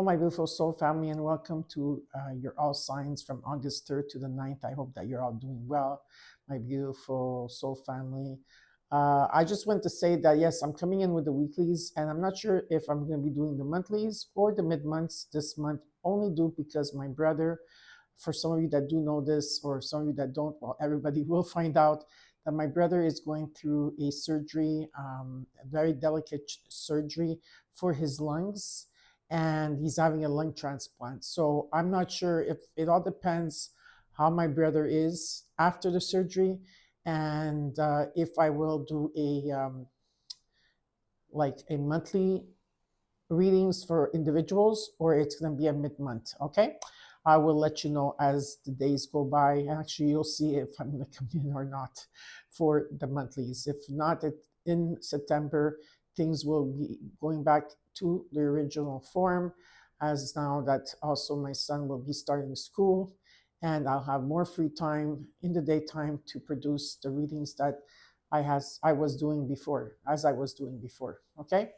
my beautiful soul family, and welcome to your all signs from August 3rd to the 9th. I hope that you're all doing well, my beautiful soul family. I just want to say that, yes, I'm coming in with the weeklies, and I'm not sure if I'm going to be doing the monthlies or the mid months this month, only due because my brother, for some of you that do know this, or some of you that don't, well, everybody will find out that my brother is going through a surgery, a very delicate surgery for his lungs, and he's having a lung transplant. So I'm not sure, if it all depends how my brother is after the surgery, and if I will do a like a monthly readings for individuals, or it's going to be a mid-month. Okay, I will let you know as the days go by. Actually, you'll see if I'm going to come in or not for the monthlies. If not, in September, things will be going back to the original form, as now that also my son will be starting school, and I'll have more free time in the daytime to produce the readings that I was doing before, as I was doing before. Okay.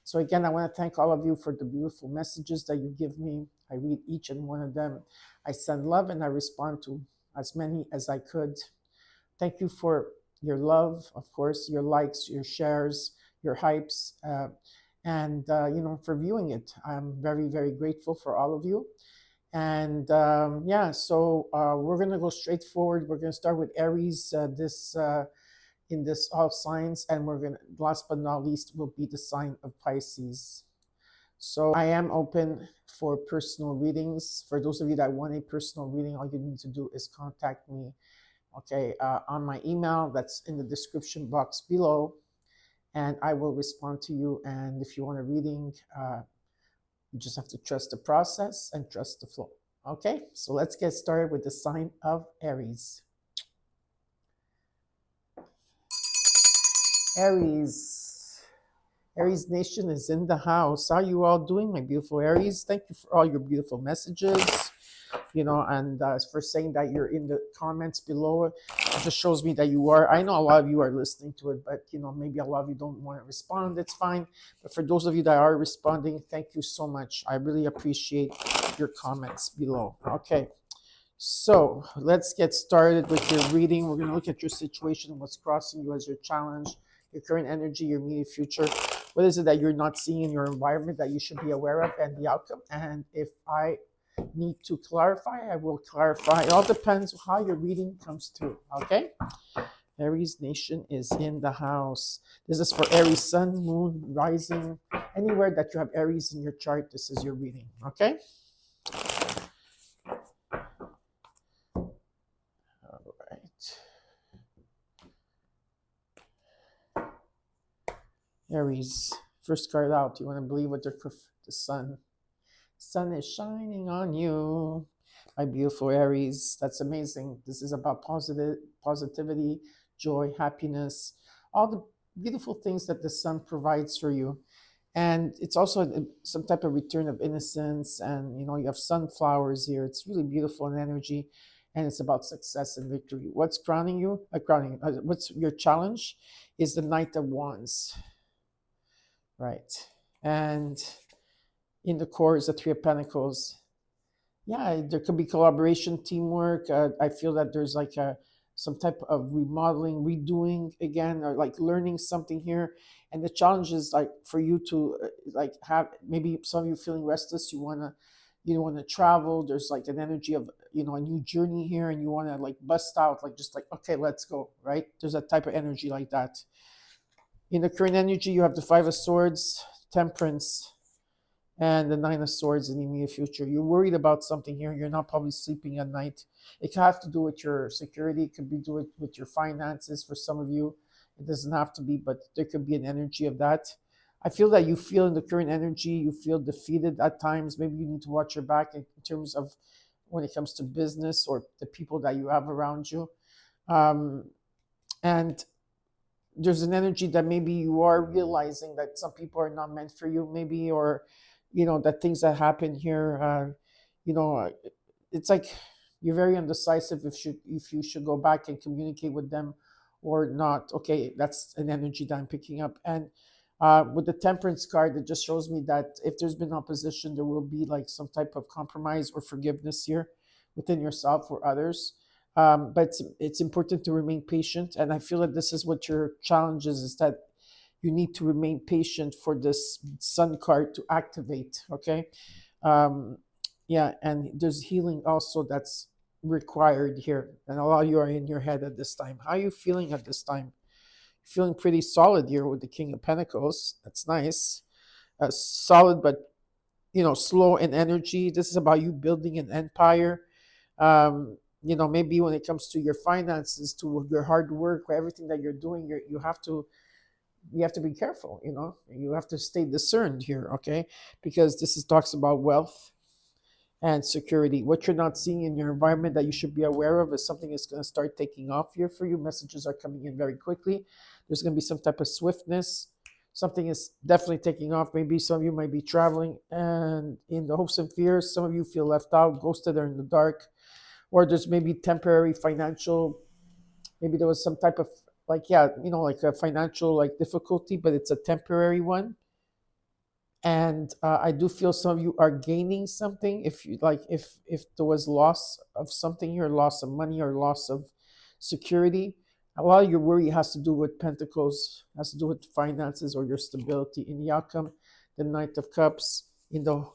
So again, I want to thank all of you for the beautiful messages that you give me. I read each and one of them. I send love and I respond to as many as I could. Thank you for your love, of course, your likes, your shares, your hypes, and for viewing it. I'm very, very grateful for all of you. And yeah, so we're gonna go straight forward. We're gonna start with Aries this in this all signs, and we're gonna, last but not least, will be the sign of Pisces. So I am open for personal readings. For those of you that want a personal reading, all you need to do is contact me, okay, on my email that's in the description box below, and I will respond to you. And if you want a reading, you just have to trust the process and trust the flow. Okay, so let's get started with the sign of Aries. Aries. Aries Nation is in the house. How are you all doing, my beautiful Aries? Thank you for all your beautiful messages, and for saying that you're in the comments below. It just shows me that you are. I know a lot of you are listening to it, but maybe a lot of you don't want to respond. It's fine. But for those of you that are responding, thank you so much. I really appreciate your comments below. Okay. So let's get started with your reading. We're going to look at your situation, what's crossing you as your challenge, your current energy, your immediate future. What is it that you're not seeing in your environment that you should be aware of, and the outcome? And if I need to clarify, I will clarify. It all depends on how your reading comes through. Okay? Aries Nation is in the house. This is for Aries Sun, Moon, Rising. Anywhere that you have Aries in your chart, this is your reading. Okay? All right. Aries, first card out. You want to believe what the sun. Sun is shining on you, my beautiful Aries. That's amazing. This is about positivity, joy, happiness, all the beautiful things that the sun provides for you. And it's also some type of return of innocence. And you have sunflowers here. It's really beautiful in energy, and it's about success and victory. What's crowning you? What's your challenge? Is the Knight of Wands, right? And in the core is the Three of Pentacles. Yeah, there could be collaboration, teamwork. I feel that there's like some type of remodeling, redoing again, or like learning something here. And the challenge is like for you to like have, maybe some of you feeling restless. You want to travel. There's like an energy of a new journey here, and you want to like bust out, like just like, okay, let's go, right? There's a type of energy like that. In the current energy, you have the Five of Swords, Temperance, and the Nine of Swords in the immediate future. You're worried about something here. You're not probably sleeping at night. It can have to do with your security. It could be do it with your finances for some of you. It doesn't have to be, but there could be an energy of that. I feel that you feel in the current energy, you feel defeated at times. Maybe you need to watch your back in terms of when it comes to business or the people that you have around you. And there's an energy that maybe you are realizing that some people are not meant for you, maybe, or that things that happen here, it's like you're very undecisive if you should go back and communicate with them or not. Okay, that's an energy that I'm picking up. And With the temperance card, it just shows me that if there's been opposition, there will be like some type of compromise or forgiveness here within yourself or others. But it's important to remain patient. And I feel that this is what your challenge is that you need to remain patient for this sun card to activate. Okay. Um, yeah. And there's healing also that's required here. And a lot of you are in your head at this time. How are you feeling at this time? Feeling pretty solid here with the King of Pentacles. That's nice. Solid, but slow in energy. This is about you building an empire. Maybe when it comes to your finances, to your hard work, or everything that you're doing, you have to be careful. You have to stay discerned here, okay? Because this is talks about wealth and security. What you're not seeing in your environment that you should be aware of is something that's going to start taking off here for you. Messages are coming in very quickly. There's going to be some type of swiftness. Something is definitely taking off. Maybe some of you might be traveling and in the hopes and fears. Some of you feel left out, ghosted, or in the dark. Or there's maybe temporary financial, maybe there was some type of like a financial like difficulty, but it's a temporary one. And I do feel some of you are gaining something. If you like, if there was loss of something here, loss of money or loss of security, a lot of your worry has to do with Pentacles, has to do with finances or your stability. In the outcome, the Knight of Cups. In the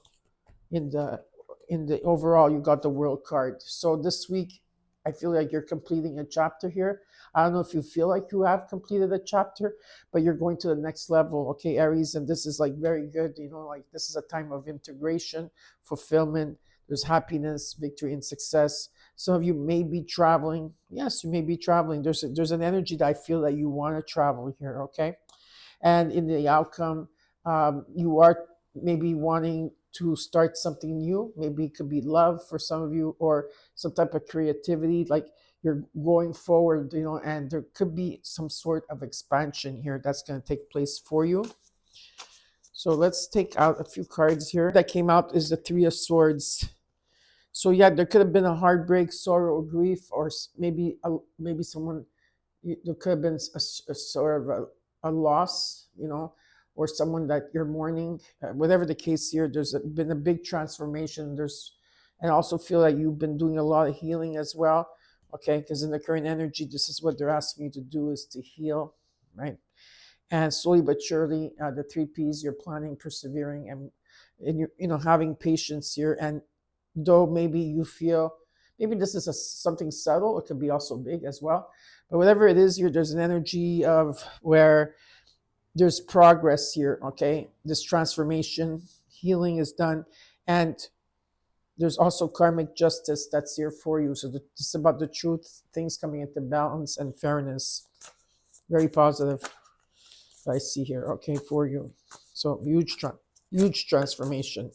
overall, you got the World card. So this week, I feel like you're completing a chapter here. I don't know if you feel like you have completed a chapter, but you're going to the next level, okay, Aries? And this is like very good. Like this is a time of integration, fulfillment. There's happiness, victory, and success. Some of you may be traveling. Yes, you may be traveling. There's an energy that I feel that you want to travel here, okay? And in the outcome, you are maybe wanting to start something new. Maybe it could be love for some of you, or some type of creativity, like you're going forward, and there could be some sort of expansion here that's going to take place for you. So let's take out a few cards here. That came out is the Three of Swords. So yeah, there could have been a heartbreak, sorrow, or grief, or maybe someone, there could have been a sort of a loss, or someone that you're mourning. Whatever the case here, there's been a big transformation. And I also feel that you've been doing a lot of healing as well, okay? Because in the current energy, this is what they're asking you to do, is to heal, right? And slowly but surely, the 3 Ps, you're planning, persevering, and you're having patience here. And though maybe you feel, maybe this is something subtle, it could be also big as well. But whatever it is here, there's an energy of where there's progress here, okay? This transformation, healing is done. And there's also karmic justice that's here for you. So this is about the truth, things coming into balance and fairness. Very positive I see here, okay, for you. So huge transformation.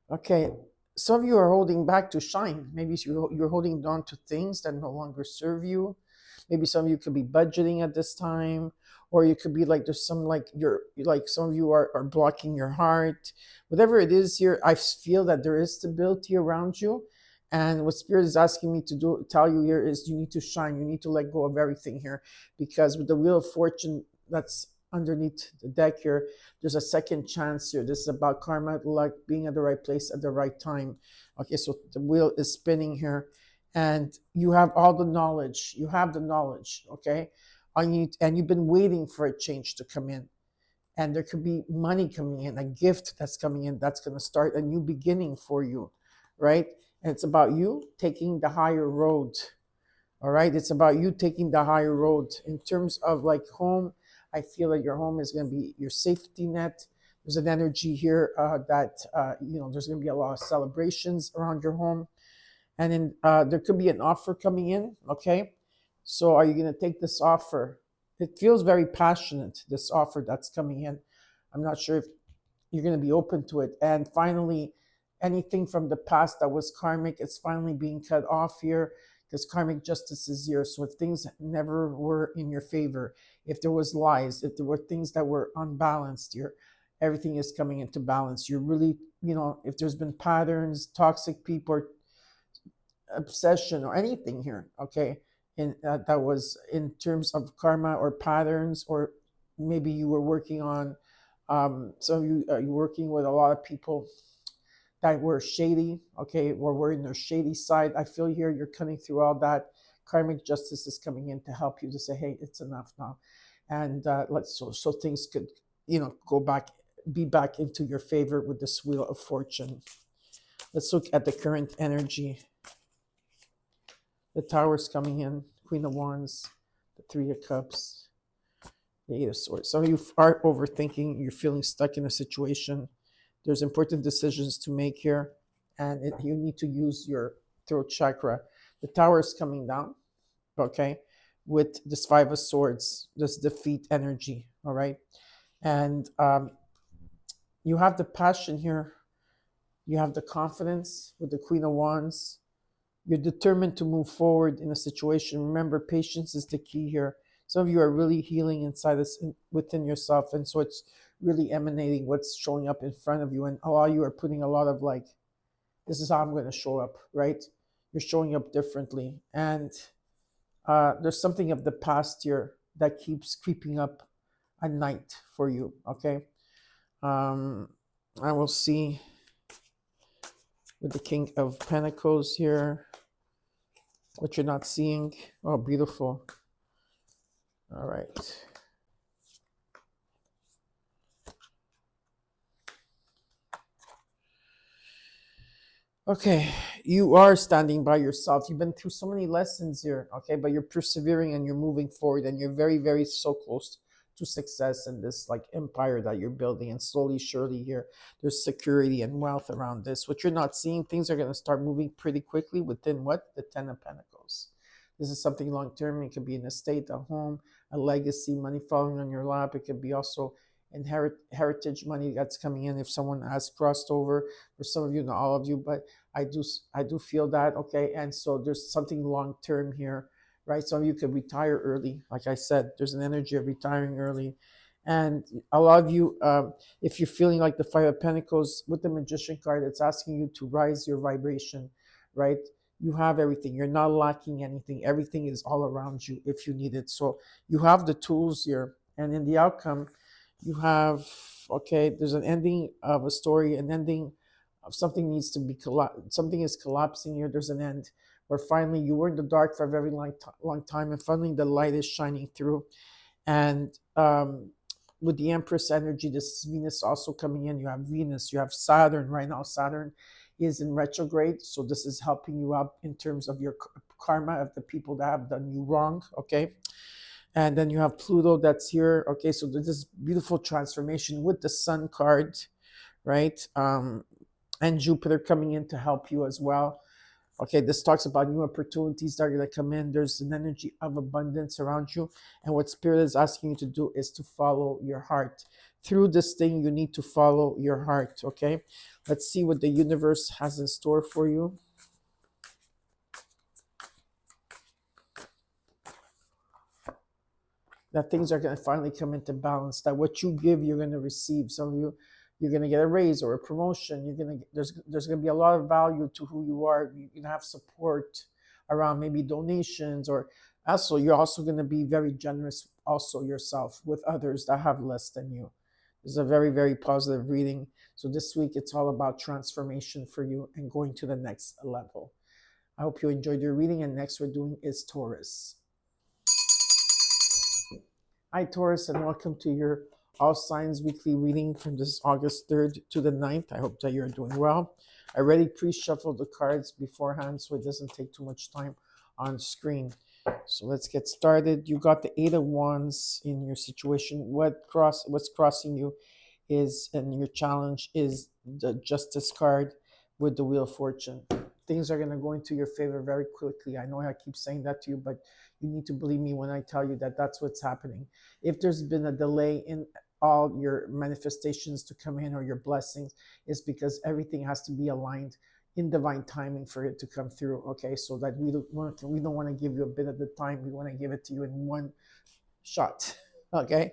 Okay, some of you are holding back to shine. Maybe you're holding on to things that no longer serve you. Maybe some of you could be budgeting at this time, or you could be like there's some some of you are blocking your heart. Whatever it is here, I feel that there is stability around you. And what Spirit is asking me to tell you here is you need to shine. You need to let go of everything here, because with the Wheel of Fortune that's underneath the deck here, there's a second chance here. This is about karma, luck, being at the right place at the right time. Okay, so the wheel is spinning here, and you have all the knowledge. You have the knowledge, okay? And you've been waiting for a change to come in. And there could be money coming in, a gift that's coming in that's going to start a new beginning for you, right? And it's about you taking the higher road, all right? It's about you taking the higher road. In terms of like home, I feel that your home is going to be your safety net. There's an energy here that, there's going to be a lot of celebrations around your home. And then there could be an offer coming in, okay? So are you going to take this offer? It feels very passionate, this offer that's coming in. I'm not sure if you're going to be open to it. And finally, anything from the past that was karmic, it's finally being cut off here, because karmic justice is here. So if things never were in your favor, if there was lies, if there were things that were unbalanced here, everything is coming into balance. You're really, if there's been patterns, toxic people, obsession or anything here, okay, in that was in terms of karma or patterns, or maybe you were working on some of you you working with a lot of people that were shady, okay, or were in their shady side. I feel here you're cutting through all that. Karmic justice is coming in to help you to say, hey, it's enough now, and let's so things could, go back, be back into your favor with this wheel of fortune. Let's look at the current energy. The Tower's coming in, Queen of Wands, the Three of Cups, the Eight of Swords. Some of you are overthinking. You're feeling stuck in a situation. There's important decisions to make here, and you need to use your throat chakra. The Tower is coming down, okay, with this Five of Swords, this defeat energy, all right? And you have the passion here. You have the confidence with the Queen of Wands. You're determined to move forward in a situation. Remember, patience is the key here. Some of you are really healing inside this, within yourself, and so it's really emanating what's showing up in front of you. And a lot of you are putting a lot of like, this is how I'm going to show up, right? You're showing up differently, and there's something of the past here that keeps creeping up at night for you. Okay, I will see with the King of Pentacles here what you're not seeing. Oh, beautiful. All right. Okay, you are standing by yourself. You've been through so many lessons here, okay, but you're persevering and you're moving forward, and you're very, very so close to success in this like empire that you're building. And slowly, surely here, there's security and wealth around this. What you're not seeing, things are going to start moving pretty quickly within what? The Ten of Pentacles. This is something long term. It could be an estate, a home, a legacy, money falling on your lap. It could be also heritage money that's coming in if someone has crossed over. For some of you, not all of you, but I do feel that, okay? And so there's something long term here, right? Some of you could retire early. Like I said, there's an energy of retiring early. And a lot of you, if you're feeling like the Five of Pentacles with the Magician card, it's asking you to rise your vibration, right? You have everything. You're not lacking anything. Everything is all around you if you need it. So you have the tools here. And in the outcome, you have, okay, there's an ending of a story, an ending of something needs to be something is collapsing here. There's an end where finally you were in the dark for a very long time, and finally the light is shining through. And with the Empress energy, this is Venus also coming in. You have Venus, you have Saturn. Right now Saturn is in retrograde, so this is helping you out in terms of your karma of the people that have done you wrong, okay? And then you have Pluto that's here, okay? So this is beautiful transformation with the Sun card, right? And Jupiter coming in to help you as well. Okay, this talks about new opportunities that are going to come in. There's an energy of abundance around you. And what Spirit is asking you to do is to follow your heart. Through this thing, you need to follow your heart, okay? Let's see what the universe has in store for you. That things are going to finally come into balance. That what you give, you're going to receive. Some of you, you're going to get a raise or a promotion. You're going to there's going to be a lot of value to who you are. You're going to have support around maybe donations, or also you're also going to be very generous also yourself with others that have less than you. This is a very, very positive reading. So this week it's all about transformation for you and going to the next level. I hope you enjoyed your reading, and next we're doing is Taurus. Hi Taurus, and welcome to your All Signs weekly reading from this August 3rd to the 9th. I hope that you're doing well. I already pre-shuffled the cards beforehand so it doesn't take too much time on screen. So let's get started. You got the Eight of Wands in your situation. What's crossing you is, and your challenge is the Justice card with the Wheel of Fortune. Things are going to go into your favor very quickly. I know I keep saying that to you, but you need to believe me when I tell you that that's what's happening. If there's been a delay in all your manifestations to come in or your blessings, it's because everything has to be aligned in divine timing for it to come through, okay? So that we don't want to give you a bit of the time. We want to give it to you in one shot, okay?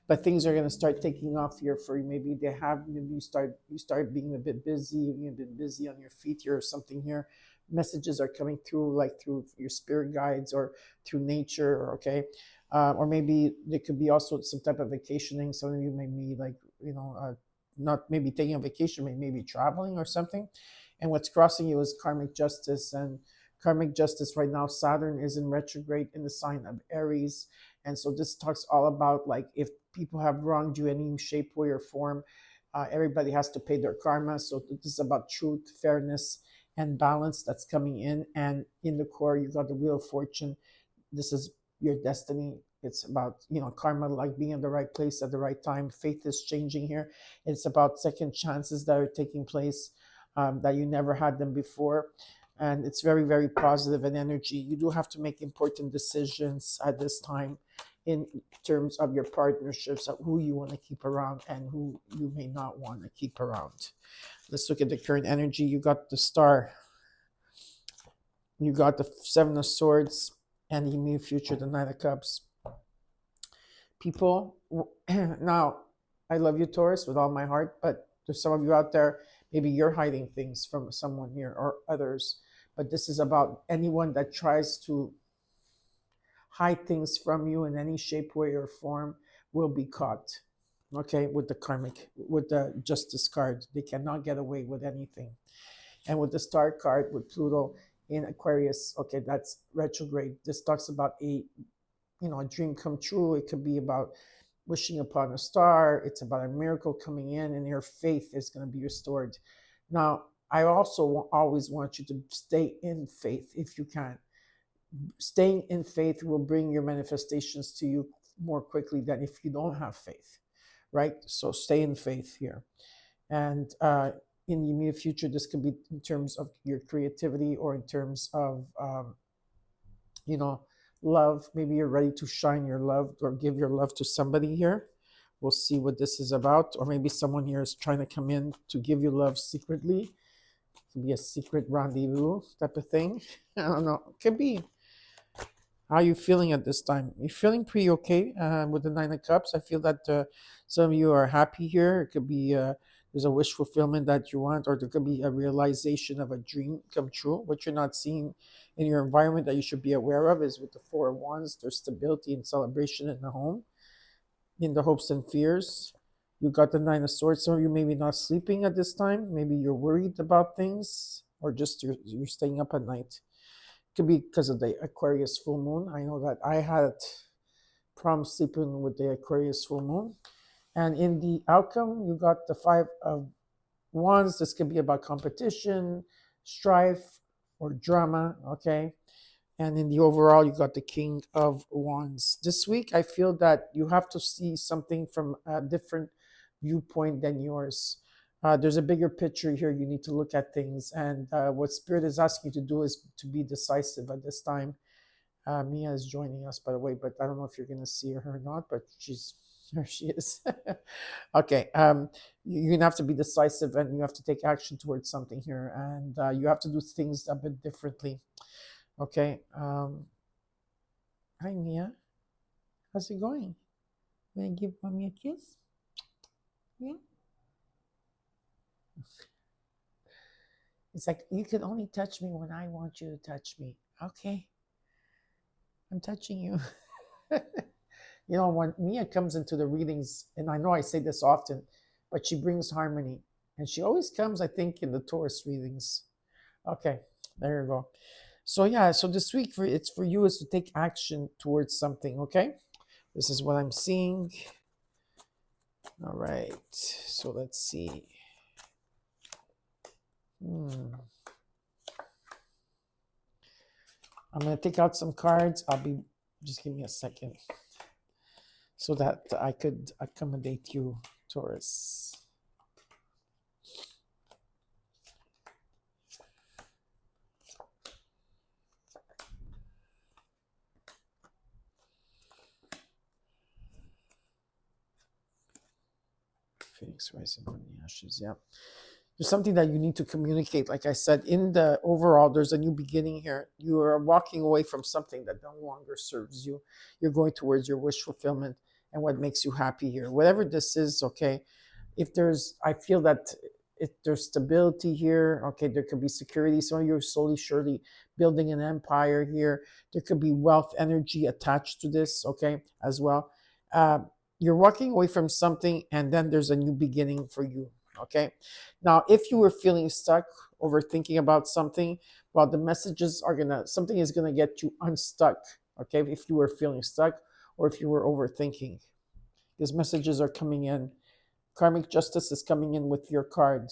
But things are going to start taking off here for you. Maybe you start being a bit busy. You've been busy on your feet here or something here. messages are coming through, like through your spirit guides or through nature, okay? Or maybe there could be also some type of vacationing. Some of you may be like, not maybe taking a vacation, maybe traveling or something. And what's crossing you is karmic justice. And karmic justice right now, Saturn is in retrograde in the sign of Aries. And so this talks all about like if people have wronged you in any shape, way, or form, everybody has to pay their karma. So this is about truth, fairness, and balance that's coming in. And in the core, you got the Wheel of Fortune. This is your destiny. It's about, karma, like being in the right place at the right time. Faith is changing here. It's about second chances that are taking place, that you never had them before. And it's very, very positive in energy. You do have to make important decisions at this time in terms of your partnerships, of who you want to keep around and who you may not want to keep around. Let's look at the current energy. You got the Star. You got the Seven of Swords and the immediate future, the Nine of Cups. People, now, I love you, Taurus, with all my heart, but there's some of you out there, maybe you're hiding things from someone here or others, but this is about anyone that tries to hide things from you in any shape, way, or form will be caught, okay, with the Justice card. They cannot get away with anything. And with the Star card, with Pluto in Aquarius, okay, that's retrograde. This talks about a dream come true. It could be about wishing upon a star. It's about a miracle coming in, and your faith is going to be restored. Now, I also always want you to stay in faith if you can. Staying in faith will bring your manifestations to you more quickly than if you don't have faith, right? So stay in faith here. And in the immediate future, this could be in terms of your creativity or in terms of, love. Maybe you're ready to shine your love or give your love to somebody here. We'll see what this is about. Or maybe someone here is trying to come in to give you love secretly. It could be a secret rendezvous type of thing. I don't know. It could be. How are you feeling at this time? You're feeling pretty okay with the Nine of Cups. I feel that some of you are happy here. It could be there's a wish fulfillment that you want, or there could be a realization of a dream come true. What you're not seeing in your environment that you should be aware of is with the Four of Wands, there's stability and celebration in the home, in the hopes and fears. You got the Nine of Swords. Some of you maybe not sleeping at this time. Maybe you're worried about things, or just you're staying up at night. Could be because of the Aquarius full moon. I know that I had problems sleeping with the Aquarius full moon. And in the outcome, you got the Five of Wands. This could be about competition, strife, or drama, okay? And in the overall, you got the King of Wands. This week, I feel that you have to see something from a different viewpoint than yours. There's a bigger picture here. You need to look at things. And what Spirit is asking you to do is to be decisive at this time. Mia is joining us, by the way, but I don't know if you're going to see her or not, but there she is. Okay. You're going to have to be decisive and you have to take action towards something here. And you have to do things a bit differently. Okay. Hi, Mia. How's it going? Want to give Mommy a kiss? Yeah. It's like, you can only touch me when I want you to touch me. Okay. I'm touching you. When Mia comes into the readings, and I know I say this often, but she brings harmony. And she always comes, I think, in the Taurus readings. Okay, there you go. So this week it's for you is to take action towards something, okay? This is what I'm seeing. All right, so let's see. I'm going to take out some cards. Just give me a second so that I could accommodate you, Taurus. Phoenix rising from the ashes, yeah. There's something that you need to communicate. Like I said, in the overall, there's a new beginning here. You are walking away from something that no longer serves you. You're going towards your wish fulfillment and what makes you happy here. Whatever this is, okay. I feel that there's stability here. Okay, there could be security. Some of you are slowly, surely building an empire here. There could be wealth energy attached to this, okay, as well. Uh, you're walking away from something, and then there's a new beginning for you, okay? Now, if you were feeling stuck, overthinking about something, well, the messages are something is gonna get you unstuck, okay? If you were feeling stuck or if you were overthinking, these messages are coming in. Karmic justice is coming in with your card.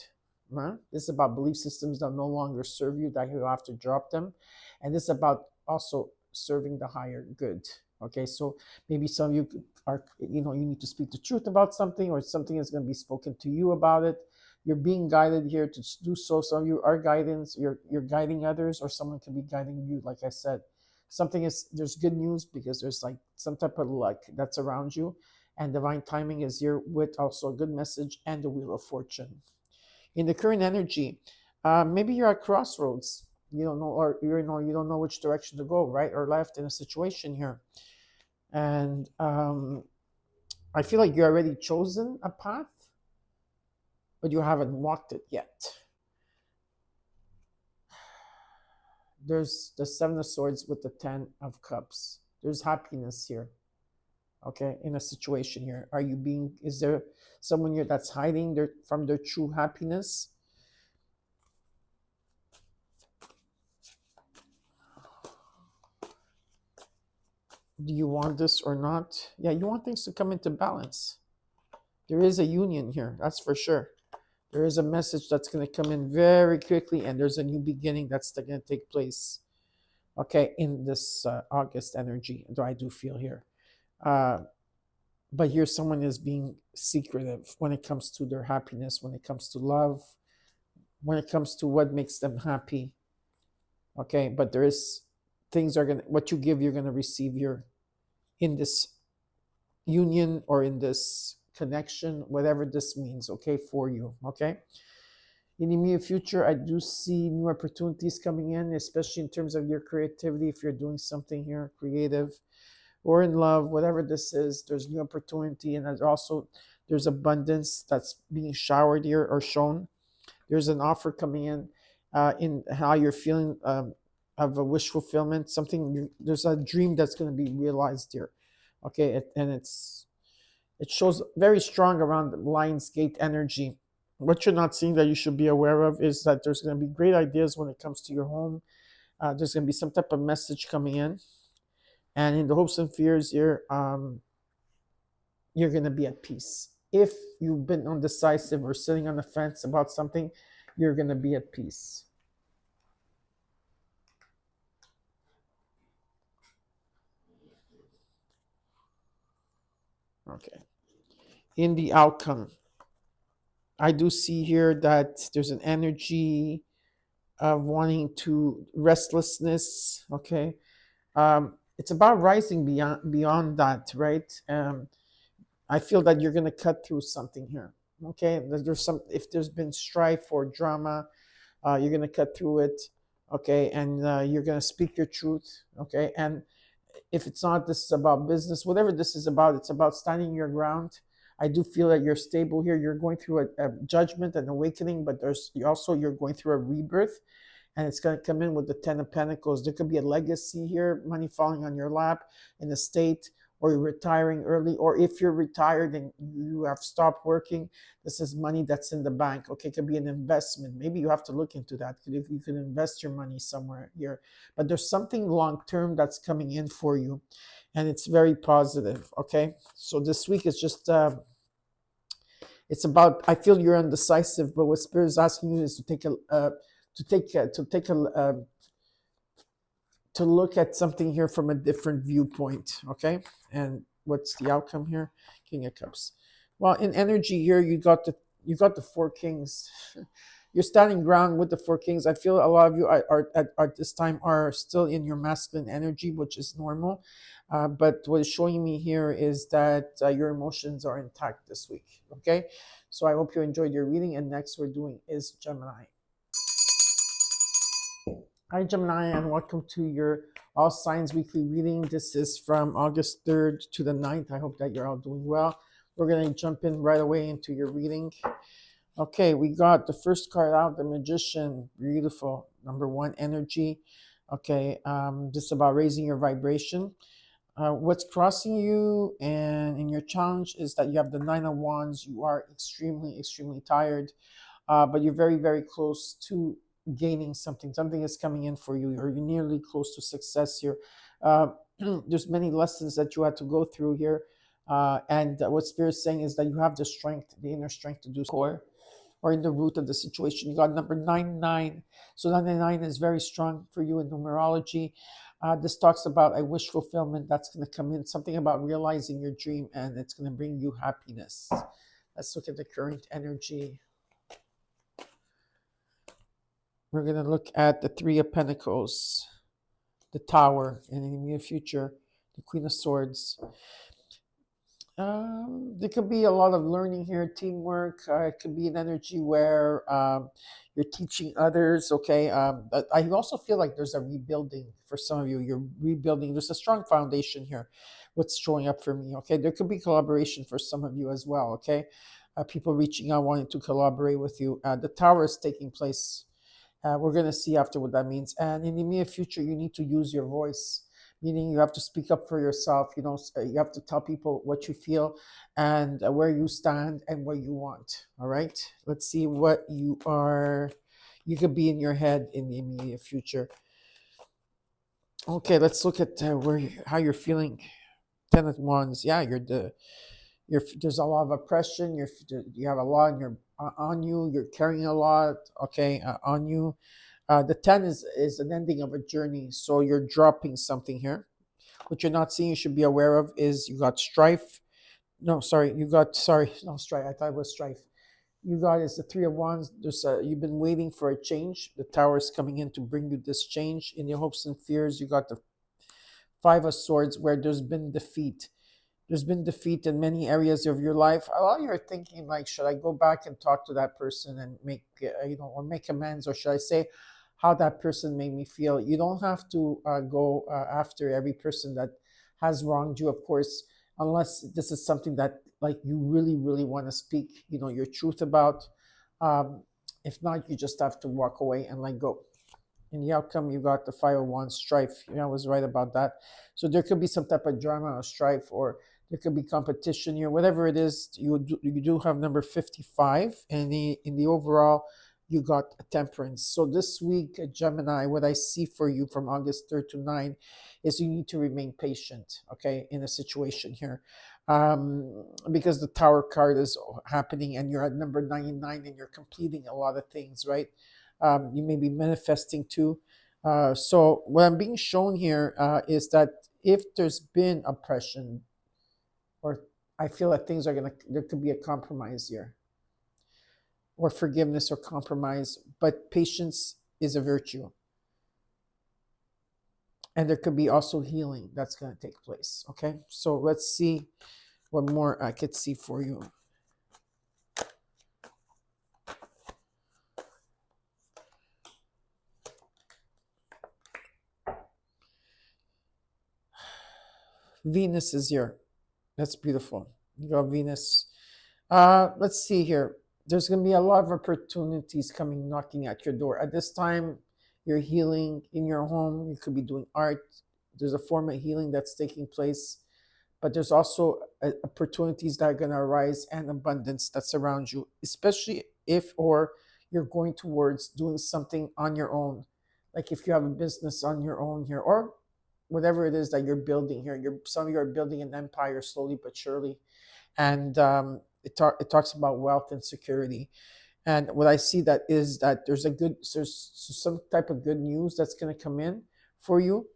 Huh? This is about belief systems that no longer serve you, that you have to drop them. And this is about also serving the higher good. Okay, so maybe some of you are, you need to speak the truth about something, or something is going to be spoken to you about it. You're being guided here to do so. Some of you are guidance, you're guiding others, or someone can be guiding you, like I said. There's good news because there's like some type of luck that's around you, and divine timing is here with also a good message and the wheel of fortune. In the current energy, maybe you're at crossroads. You don't know, or you don't know which direction to go, right or left in a situation here. And I feel like you already chosen a path, but you haven't walked it yet. There's the Seven of Swords with the Ten of Cups. There's happiness here, okay, in a situation here. Is there someone here that's hiding from their true happiness? Do you want this or not? Yeah, you want things to come into balance. There is a union here, that's for sure. There is a message that's going to come in very quickly, and there's a new beginning that's going to take place, okay, in this August energy, though I do feel here. But here someone is being secretive when it comes to their happiness, when it comes to love, when it comes to what makes them happy, okay? But there is what you give, you're going to receive here in this union or in this connection, whatever this means, okay, for you, okay? In the immediate future, I do see new opportunities coming in, especially in terms of your creativity. If you're doing something here creative or in love, whatever this is, there's new opportunity, and there's abundance that's being showered here or shown. There's an offer coming in how you're feeling of a wish fulfillment. There's a dream that's going to be realized here, okay? And it shows very strong around the Lionsgate energy. What you're not seeing that you should be aware of is that there's going to be great ideas when it comes to your home. There's going to be some type of message coming in. And in the hopes and fears here, you're going to be at peace. If you've been undecisive or sitting on the fence about something, you're going to be at peace. Okay. In the outcome, I do see here that there's an energy of wanting to restlessness, okay? It's about rising beyond that, right? I feel that you're going to cut through something here, okay? If there's been strife or drama, you're going to cut through it, okay? And you're going to speak your truth, okay? And if it's not, this is about business, whatever this is about, it's about standing your ground. I do feel that you're stable here. You're going through a judgment and awakening, but you're going through a rebirth, and it's going to come in with the Ten of Pentacles. There could be a legacy here, money falling on your lap, an estate, or you're retiring early, or if you're retired and you have stopped working, this is money that's in the bank. Okay, it could be an investment. Maybe you have to look into that. If you can invest your money somewhere here, but there's something long term that's coming in for you, and it's very positive. Okay, so this week is just it's about. I feel you're undecisive, but what Spirit is asking you is to look at something here from a different viewpoint, okay? And what's the outcome here? King of Cups. Well, in energy here, you got the Four Kings. You're standing ground with the Four Kings. I feel a lot of you are at this time are still in your masculine energy, which is normal. But what is showing me here is that your emotions are intact this week, okay? So I hope you enjoyed your reading. And next we're doing is Gemini. Hi, Gemini, and welcome to your All Signs Weekly reading. This is from August 3rd to the 9th. I hope that you're all doing well. We're going to jump in right away into your reading. Okay, we got the first card out, the Magician. Beautiful. Number one, energy. Okay, just about raising your vibration. What's crossing you and in your challenge is that you have the Nine of Wands. You are extremely, extremely tired, but you're very, very close to gaining something. Something is coming in for you, or you're nearly close to success here. There's many lessons that you had to go through here. And what Spirit's saying is that you have the strength, the inner strength to do core or in the root of the situation. You got number 99. So 99 is very strong for you in numerology. This talks about a wish fulfillment that's going to come in, something about realizing your dream, and it's going to bring you happiness. Let's look at the current energy. We're going to look at the Three of Pentacles, the Tower, and in the near future, the Queen of Swords. There could be a lot of learning here, teamwork. It could be an energy where you're teaching others. Okay, but I also feel like there's a rebuilding for some of you. You're rebuilding. There's a strong foundation here. What's showing up for me? Okay, there could be collaboration for some of you as well. Okay, people reaching out wanting to collaborate with you. The tower is taking place. We're going to see after what that means. And in the near future, you need to use your voice, meaning you have to speak up for yourself. You know, you have to tell people what you feel and where you stand and what you want. All right. Let's see what you could be in your head in the immediate future. Okay, let's look at how you're feeling. 10 of Wands. Yeah, there's a lot of oppression. You have a lot on you. You're carrying a lot. Okay, on you. The 10 is an ending of a journey, so you're dropping something here. What you're not seeing, you should be aware of, is you got strife. No, sorry, no strife. I thought it was strife. You got is the Three of Wands. You've been waiting for a change. The Tower is coming in to bring you this change. In your hopes and fears, you got the Five of Swords, where there's been defeat. There's been defeat in many areas of your life. A lot of you are thinking, like, should I go back and talk to that person and make, or make amends, or should I say how that person made me feel? You don't have to go after every person that has wronged you, of course, unless this is something that, like, you really, really want to speak, your truth about. Um, if not, you just have to walk away and let go. In the outcome, you got the Five of Wands, strife. I was right about that. So there could be some type of drama or strife, or there could be competition here. Whatever it is, you do have number 55, and in the overall, you got a Temperance. So this week, Gemini, what I see for you from August 3rd to 9 is you need to remain patient, okay, in a situation here. Because the Tower card is happening and you're at number 99 and you're completing a lot of things, right? You may be manifesting too. So what I'm being shown here is that if there's been oppression, or I feel that there could be a compromise here, or forgiveness or compromise, but patience is a virtue. And there could be also healing that's going to take place. Okay, so let's see what more I could see for you. Venus is here. That's beautiful. You got Venus. Let's see here. There's going to be a lot of opportunities coming knocking at your door. At this time, you're healing in your home. You could be doing art. There's a form of healing that's taking place. But there's also opportunities that are going to arise and abundance that's around you, especially if or you're going towards doing something on your own. Like if you have a business on your own here, or whatever it is that you're building here. Some of you are building an empire slowly but surely. And it talks about wealth and security. And what I see that is that there's some type of good news that's going to come in for you,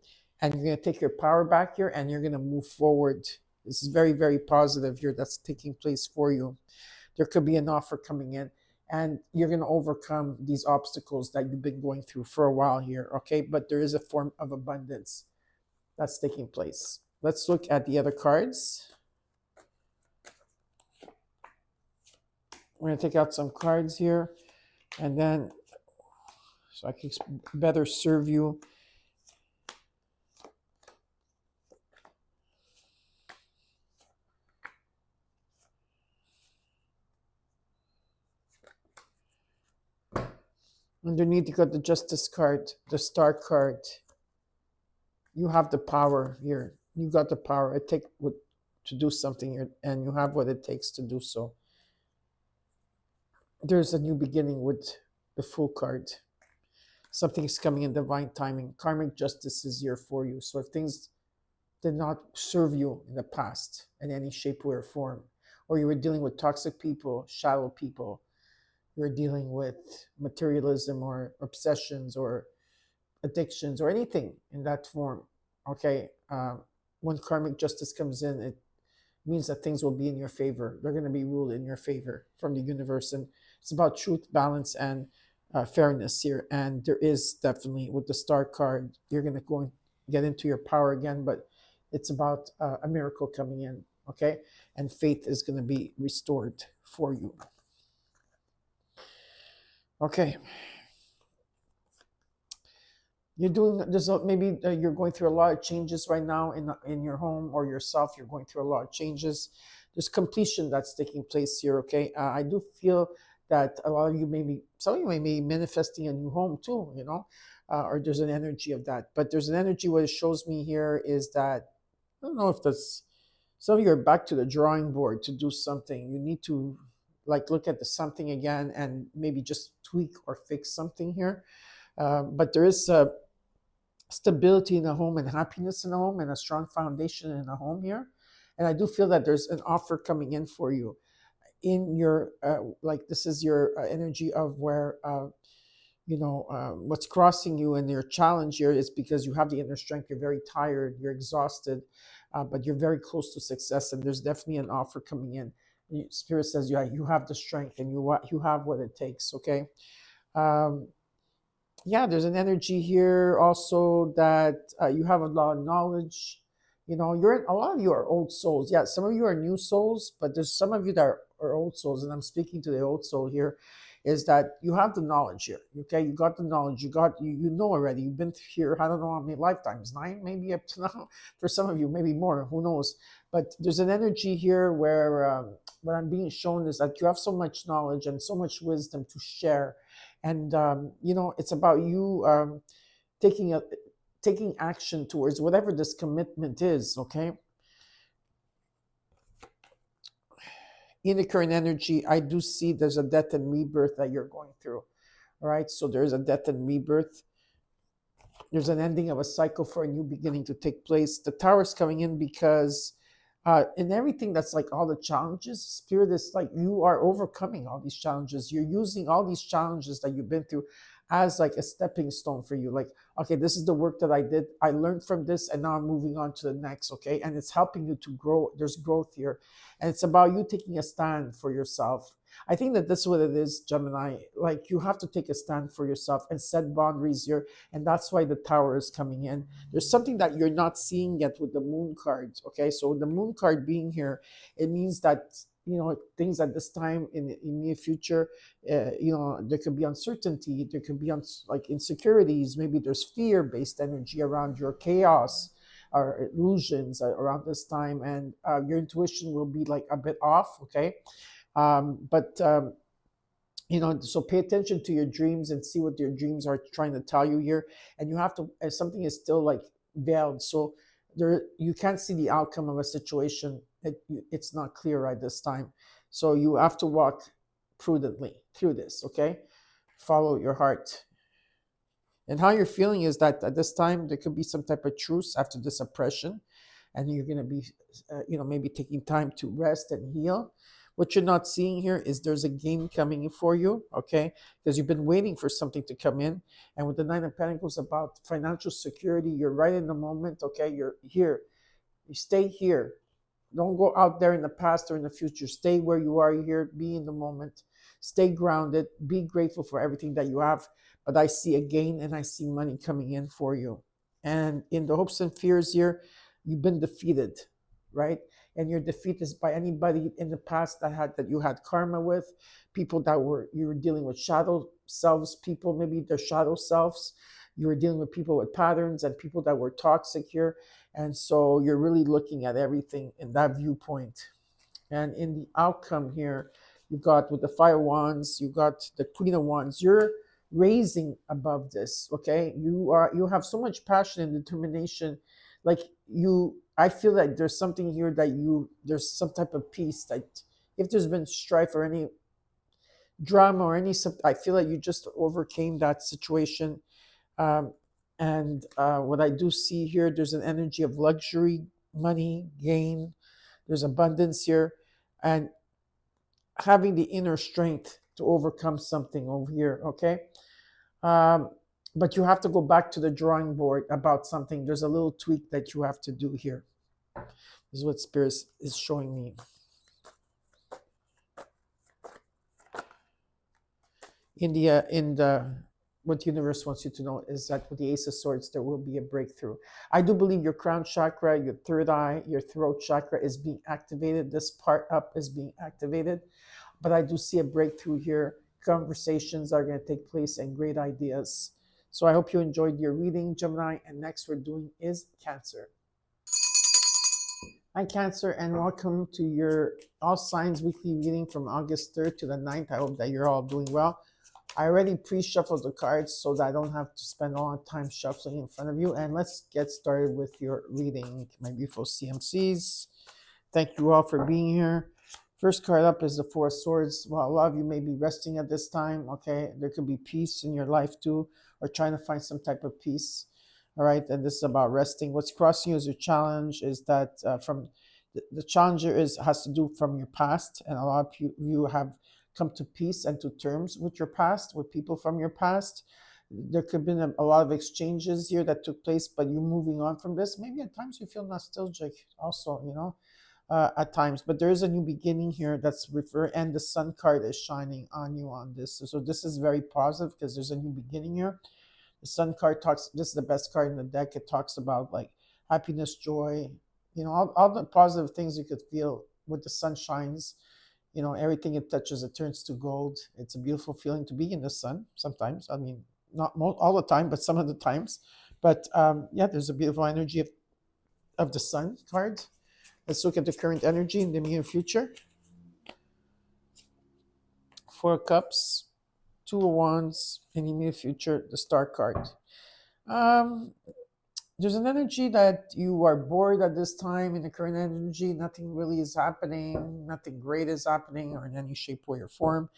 and you're going to take your power back here, and you're going to move forward. This is very, very positive here that's taking place for you. There could be an offer coming in, and you're going to overcome these obstacles that you've been going through for a while here, okay? But there is a form of abundance that's taking place. Let's look at the other cards. We're going to take out some cards here, and then so I can better serve you. Underneath, you got the Justice card, the Star card. You have the power here. You got the power. It takes to do something here, and you have what it takes to do so. There's a new beginning with the Fool card. Something's coming in divine timing. Karmic justice is here for you. So if things did not serve you in the past in any shape, way, or form, or you were dealing with toxic people, shallow people, you're dealing with materialism or obsessions or addictions or anything in that form, okay, when karmic justice comes in, it means that things will be in your favor. They're going to be ruled in your favor from the universe. And it's about truth, balance, and fairness here. And there is definitely, with the Star card, you're going to go and get into your power again, but it's about a miracle coming in, okay? And faith is going to be restored for you. Okay. You're doing there's maybe you're going through a lot of changes right now in your home or yourself. You're going through a lot of changes. There's completion that's taking place here. Okay, I do feel that a lot of you some of you may be manifesting a new home too. Or there's an energy of that. But there's an energy. What it shows me here is that I don't know if that's some of you are back to the drawing board to do something. You need to look at the something again and maybe just tweak or fix something here. But there is stability in a home and happiness in a home and a strong foundation in a home here. And I do feel that there's an offer coming in for you in your, this is your energy of where, what's crossing you and your challenge here is because you have the inner strength. You're very tired, you're exhausted, but you're very close to success. And there's definitely an offer coming in. Spirit says you have the strength and you have what it takes. Okay. There's an energy here also that you have a lot of knowledge. A lot of you are old souls. Yeah, some of you are new souls, but there's some of you that are old souls, and I'm speaking to the old soul here, is that you have the knowledge here. Okay, you got the knowledge. You know already. You've been here, I don't know how many lifetimes, 9 maybe up to now. For some of you, maybe more, who knows. But there's an energy here where what I'm being shown is that you have so much knowledge and so much wisdom to share. And, it's about you taking action towards whatever this commitment is, okay? In the current energy, I do see there's a death and rebirth that you're going through, all right? So there's a death and rebirth. There's an ending of a cycle for a new beginning to take place. The Tower's coming in because in everything that's like all the challenges, Spirit is like you are overcoming all these challenges. You're using all these challenges that you've been through as like a stepping stone for you. Like, okay, this is the work that I did. I learned from this and now I'm moving on to the next, okay? And it's helping you to grow. There's growth here. And it's about you taking a stand for yourself. I think that that's what it is, Gemini. Like you have to take a stand for yourself and set boundaries here. And that's why the Tower is coming in. There's something that you're not seeing yet with the Moon card. Okay, so the Moon card being here, it means that things at this time in near future, there could be uncertainty, there could be insecurities. Maybe there's fear-based energy around your chaos or illusions around this time, and your intuition will be like a bit off. Okay, so pay attention to your dreams and see what your dreams are trying to tell you here. And you have to, if something is still like veiled, so you can't see the outcome of a situation. It's not clear right this time. So you have to walk prudently through this, okay? Follow your heart. And how you're feeling is that at this time, there could be some type of truce after this oppression. And you're going to be, maybe taking time to rest and heal. What you're not seeing here is there's a gain coming in for you, okay? Because you've been waiting for something to come in. And with the Nine of Pentacles about financial security, you're right in the moment, okay? You're here. You stay here. Don't go out there in the past or in the future. Stay where you are here. Be in the moment. Stay grounded. Be grateful for everything that you have. But I see a gain and I see money coming in for you. And in the hopes and fears here, you've been defeated, right? And your defeat is by anybody in the past that you had karma with, people you were dealing with shadow selves, people, maybe their shadow selves. You were dealing with people with patterns and people that were toxic here. And so you're really looking at everything in that viewpoint. And in the outcome here, you got with the Fire Wands, you got the Queen of Wands. You're raising above this. Okay, you have so much passion and determination, like I feel like there's something here that there's some type of peace that if there's been strife or any drama or I feel like you just overcame that situation. um, and what I do see here, there's an energy of luxury, money, gain. There's abundance here, and having the inner strength to overcome something over here. Okay, um, but you have to go back to the drawing board about something. There's a little tweak that you have to do here. This is what Spirit is showing me. In the what the universe wants you to know is that with the Ace of Swords, there will be a breakthrough. I do believe your crown chakra, your third eye, your throat chakra is being activated. This part up is being activated, but I do see a breakthrough here. Conversations are going to take place and great ideas. So I hope you enjoyed your reading, Gemini. And next we're doing is Cancer. Hi, Cancer, and welcome to your All Signs weekly reading from August 3rd to the 9th. I hope that you're all doing well. I already pre-shuffled the cards so that I don't have to spend a lot of time shuffling in front of you. And let's get started with your reading, my beautiful CMCs. Thank you all for being here. First card up is the Four of Swords. Well, a lot of you may be resting at this time, okay? There could be peace in your life too, or trying to find some type of peace, all right? And this is about resting. What's crossing you as your challenge is that from the challenger has to do from your past, and a lot of you have come to peace and to terms with your past, with people from your past. There could have been a lot of exchanges here that took place, but you're moving on from this. Maybe at times you feel nostalgic also, at times, but there is a new beginning here that's and the Sun card is shining on you on this. So this is very positive because there's a new beginning here. The Sun card this is the best card in the deck. It talks about like happiness, joy, all the positive things you could feel with the sun shines. Everything it touches, it turns to gold. It's a beautiful feeling to be in the sun sometimes. I mean, not all the time, but some of the times. But yeah, there's a beautiful energy of the Sun card. Let's look at the current energy in the near future. Four of Cups, Two of Wands, in the near future, the Star card. There's an energy that you are bored at this time in the current energy. Nothing really is happening. Nothing great is happening or in any shape, way, or form.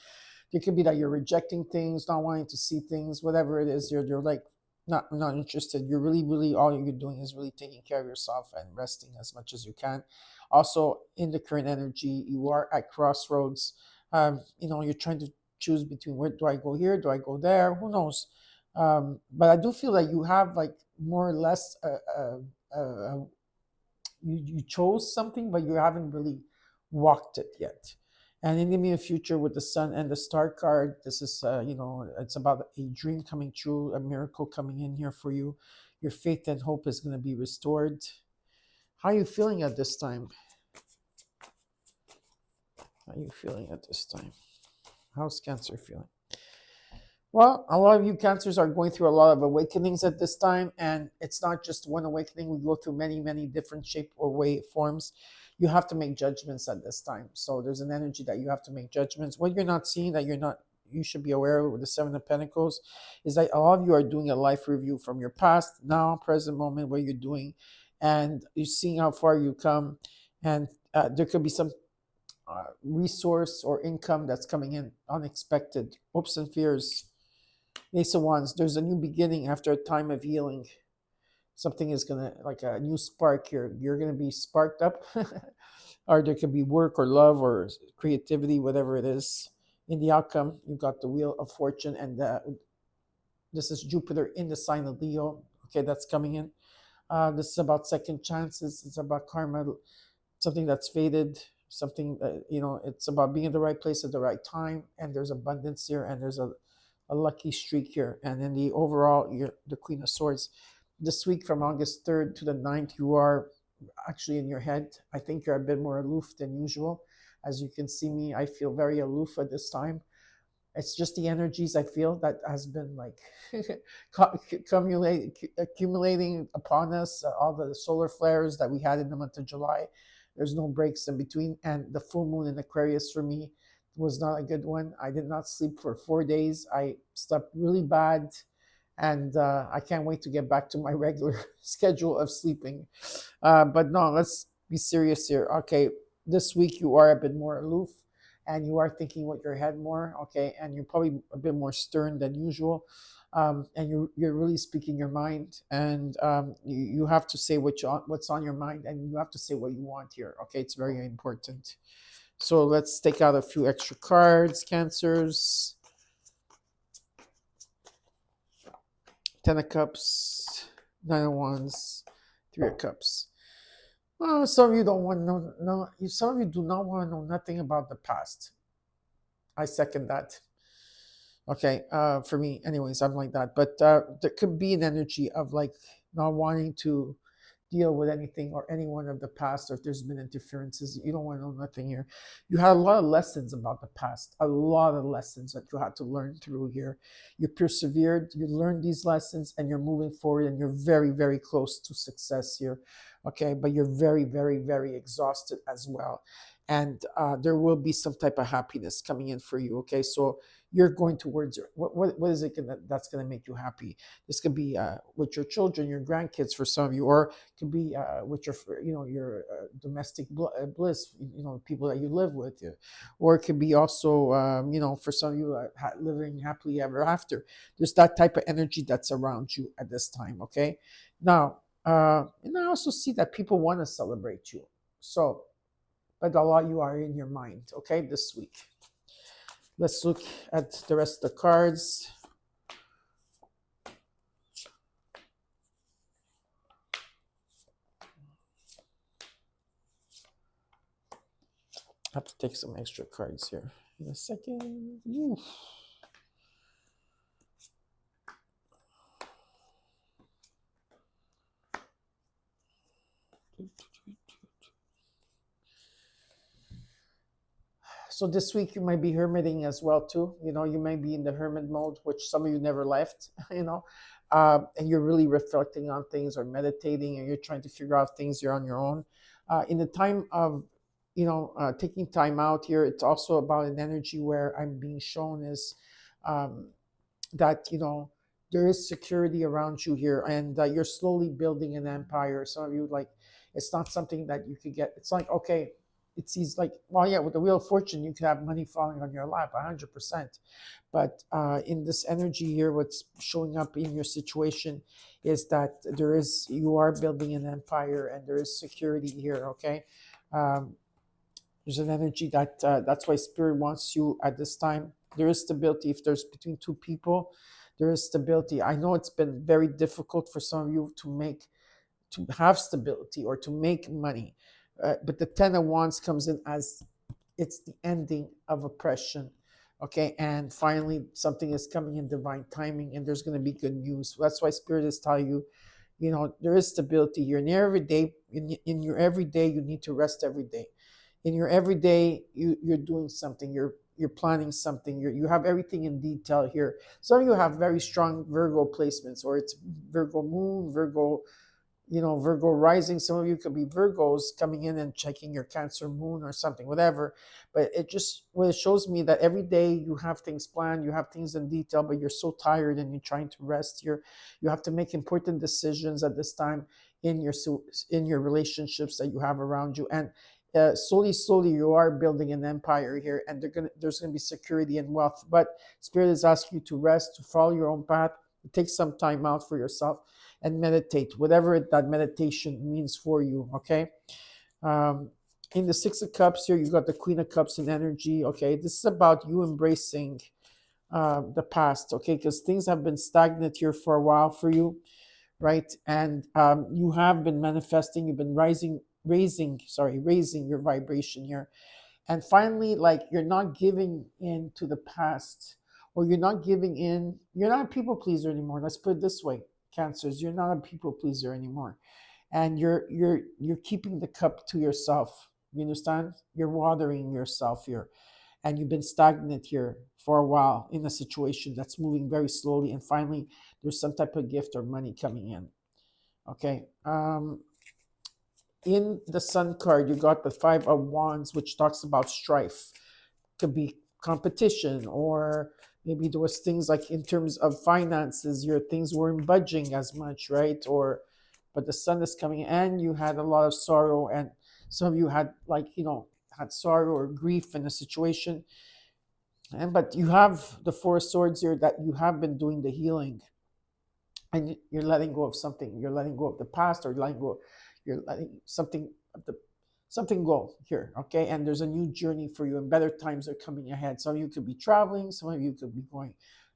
It could be that you're rejecting things, not wanting to see things, whatever it is. You're like not interested. You're really all you're doing is really taking care of yourself and resting as much as you can. Also, in the current energy, you are at crossroads. You're trying to choose between where do I go here, do I go there? Who knows? But I do feel like you have like more or less you chose something, but you haven't really walked it yet. And in the near future, with the Sun and the Star card, this is it's about a dream coming true, a miracle coming in here for you. Your faith and hope is going to be restored. How are you feeling at this time? How's Cancer feeling? Well, a lot of you Cancers are going through a lot of awakenings at this time, and it's not just one awakening. We go through many, many different shape or way forms. You have to make judgments at this time. So there's an energy that you have to make judgments. What you're not seeing that you should be aware of with the Seven of Pentacles is that a lot of you are doing a life review from your past, now, present moment, what you're doing, and you're seeing how far you come. And there could be some resource or income that's coming in unexpected. Hopes and fears. Ace of Wands, there's a new beginning after a time of healing. Something is going to, like a new spark here. You're going to be sparked up. Or there could be work or love or creativity, whatever it is. In the outcome, you've got the Wheel of Fortune, and this is Jupiter in the sign of Leo. Okay, that's coming in. This is about second chances. It's about karma, something that's faded, something, it's about being in the right place at the right time. And there's abundance here, and there's a lucky streak here. And in the overall, you're the Queen of Swords. This week from August 3rd to the 9th, you are actually in your head. I think you're a bit more aloof than usual. As you can see me, I feel very aloof at this time. It's just the energies I feel that has been like accumulating upon us, all the solar flares that we had in the month of July. There's no breaks in between. And the full moon in Aquarius for me, was not a good one. I did not sleep for 4 days. I slept really bad, and I can't wait to get back to my regular schedule of sleeping. But no, let's be serious here. Okay, this week you are a bit more aloof, and you are thinking with your head more. Okay, and you're probably a bit more stern than usual. And you're really speaking your mind, and you have to say what's on your mind, and you have to say what you want here. Okay, it's very important. So let's take out a few extra cards. Cancers. Ten of Cups, Nine of Wands, Three of Cups. Well, some of you don't want to know. No, some of you do not want to know nothing about the past. I second that. Okay, for me, anyways, I'm like that. But there could be an energy of like not wanting to deal with anything or anyone of the past, or if there's been interferences. You don't want to know nothing here. You had a lot of lessons about the past, a lot of lessons that you had to learn through here. You persevered, you learned these lessons, and you're moving forward, and you're very, very close to success here. Okay, but you're very, very, very exhausted as well. And there will be some type of happiness coming in for you. Okay, so you're going towards your what is it that's going to make you happy? This could be with your children, your grandkids, for some of you, or it could be with your your domestic bliss, people that you live with, or it could be also for some of you living happily ever after. There's that type of energy that's around you at this time. Okay, now and I also see that people want to celebrate you. So, but a lot you are in your mind. Okay, this week. Let's look at the rest of the cards. I have to take some extra cards here in a second. Oof. So this week you might be hermiting as well too. You may be in the hermit mode, which some of you never left. And you're really reflecting on things or meditating, and you're trying to figure out things. You're on your own. In the time of taking time out here, it's also about an energy where I'm being shown is that there is security around you here, and you're slowly building an empire. Some of you, like, it's not something that you could get. It's like, okay, it's easy, like, well, yeah, with the Wheel of Fortune you could have money falling on your lap 100%. But in this energy here, what's showing up in your situation is that you are building an empire, and there is security here. Okay, there's an energy that's why Spirit wants you at this time. There is stability. If there's between two people, there is stability. I know it's been very difficult for some of you to have stability or to make money. But the Ten of Wands comes in as it's the ending of oppression. Okay, and finally something is coming in divine timing, and there's going to be good news. That's why Spirit is telling you, there is stability here. In your everyday, in your everyday, you need to rest every day. In your everyday, you're doing something. You're planning something. You have everything in detail here. Some of you have very strong Virgo placements, or it's Virgo moon, Virgo rising. Some of you could be Virgos coming in and checking your Cancer moon or something, whatever. But it shows me that every day you have things planned, you have things in detail, but you're so tired and you're trying to rest here. You have to make important decisions at this time in your relationships that you have around you. And slowly you are building an empire here, and there's gonna be security and wealth. But Spirit is asking you to rest, to follow your own path, to take some time out for yourself and meditate, whatever that meditation means for you. Okay. In the Six of Cups here, you got the Queen of Cups in energy. Okay, this is about you embracing the past. Okay, because things have been stagnant here for a while for you, right? And you have been manifesting. You've been raising your vibration here, and finally, like, you're not giving in to the past, or you're not giving in. You're not a people pleaser anymore. Let's put it this way. Cancers, you're not a people pleaser anymore, and you're keeping the cup to yourself. You understand? You're watering yourself here, and you've been stagnant here for a while in a situation that's moving very slowly, and finally there's some type of gift or money coming in. Okay. In the Sun card, you got the Five of Wands, which talks about strife. Could be competition, or maybe there was things like in terms of finances, your things weren't budging as much, right? Or but the sun is coming and you had a lot of sorrow, and some of you had had sorrow or grief in a situation, and but you have the Four of Swords here, that you have been doing the healing, and you're letting go of something. You're letting go of the past, or letting go. You're letting something go here, okay? And there's a new journey for you, and better times are coming ahead. Some of you could be traveling. Some of you could be going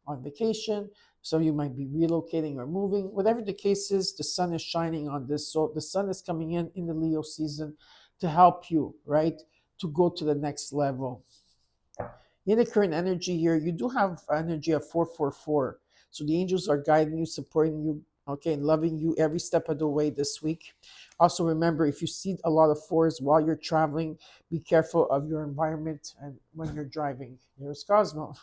on vacation. Some of you might be relocating or moving. Whatever the case is, the sun is shining on this. So the sun is coming in the Leo season to help you, right? To go to the next level. In the current energy here, you do have energy of 444. So the angels are guiding you, supporting you, okay, and loving you every step of the way this week. Also remember, if you see a lot of fours while you're traveling, be careful of your environment and when you're driving. Here's Cosmo.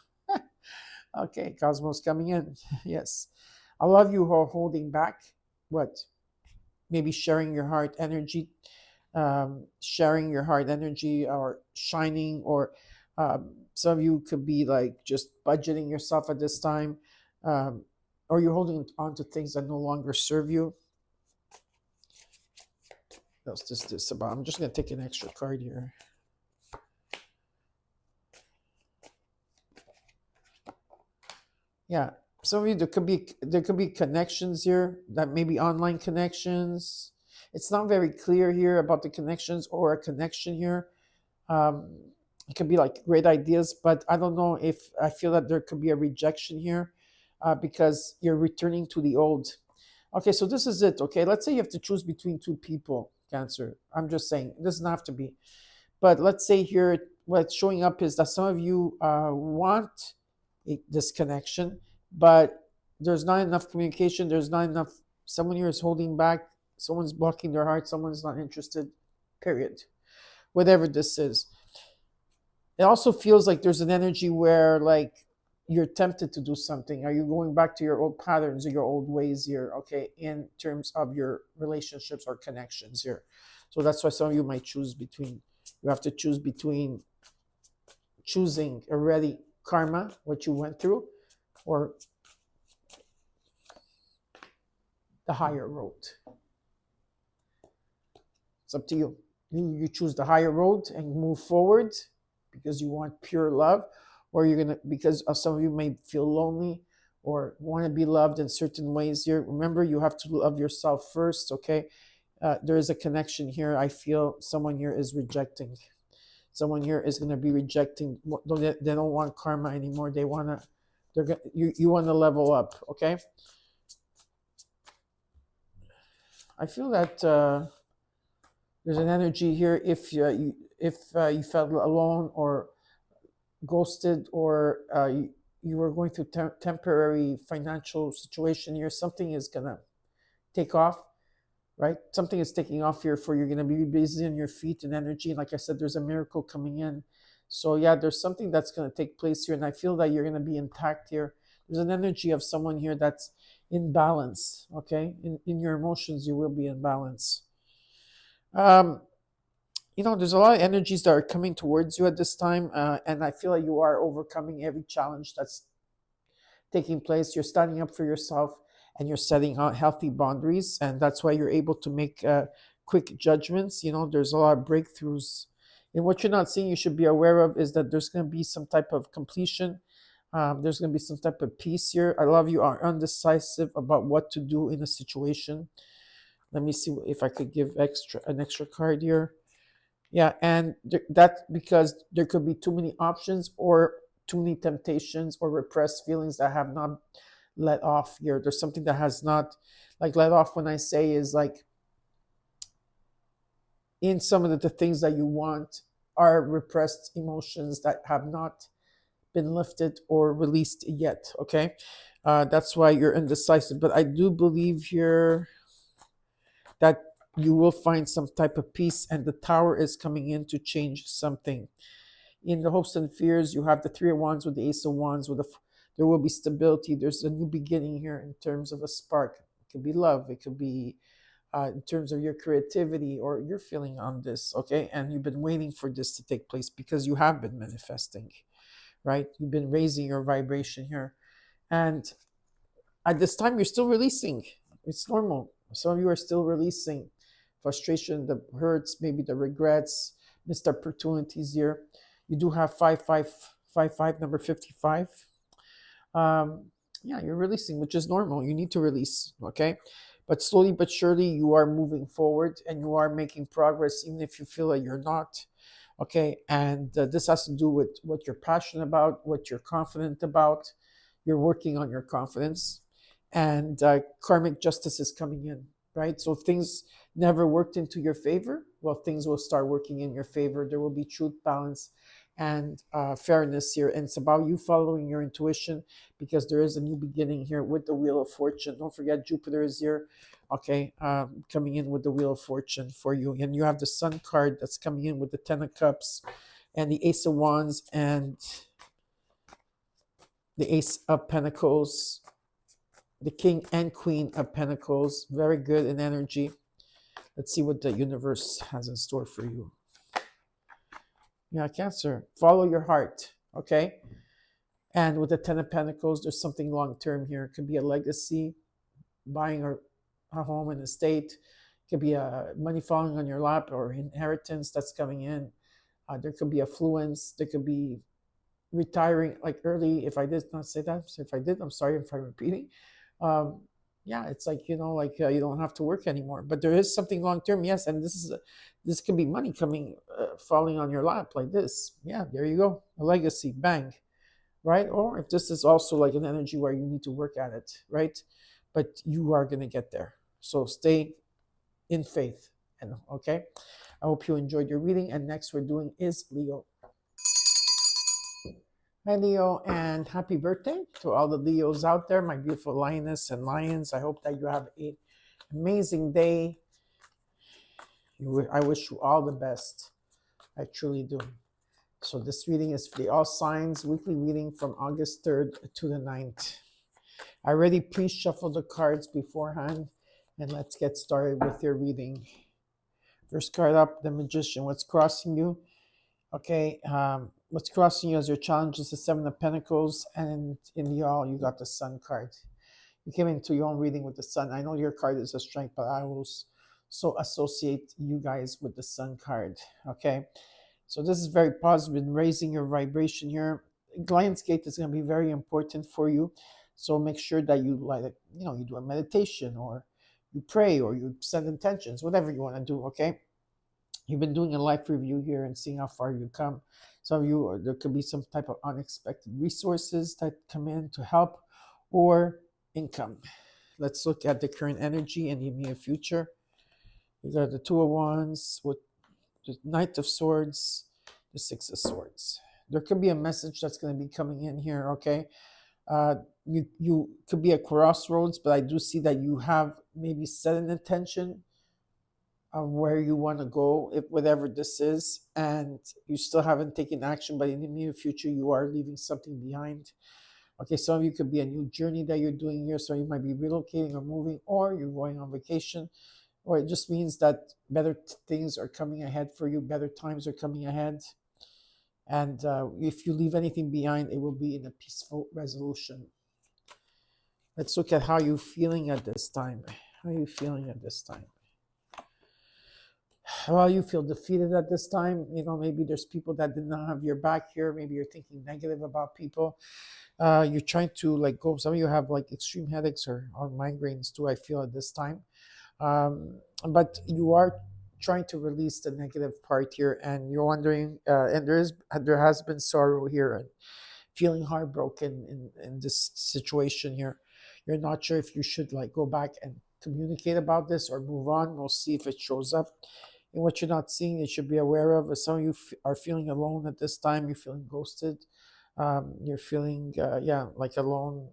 Okay, Cosmo's coming in. Yes. A lot of you who are holding back, what? Maybe sharing your heart energy, or shining, or some of you could be like just budgeting yourself at this time, um, or you're holding on to things that no longer serve you. What's this about? I'm just going to take an extra card here. Yeah, some of you, there could be connections here, that may be online connections. It's not very clear here about the connections or a connection here. It could be like great ideas, but I don't know if I feel that there could be a rejection here, because you're returning to the old. Okay, so this is it. Okay, let's say you have to choose between two people, Cancer. I'm just saying, it doesn't have to be. But let's say here, what's showing up is that some of you want this connection, but there's not enough communication. There's not enough. Someone here is holding back. Someone's blocking their heart. Someone's not interested. Period. Whatever this is. It also feels like there's an energy where like you're tempted to do something. Are you going back to your old patterns or your old ways here? Okay, in terms of your relationships or connections here. So that's why some of you might choose between. You have to choose between choosing already karma, what you went through, or the higher road. It's up to you. You choose the higher road and move forward because you want pure love, or you're gonna, because some of you may feel lonely or want to be loved in certain ways here. Remember, you have to love yourself first, okay? There is a connection here. I feel someone here is rejecting. Someone here is going to be rejecting. They don't want karma anymore. They want to. You want to level up, okay? I feel that there's an energy here. If you felt alone or ghosted, or you were going through temporary financial situation here, something is gonna take off, right? Something is taking off here for you're gonna be busy on your feet and energy. Like I said, there's a miracle coming in. So yeah, there's something that's gonna take place here, and I feel that you're gonna be intact here. There's an energy of someone here that's in balance, okay? In your emotions, you will be in balance. There's a lot of energies that are coming towards you at this time, and I feel like you are overcoming every challenge that's taking place. You're standing up for yourself, and you're setting out healthy boundaries, and that's why you're able to make quick judgments. There's a lot of breakthroughs. And what you're not seeing, you should be aware of, is that there's going to be some type of completion. There's going to be some type of peace here. A lot of you are undecisive about what to do in a situation. Let me see if I could give an extra card here. Yeah, and that's because there could be too many options, or too many temptations, or repressed feelings that have not let off here. There's something that has not, like, let off, when I say, is like in some of the things that you want are repressed emotions that have not been lifted or released yet, okay? That's why you're indecisive. But I do believe here that you will find some type of peace, and the Tower is coming in to change something. In the hopes and fears, you have the Three of Wands with the Ace of Wands. There will be stability. There's a new beginning here in terms of a spark. It could be love. It could be in terms of your creativity or your feeling on this, okay? And you've been waiting for this to take place because you have been manifesting, right? You've been raising your vibration here. And at this time, you're still releasing. It's normal. Some of you are still releasing frustration, the hurts, maybe the regrets, missed opportunities here. You do have 5555, number 55. Um, yeah, you're releasing, which is normal. You need to release, okay? But slowly but surely, you are moving forward and you are making progress, even if you feel like you're not, okay? And this has to do with what you're passionate about, what you're confident about. You're working on your confidence, and karmic justice is coming in, right? So if things never worked into your favor, well, things will start working in your favor. There will be truth, balance, and fairness here. And it's about you following your intuition, because there is a new beginning here with the Wheel of Fortune. Don't forget, Jupiter is here, okay, coming in with the Wheel of Fortune for you. And you have the Sun card that's coming in with the Ten of Cups and the Ace of Wands and the Ace of Pentacles, the King and Queen of Pentacles. Very good in energy. Let's see what the universe has in store for you. Yeah, Cancer, follow your heart, okay? And with the Ten of Pentacles, there's something long-term here. It could be a legacy, buying a home and estate. It could be a money falling on your lap or inheritance that's coming in. There could be affluence. There could be retiring like early. If I did not say that, so if I did, I'm sorry if I'm repeating. Yeah, it's like, you don't have to work anymore. But there is something long term, yes, and this could be money coming, falling on your lap like this. Yeah, there you go, a legacy, bang, right? Or if this is also like an energy where you need to work at it, right? But you are gonna get there. So stay in faith, and okay. I hope you enjoyed your reading. And next we're doing is Leo. Hi, Leo, and happy birthday to all the Leos out there, my beautiful lioness and lions. I hope that you have an amazing day. I wish you all the best. I truly do. So this reading is for the All Signs weekly reading from August 3rd to the 9th. I already pre-shuffled the cards beforehand, and let's get started with your reading. First card up, the Magician. What's crossing you? Okay, what's crossing you as your challenge is the Seven of Pentacles, and in the All, you got the Sun card. You came into your own reading with the Sun. I know your card is a strength, but I will so associate you guys with the Sun card. Okay, so this is very positive in raising your vibration here. Lionsgate is going to be very important for you. So make sure that you you do a meditation, or you pray, or you set intentions, whatever you want to do. Okay. You've been doing a life review here and seeing how far you come. Some of you, there could be some type of unexpected resources that come in to help, or income. Let's look at the current energy and the immediate future. You got the Two of Wands with the Knight of Swords, the Six of Swords. There could be a message that's going to be coming in here, okay? You could be at crossroads, but I do see that you have maybe set an intention of where you want to go, if whatever this is, and you still haven't taken action, but in the near future you are leaving something behind. Okay, some of you could be a new journey that you're doing here, so you might be relocating or moving, or you're going on vacation, or it just means that better things are coming ahead for you, better times are coming ahead. And if you leave anything behind, it will be in a peaceful resolution. Let's look at how you're feeling at this time. How are you feeling at this time? Well, you feel defeated at this time. Maybe there's people that did not have your back here. Maybe you're thinking negative about people. You're trying to go. Some of you have extreme headaches or migraines too, I feel, at this time. But you are trying to release the negative part here, and you're wondering, and there has been sorrow here, and feeling heartbroken in this situation here. You're not sure if you should go back and communicate about this or move on. We'll see if it shows up. And what you're not seeing, you should be aware of. Some of you are feeling alone at this time. You're feeling ghosted. You're feeling, alone.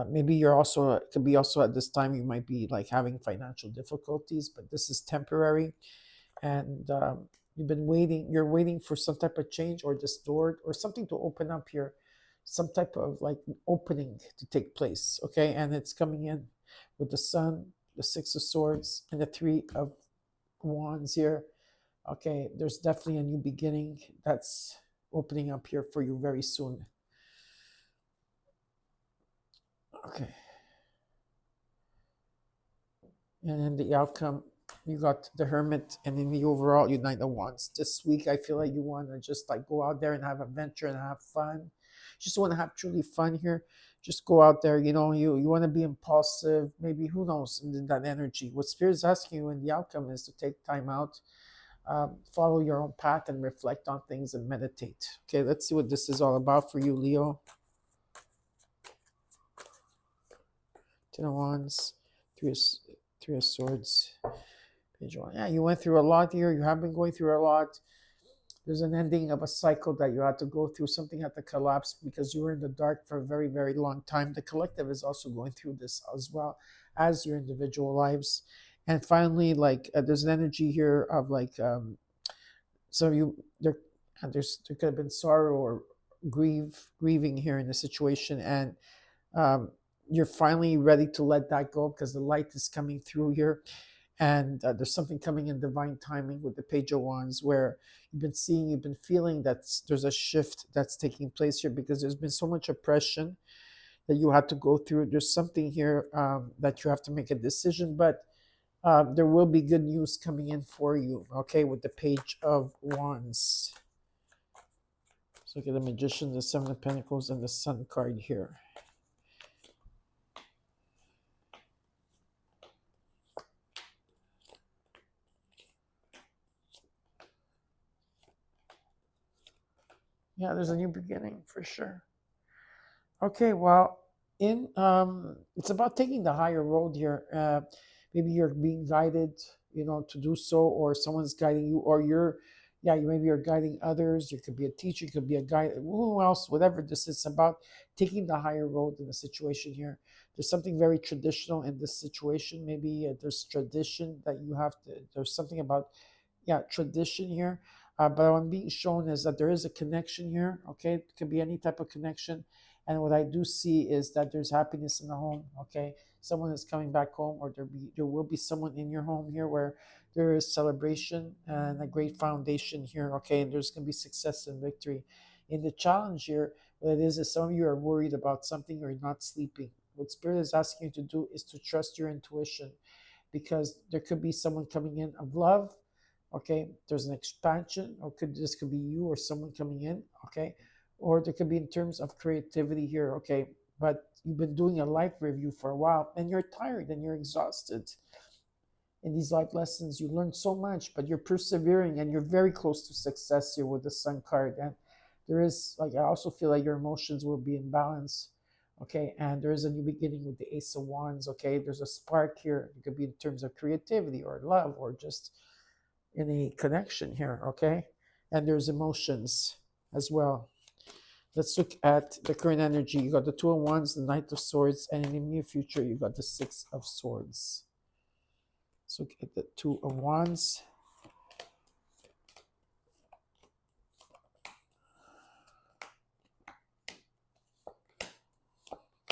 Maybe you're also, it could be also at this time, you might be having financial difficulties, but this is temporary. And you're waiting for some type of change or this door or something to open up here, some type of opening to take place. Okay. And it's coming in with the Sun, the Six of Swords, and the Three of Wands here. Okay, there's definitely a new beginning that's opening up here for you very soon. Okay. And then the outcome, you got the Hermit, and in the overall, you Knight of Wands. This week, I feel like you want to just like go out there and have adventure and have fun. Just want to have truly fun here. Just go out there, you want to be impulsive, maybe, who knows, in that energy. What Spirit is asking you in the outcome is to take time out, follow your own path, and reflect on things and meditate. Okay, let's see what this is all about for you, Leo. Ten of Wands, Three of Swords, Page one. Yeah, you went through a lot here. You have been going through a lot. There's an ending of a cycle that you had to go through. Something had to collapse because you were in the dark for a very, very long time. The collective is also going through this as well as your individual lives. And finally, there's an energy here of so there could have been sorrow or grieving here in the situation, and you're finally ready to let that go because the light is coming through here. And there's something coming in divine timing with the Page of Wands, where you've been feeling that there's a shift that's taking place here because there's been so much oppression that you had to go through. There's something here that you have to make a decision, but there will be good news coming in for you, okay, with the Page of Wands. Let's look at the Magician, the Seven of Pentacles, and the Sun card here. Yeah, there's a new beginning for sure. Okay, well, it's about taking the higher road here. Maybe you're being guided, to do so, or someone's guiding you, or maybe you're guiding others. You could be a teacher, you could be a guide, who else, whatever this is about, taking the higher road in the situation here. There's something very traditional in this situation. Maybe there's tradition that you have to, there's something about, tradition here. But what I'm being shown is that there is a connection here, okay? It could be any type of connection. And what I do see is that there's happiness in the home, okay? Someone is coming back home, or there will be someone in your home here where there is celebration and a great foundation here, okay? And there's going to be success and victory. In the challenge here, what it is some of you are worried about something, or you're not sleeping. What Spirit is asking you to do is to trust your intuition, because there could be someone coming in of love. Okay, there's an expansion, or this could be you or someone coming in, okay? Or there could be in terms of creativity here, okay? But you've been doing a life review for a while, and you're tired and you're exhausted. In these life lessons, you learned so much, but you're persevering and you're very close to success here with the Sun card. And there is, I also feel like your emotions will be in balance, okay? And there is a new beginning with the Ace of Wands, okay? There's a spark here. It could be in terms of creativity or love, or just any connection here, okay? And there's emotions as well. Let's look at the current energy. You got the Two of Wands, the Knight of Swords, and in the near future, you got the Six of Swords. Let's look at the Two of Wands.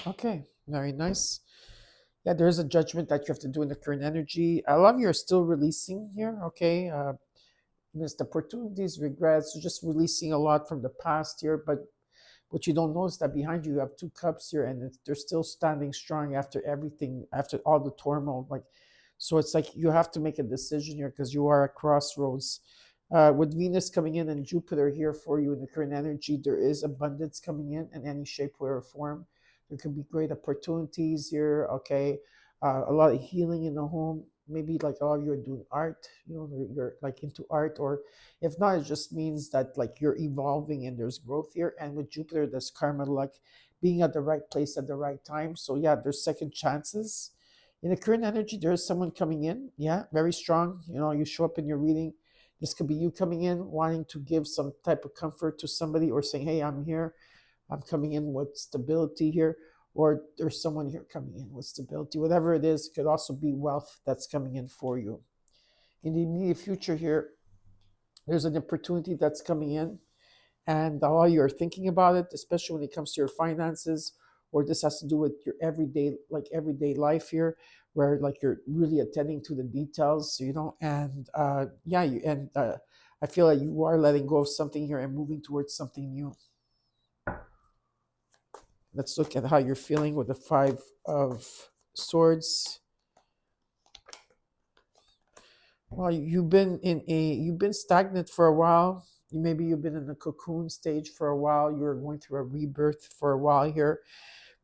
Okay, very nice. Yeah, there is a judgment that you have to do in the current energy. A lot of you are still releasing here, okay? Missed opportunities, regrets, just releasing a lot from the past here. But what you don't know is that behind you have Two Cups here, and they're still standing strong after everything, after all the turmoil. So it's like you have to make a decision here because you are at crossroads. With Venus coming in and Jupiter here for you in the current energy, there is abundance coming in any shape, way, or form. There could be great opportunities here, okay? A lot of healing in the home. Maybe like a lot of you are doing art, you're like into art, or if not, it just means that like you're evolving and there's growth here. And with Jupiter, there's karma, like being at the right place at the right time. So yeah, there's second chances. In the current energy, there's someone coming in, very strong. You show up in your reading. This could be you coming in, wanting to give some type of comfort to somebody, or saying, hey, I'm here. I'm coming in with stability here. Or there's someone here coming in with stability. Whatever it is, it could also be wealth that's coming in for you. In the immediate future here, there's an opportunity that's coming in, and while you're thinking about it, especially when it comes to your finances, or this has to do with your everyday life here, where like you're really attending to the details, and I feel like you are letting go of something here and moving towards something new. Let's look at how you're feeling with the Five of Swords. Well, you've been stagnant for a while. Maybe you've been in the cocoon stage for a while. You're going through a rebirth for a while here,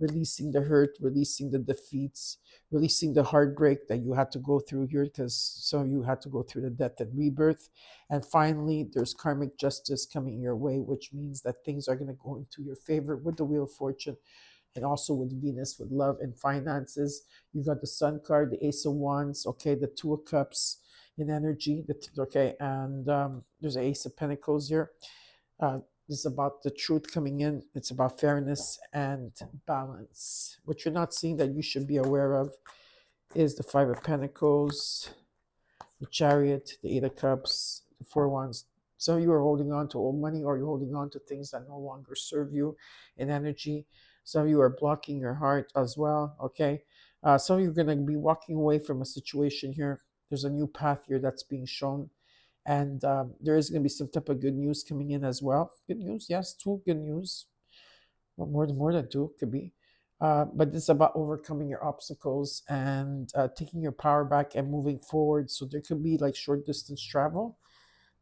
releasing the hurt, releasing the defeats, releasing the heartbreak that you had to go through here, because some of you had to go through the death and rebirth. And finally, there's karmic justice coming your way, which means that things are going to go into your favor with the Wheel of Fortune, and also with Venus, with love and finances. You got the Sun card, the Ace of Wands, okay, the Two of Cups in energy, okay, and there's an Ace of Pentacles here. This is about the truth coming in. It's about fairness and balance. What you're not seeing that you should be aware of is the Five of Pentacles, the Chariot, the Eight of Cups, the Four of Wands. Some of you are holding on to old money, or you're holding on to things that no longer serve you in energy. Some of you are blocking your heart as well, okay? Some of you are going to be walking away from a situation here. There's a new path here that's being shown. And there is going to be some type of good news coming in as well. Good news, yes, two good news. Well, more than two could be. But it's about overcoming your obstacles and taking your power back and moving forward. So there could be like short distance travel.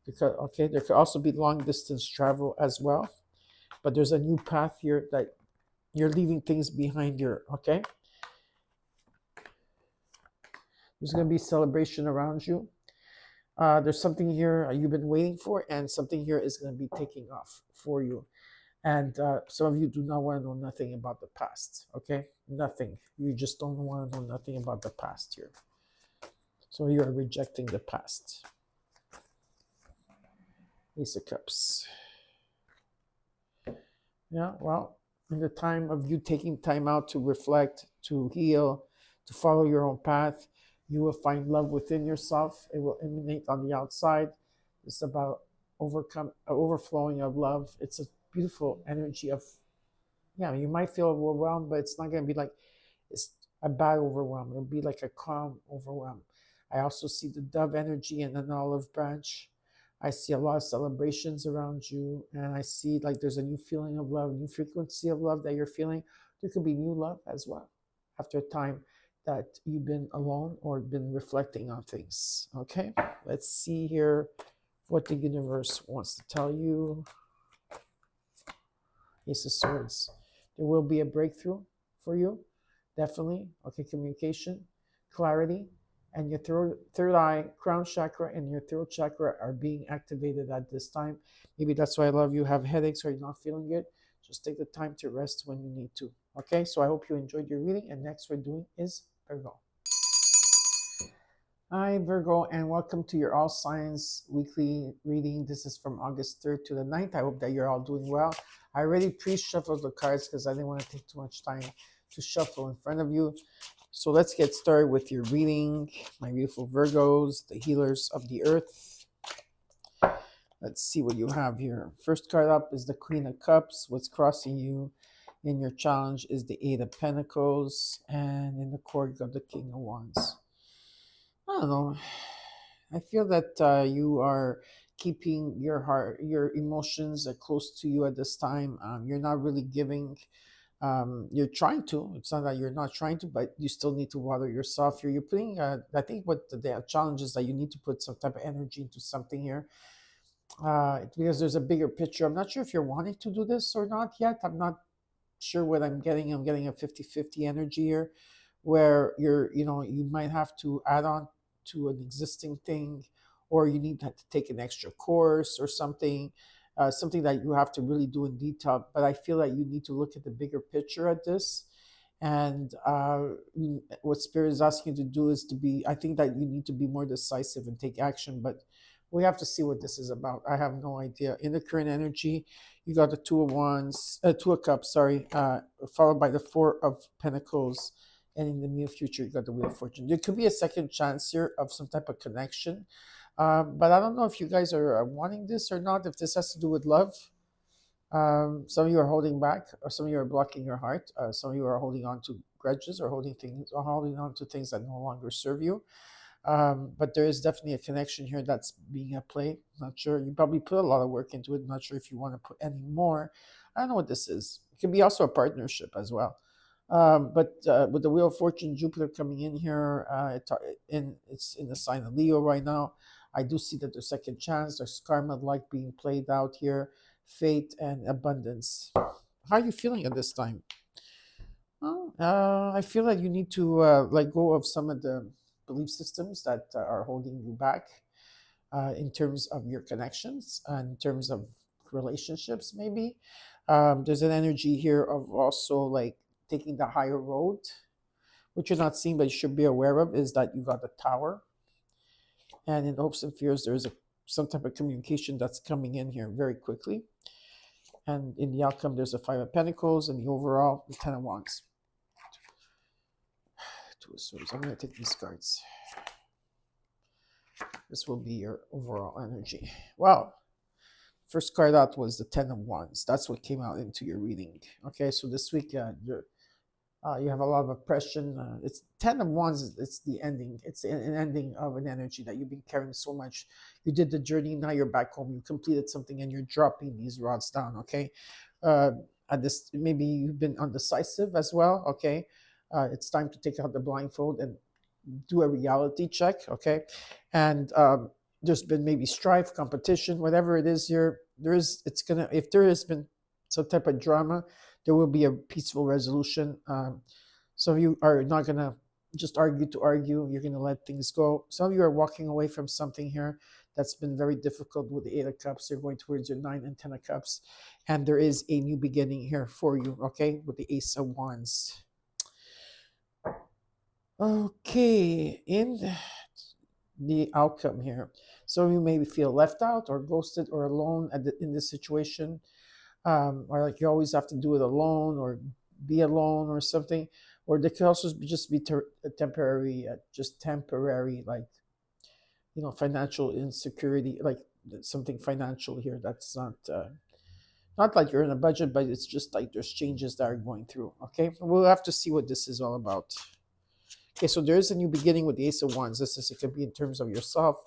Because, okay, there could also be long distance travel as well. But there's a new path here that you're leaving things behind here, okay? There's going to be celebration around you. There's something here you've been waiting for, and something here is going to be taking off for you. And some of you do not want to know nothing about the past, okay? Nothing. You just don't want to know nothing about the past here. So you are rejecting the past. Ace of Cups. Yeah, well, in the time of you taking time out to reflect, to heal, to follow your own path, you will find love within yourself. It will emanate on the outside. It's about overflowing of love. It's a beautiful energy of, yeah, you might feel overwhelmed, but it's not going to be like it's a bad overwhelm. It'll be like a calm overwhelm. I also see the dove energy and an olive branch. I see a lot of celebrations around you, and I see like there's a new feeling of love, new frequency of love that you're feeling. There could be new love as well after a time that you've been alone or been reflecting on things. Okay, let's see here what the universe wants to tell you. Ace of Swords. There will be a breakthrough for you, definitely. Okay, communication, clarity, and your third eye, crown chakra, and your throat chakra are being activated at this time. Maybe that's why a lot of you have headaches or you're not feeling good. Just take the time to rest when you need to. Okay, so I hope you enjoyed your reading, and next we're doing is Virgo. Hi, Virgo, and welcome to your All Signs weekly reading. This is from August 3rd to the 9th. I hope that you're all doing well. I already pre-shuffled the cards because I didn't want to take too much time to shuffle in front of you. So let's get started with your reading, my beautiful Virgos, the healers of the earth. Let's see what you have here. First card up is the Queen of Cups. What's crossing you in your challenge is the Eight of Pentacles, and in the court you got the King of Wands. I don't know. I feel that you are keeping your heart, your emotions close to you at this time. You're not really giving. You're trying to. It's not that you're not trying to, but you still need to water yourself. You're putting. I think what the challenge is that you need to put some type of energy into something here. Because there's a bigger picture. I'm not sure if you're wanting to do this or not yet. I'm not sure what I'm getting. I'm getting a 50-50 energy here, where you might have to add on to an existing thing, or you need to take an extra course or something, something that you have to really do in detail. But I feel that you need to look at the bigger picture at this. And what Spirit is asking you to do is I think that you need to be more decisive and take action. But we have to see what this is about. I have no idea. In the current energy, you got the Two of Cups, followed by the Four of Pentacles. And in the near future, you got the Wheel of Fortune. There could be a second chance here of some type of connection. But I don't know if you guys are wanting this or not, if this has to do with love. Some of you are holding back, or some of you are blocking your heart. Some of you are holding on to grudges or holding on to things that no longer serve you. But there is definitely a connection here that's being at play. Not sure. You probably put a lot of work into it. Not sure if you want to put any more. I don't know what this is. It could be also a partnership as well. But with the Wheel of Fortune, Jupiter coming in here, it's in the sign of Leo right now. I do see that there's second chance, there's karma like being played out here, fate and abundance. How are you feeling at this time? Well, I feel that you need to let go of some of the belief systems that are holding you back in terms of your connections, in terms of relationships, maybe. There's an energy here of also like taking the higher road. What you're not seeing, but you should be aware of, is that you got the tower. And in hopes and fears, there's some type of communication that's coming in here very quickly. And in the outcome, there's a Five of Pentacles, and the overall, the Ten of Wands. Two of Swords. I'm going to take these cards. This will be your overall energy. Wow. First card out was the Ten of Wands. That's what came out into your reading. Okay, so this week you have a lot of oppression. It's Ten of Wands. It's the ending. It's an ending of an energy that you've been carrying so much. You did the journey. Now you're back home. You completed something, and you're dropping these rods down. Okay, at this maybe you've been undecisive as well. Okay, it's time to take out the blindfold and do a reality check. Okay, and there's been maybe strife, competition, whatever it is here. If there has been some type of drama, there will be a peaceful resolution. Some of you are not going to just argue to argue. You're going to let things go. Some of you are walking away from something here that's been very difficult with the Eight of Cups. You're going towards your Nine and Ten of Cups. And there is a new beginning here for you, okay, with the Ace of Wands. Okay, in the outcome here, some of you maybe feel left out or ghosted or alone in this situation. Or like you always have to do it alone or be alone or something, or they could also just be temporary, like financial insecurity, like something financial here that's not like you're in a budget, but it's just like there's changes that are going through. Okay, we'll have to see what this is all about. Okay, so there is a new beginning with the Ace of Wands. It could be in terms of yourself,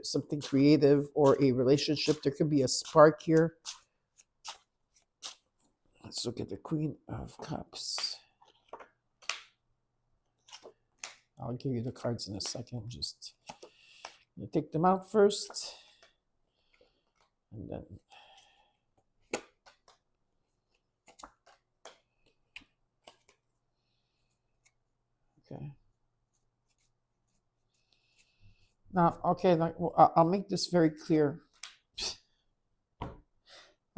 something creative, or a relationship. There could be a spark here. Let's look at the Queen of Cups. I'll give you the cards in a second. Just take them out first. And then okay. Now, okay, I'll make this very clear.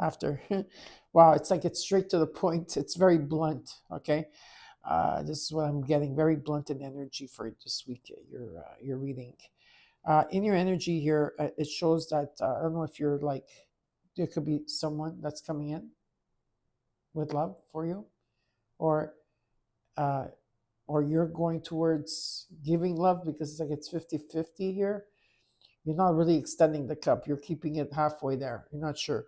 After, wow, it's like it's straight to the point. It's very blunt. Okay, this is what I'm getting. Very blunt in energy for this week. Your reading. In your energy here, it shows that I don't know if you're like, there could be someone that's coming in with love for you, or you're going towards giving love, because it's like it's 50-50 here. You're not really extending the cup. You're keeping it halfway there. You're not sure.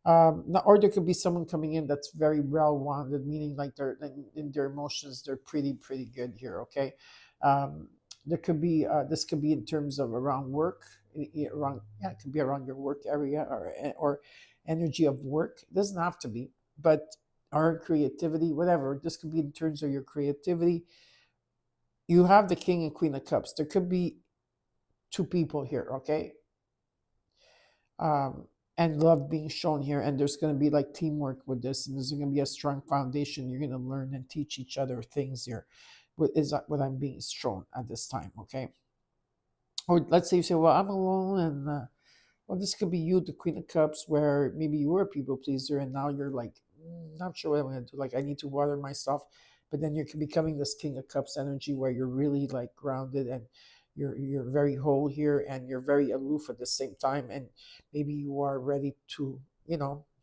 Or there could be someone coming in that's very well-rounded, meaning like they're in their emotions, they're pretty good here. Okay, there could be this could be in terms of around work, it could be around your work area, or energy of work. It doesn't have to be, but our creativity, whatever. This could be in terms of your creativity. You have the King and Queen of Cups. There could be two people here. Okay. And love being shown here, and there's going to be like teamwork with this, and there's going to be a strong foundation. You're going to learn and teach each other things here. Is what I'm being shown at this time. Okay, or let's say you say, well, I'm alone, and well, this could be you, the Queen of Cups, where maybe you were a people pleaser, and now you're like, not sure what I'm going to do. Like, I need to water myself, but then you're becoming this King of Cups energy, where you're really like grounded, and you're very whole here, and you're very aloof at the same time, and maybe you are ready to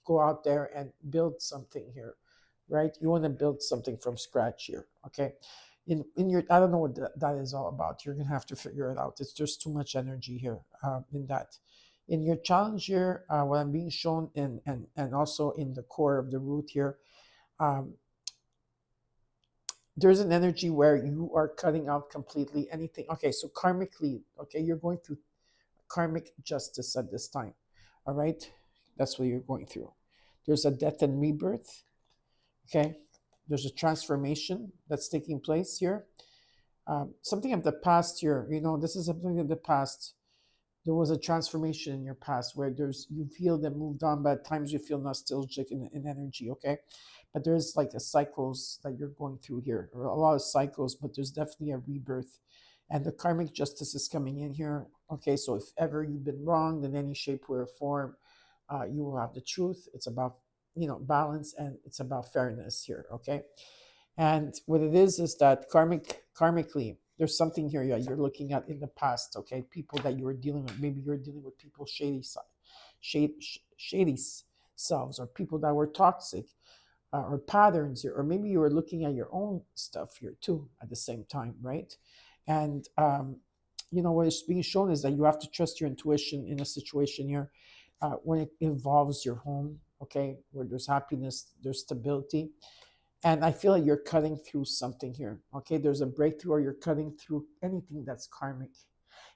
go out there and build something here, right? You want to build something from scratch here. Okay, in your, I don't know what that is all about. You're gonna have to figure it out. It's just too much energy here in that. In your challenge here, what I'm being shown, and also in the core of the root here, there's an energy where you are cutting out completely anything. Okay, so karmically, okay, you're going through karmic justice at this time. All right, that's what you're going through. There's a death and rebirth. Okay, there's a transformation that's taking place here. Something of the past here, this is something of the past. There was a transformation in your past where you feel that moved on, but at times you feel nostalgic in energy, okay? But there's like a cycles that you're going through here, or a lot of cycles, but there's definitely a rebirth. And the karmic justice is coming in here. Okay, so if ever you've been wronged in any shape, way, or form, you will have the truth. It's about balance, and it's about fairness here, okay? And what it is that karmically, there's something here that you're looking at in the past, okay? People that you were dealing with. Maybe you're dealing with people shady selves, or people that were toxic, or patterns here, or maybe you were looking at your own stuff here too at the same time, right? And what is being shown is that you have to trust your intuition in a situation here when it involves your home, okay, where there's happiness, there's stability. And I feel like you're cutting through something here. Okay, there's a breakthrough, or you're cutting through anything that's karmic,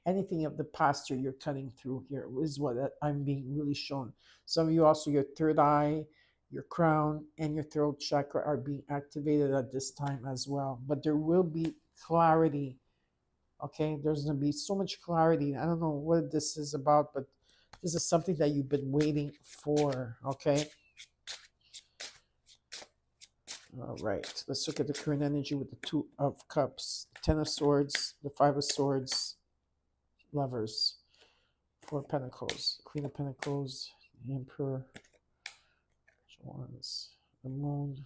anything of the past here. You're cutting through here is what I'm being really shown. Some of you also, your third eye, your crown, and your throat chakra are being activated at this time as well. But there will be clarity. Okay, there's going to be so much clarity. I don't know what this is about, but this is something that you've been waiting for. Okay. All right, let's look at the current energy with the Two of Cups, the Ten of Swords, the Five of Swords, Lovers, Four of Pentacles, Queen of Pentacles, the Emperor, Wands, the Moon,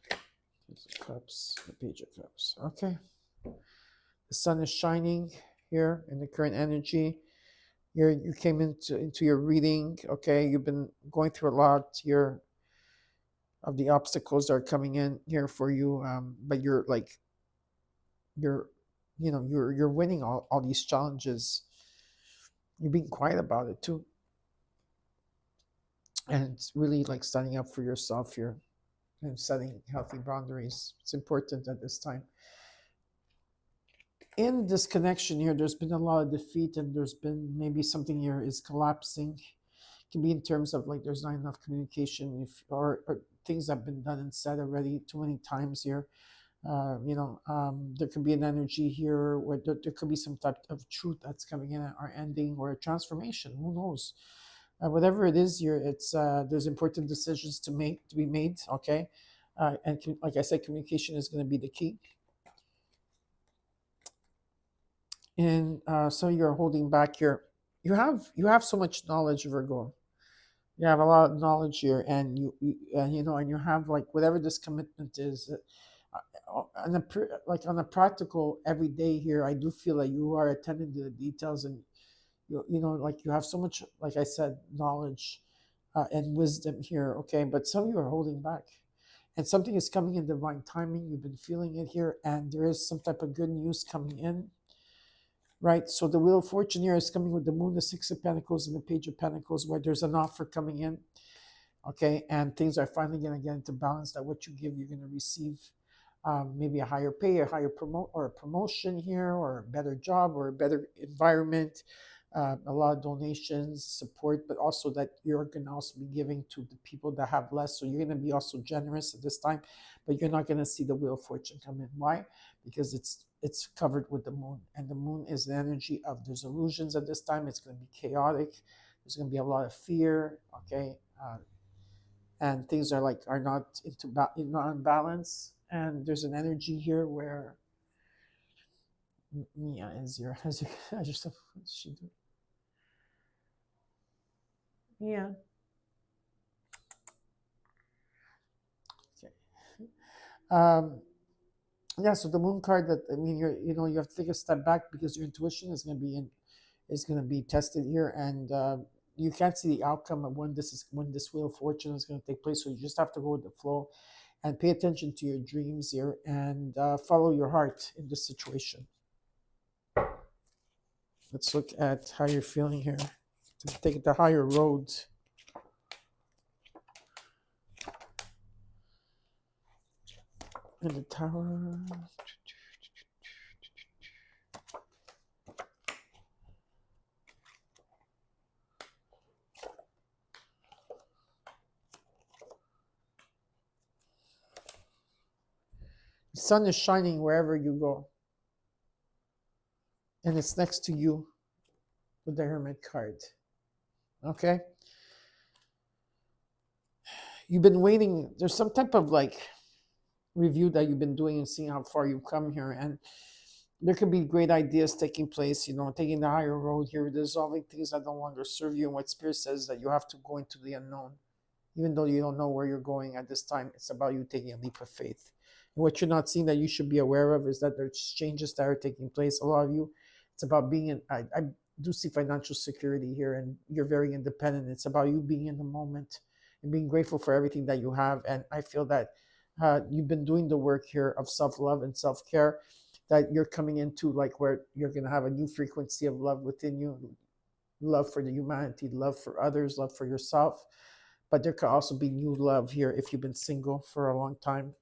Page of Cups, the Page of Cups. Okay, the sun is shining here in the current energy. You came into your reading. Okay, you've been going through a lot here of the obstacles that are coming in here for you, but you're winning all these challenges. You're being quiet about it too, and it's really like standing up for yourself here and setting healthy boundaries. It's important at this time. In this connection here, there's been a lot of defeat, and there's been maybe something here is collapsing. It can be in terms of like there's not enough communication, or things have been done and said already too many times here. There could be an energy here where there could be some type of truth that's coming in or ending, or a transformation. Who knows? Whatever it is here, it's there's important decisions to be made. Okay, and like I said, communication is going to be the key. And so you're holding back here. You have so much knowledge, Virgo. You have a lot of knowledge here, and you have like whatever this commitment is. On a practical everyday here, I do feel like you are attending to the details, and like you have so much, like I said, knowledge and wisdom here. Okay, but some of you are holding back, and something is coming in divine timing. You've been feeling it here, and there is some type of good news coming in. Right, so the Wheel of Fortune here is coming with the Moon, the Six of Pentacles, and the Page of Pentacles, where there's an offer coming in. Okay, and things are finally going to get into balance. That what you give, you're going to receive. Maybe a higher pay, a promotion here, or a better job, or a better environment, a lot of donations, support, but also that you're going to also be giving to the people that have less. So you're going to be also generous at this time, but you're not going to see the Wheel of Fortune come in. Why? Because it's covered with the Moon, and the Moon is the energy of there's illusions at this time. It's going to be chaotic. There's going to be a lot of fear. Okay, and things are not in balance. And there's an energy here where Mia is your what's she doing? Yeah. Okay. Yeah. So the Moon card, that you have to take a step back, because your intuition is going to be tested here, and you can't see the outcome of when this Wheel of Fortune is going to take place. So you just have to go with the flow and pay attention to your dreams here, and follow your heart in this situation. Let's look at how you're feeling here to take the higher road. And the Tower. The sun is shining wherever you go. And it's next to you with the Hermit card. Okay? You've been waiting. There's some type of like review that you've been doing and seeing how far you've come here. And there could be great ideas taking place, taking the higher road here, dissolving things that no longer serve you. And what Spirit says that you have to go into the unknown. Even though you don't know where you're going at this time, it's about you taking a leap of faith. And what you're not seeing that you should be aware of is that there's changes that are taking place. A lot of you, it's about being in, I do see financial security here, and you're very independent. It's about you being in the moment and being grateful for everything that you have. And I feel that you've been doing the work here of self-love and self-care, that you're coming into like where you're going to have a new frequency of love within you, love for the humanity, love for others, love for yourself. But there could also be new love here if you've been single for a long time.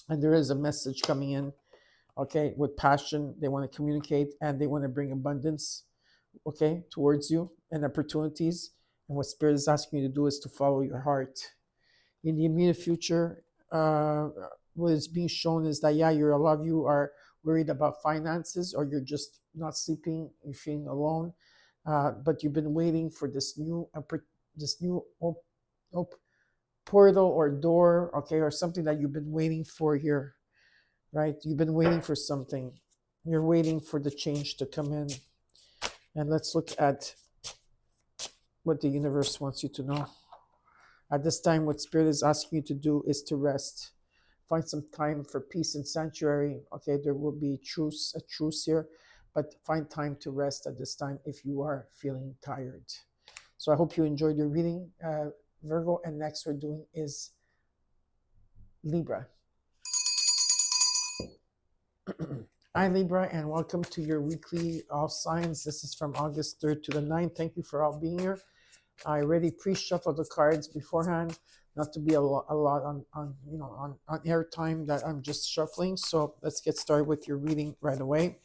And there is a message coming in, okay, with passion. They want to communicate and they want to bring abundance, okay, towards you and opportunities. And what Spirit is asking you to do is to follow your heart. In the immediate future, what is being shown is that, yeah, a lot of you are worried about finances, or you're just not sleeping, you're feeling alone. But you've been waiting for this new portal or door, okay, or something that you've been waiting for here, right? You've been waiting for something. You're waiting for the change to come in. And let's look at what the universe wants you to know. At this time, what Spirit is asking you to do is to rest. Find some time for peace and sanctuary. Okay, there will be a truce here, but find time to rest at this time if you are feeling tired. So I hope you enjoyed your reading, Virgo, and next we're doing is Libra. Hi, Libra, and welcome to your weekly All Signs. This is from August 3rd to the 9th. Thank you for all being here. I already pre-shuffled the cards beforehand, not to be a lot on air time that I'm just shuffling. So let's get started with your reading right away.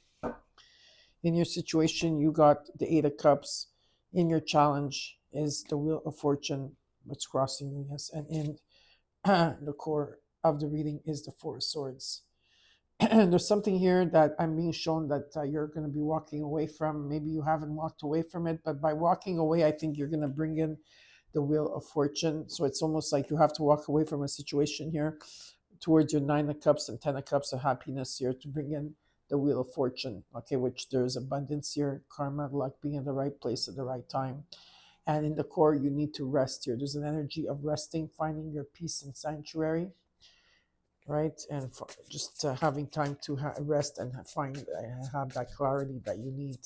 In your situation, you got the Eight of Cups. In your challenge is the Wheel of Fortune, what's crossing you, yes. And in the core of the reading is the Four of Swords. There's something here that I'm being shown that you're going to be walking away from. Maybe you haven't walked away from it, but by walking away, I think you're going to bring in the Wheel of Fortune. So it's almost like you have to walk away from a situation here towards your Nine of Cups and Ten of Cups of happiness here to bring in the Wheel of Fortune, okay, which there's abundance here, karma, luck, being in the right place at the right time. And in the core, you need to rest here. There's an energy of resting, finding your peace and sanctuary, right? And just having time to rest and have that clarity that you need.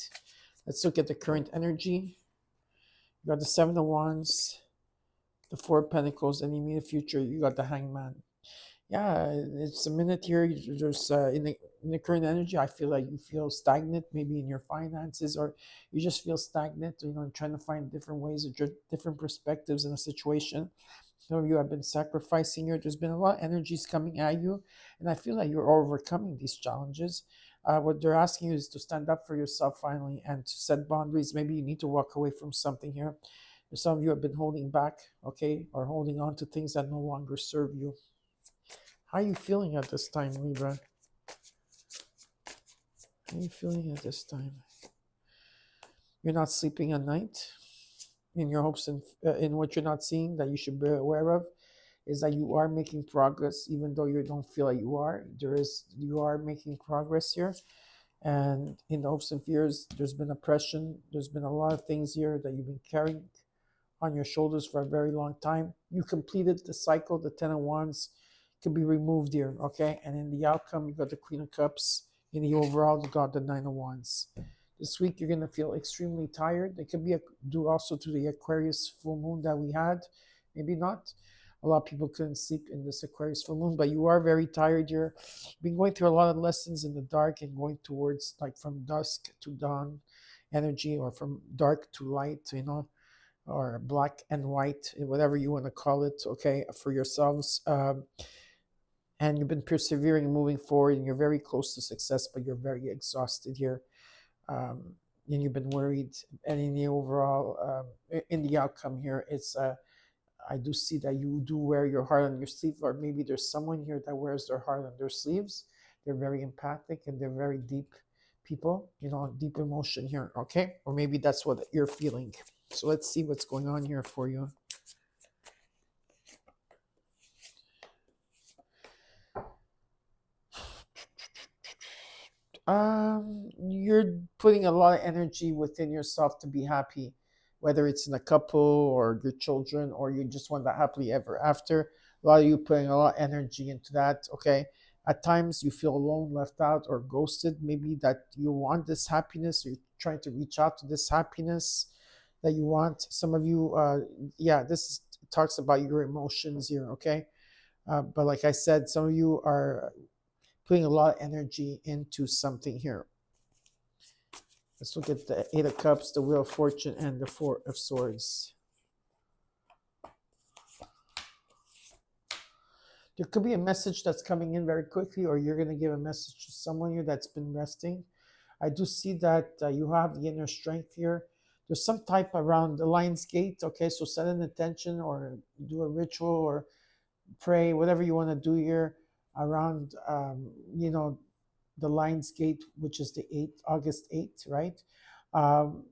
Let's look at the current energy. You got the Seven of Wands, the Four of Pentacles, and in the immediate future, you got the Hangman. Yeah, it's a minute here. There's in the current energy, I feel like you feel stagnant, maybe in your finances, or you just feel stagnant. Trying to find different ways, different perspectives in a situation. Some of you have been sacrificing here. There's been a lot of energies coming at you, and I feel like you're overcoming these challenges. What they're asking you is to stand up for yourself finally and to set boundaries. Maybe you need to walk away from something here. Some of you have been holding back, okay, or holding on to things that no longer serve you. How are you feeling at this time, Libra? How are you feeling at this time? You're not sleeping at night. In your hopes and in what you're not seeing that you should be aware of is that you are making progress, even though you don't feel like you are. You are making progress here. And in the hopes and fears, there's been oppression. There's been a lot of things here that you've been carrying on your shoulders for a very long time. You completed the cycle. The Ten of Wands can be removed here, okay? And in the outcome, you got the Queen of Cups. In the overall, you got the Nine of Wands. This week, you're going to feel extremely tired. It could be due also to the Aquarius full moon that we had. Maybe not. A lot of people couldn't sleep in this Aquarius full moon, but you are very tired. You've been going through a lot of lessons in the dark and going towards like from dusk to dawn energy, or from dark to light, or black and white, whatever you want to call it, okay, for yourselves. and you've been persevering and moving forward, and you're very close to success, but you're very exhausted here. And you've been worried, and in the overall, in the outcome here, it's I do see that you do wear your heart on your sleeve, or maybe there's someone here that wears their heart on their sleeves. They're very empathic and they're very deep people, deep emotion here, okay? Or maybe that's what you're feeling. So let's see what's going on here for you. You're putting a lot of energy within yourself to be happy, whether it's in a couple or your children, or you just want that happily ever after. A lot of you putting a lot of energy into that, okay? At times you feel alone, left out, or ghosted. Maybe that you want this happiness, or you're trying to reach out to this happiness that you want. Some of you, this talks about your emotions here, okay? But like I said, some of you are putting a lot of energy into something here. Let's look at the Eight of Cups, the Wheel of Fortune, and the Four of Swords. There could be a message that's coming in very quickly, or you're going to give a message to someone here that's been resting. I do see that you have the inner strength here. There's some type around the Lion's Gate, okay? So set an intention or do a ritual or pray, whatever you want to do here around, the Lion's Gate, which is the August 8th, right?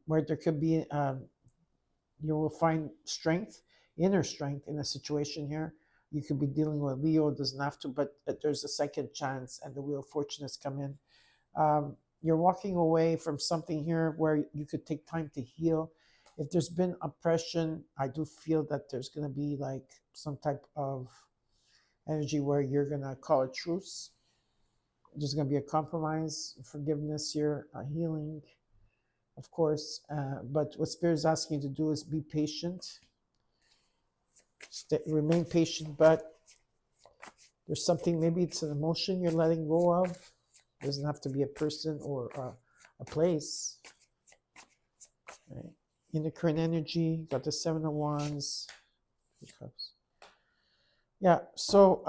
Where there could be, you will find strength, inner strength in a situation here. You could be dealing with Leo, it doesn't have to, but there's a second chance, and the Wheel of Fortune has come in. You're walking away from something here where you could take time to heal. If there's been oppression, I do feel that there's going to be like some type of energy where you're going to call a truce. There's going to be a compromise, forgiveness here, a healing, of course. But what Spirit is asking you to do is be patient. Remain patient, but there's something, maybe it's an emotion you're letting go of. It doesn't have to be a person or a place. Right. In the current energy, got the Seven of Wands. Yeah, so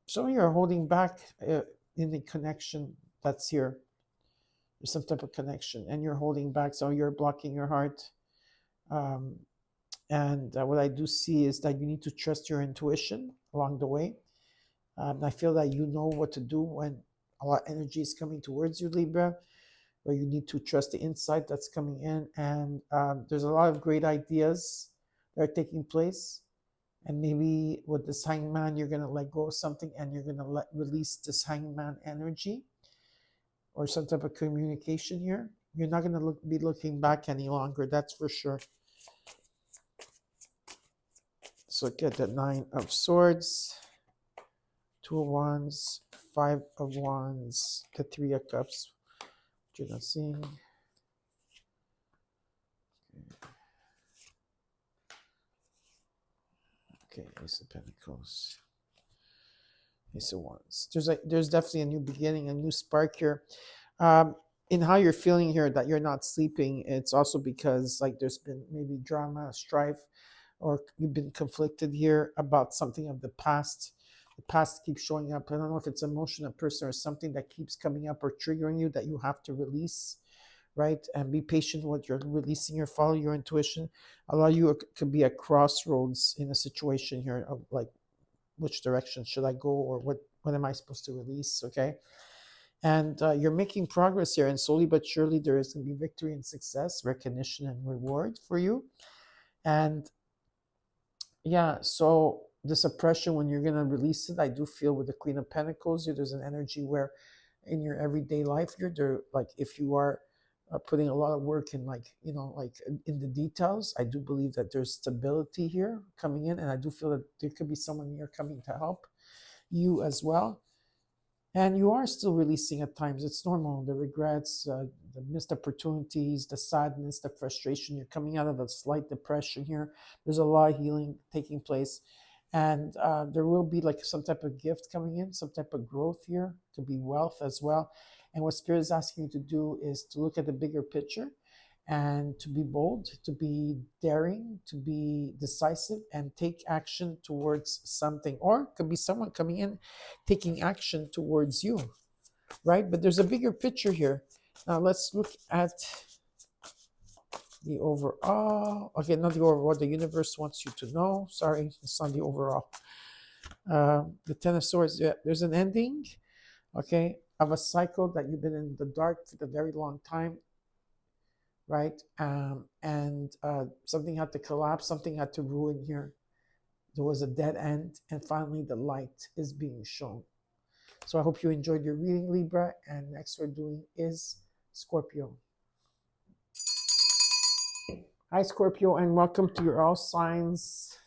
some of you are holding back in the connection that's here. There's some type of connection, and you're holding back, so you're blocking your heart. And what I do see is that you need to trust your intuition along the way. I feel that you know what to do when a lot of energy is coming towards you, Libra, where you need to trust the insight that's coming in. And there's a lot of great ideas that are taking place. And maybe with this Hangman, you're going to let go of something, and you're going to release this Hangman energy or some type of communication here. You're not going to be looking back any longer, that's for sure. So get the Nine of Swords, Two of Wands, Five of Wands, the Three of Cups, which you're not seeing. Okay, Ace of Pentacles, Ace of Wands. There's definitely a new beginning, a new spark here. In how you're feeling here, that you're not sleeping, it's also because like there's been maybe drama, strife, or you've been conflicted here about something of the past. The past keeps showing up. I don't know if it's emotion, a person, or something that keeps coming up or triggering you that you have to release, right? And be patient with your releasing your follow your intuition. A lot of you could be at crossroads in a situation here of like, which direction should I go, or what am I supposed to release, okay? And you're making progress here, and slowly but surely there is going to be victory and success, recognition and reward for you. And yeah, so this oppression, when you're going to release it, I do feel with the Queen of Pentacles, there's an energy where in your everyday life, you're there, like if you are putting a lot of work in, like, like in the details, I do believe that there's stability here coming in, and I do feel that there could be someone here coming to help you as well. And you are still releasing at times. It's normal. The regrets, the missed opportunities, the sadness, the frustration. You're coming out of a slight depression here. There's a lot of healing taking place. And there will be like some type of gift coming in, some type of growth here. Could be wealth as well. And what Spirit is asking you to do is to look at the bigger picture and to be bold, to be daring, to be decisive, and take action towards something. Or it could be someone coming in, taking action towards you, right? But there's a bigger picture here. Now let's look at the overall. Okay, not the overall. What the universe wants you to know. Sorry, it's not the overall. The Ten of Swords. Yeah, there's an ending. Okay, of a cycle that you've been in the dark for a very long time, right? And something had to collapse, something had to ruin here. There was a dead end, and finally the light is being shown. So I hope you enjoyed your reading, Libra, and next we're doing is Scorpio. Hi, Scorpio, and welcome to your All Signs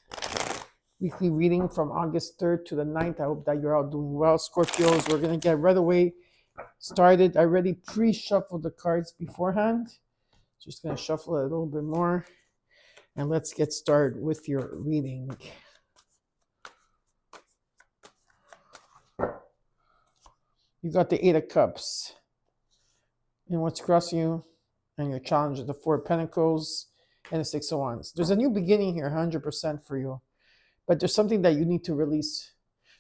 weekly reading from August 3rd to the 9th. I hope that you're all doing well, Scorpios. We're going to get right away started. I already pre-shuffled the cards beforehand. Just going to shuffle it a little bit more, and let's get started with your reading. You got the Eight of Cups, and what's crossing you, and your challenge is the Four of Pentacles and the Six of Wands. There's a new beginning here, 100% for you, but there's something that you need to release.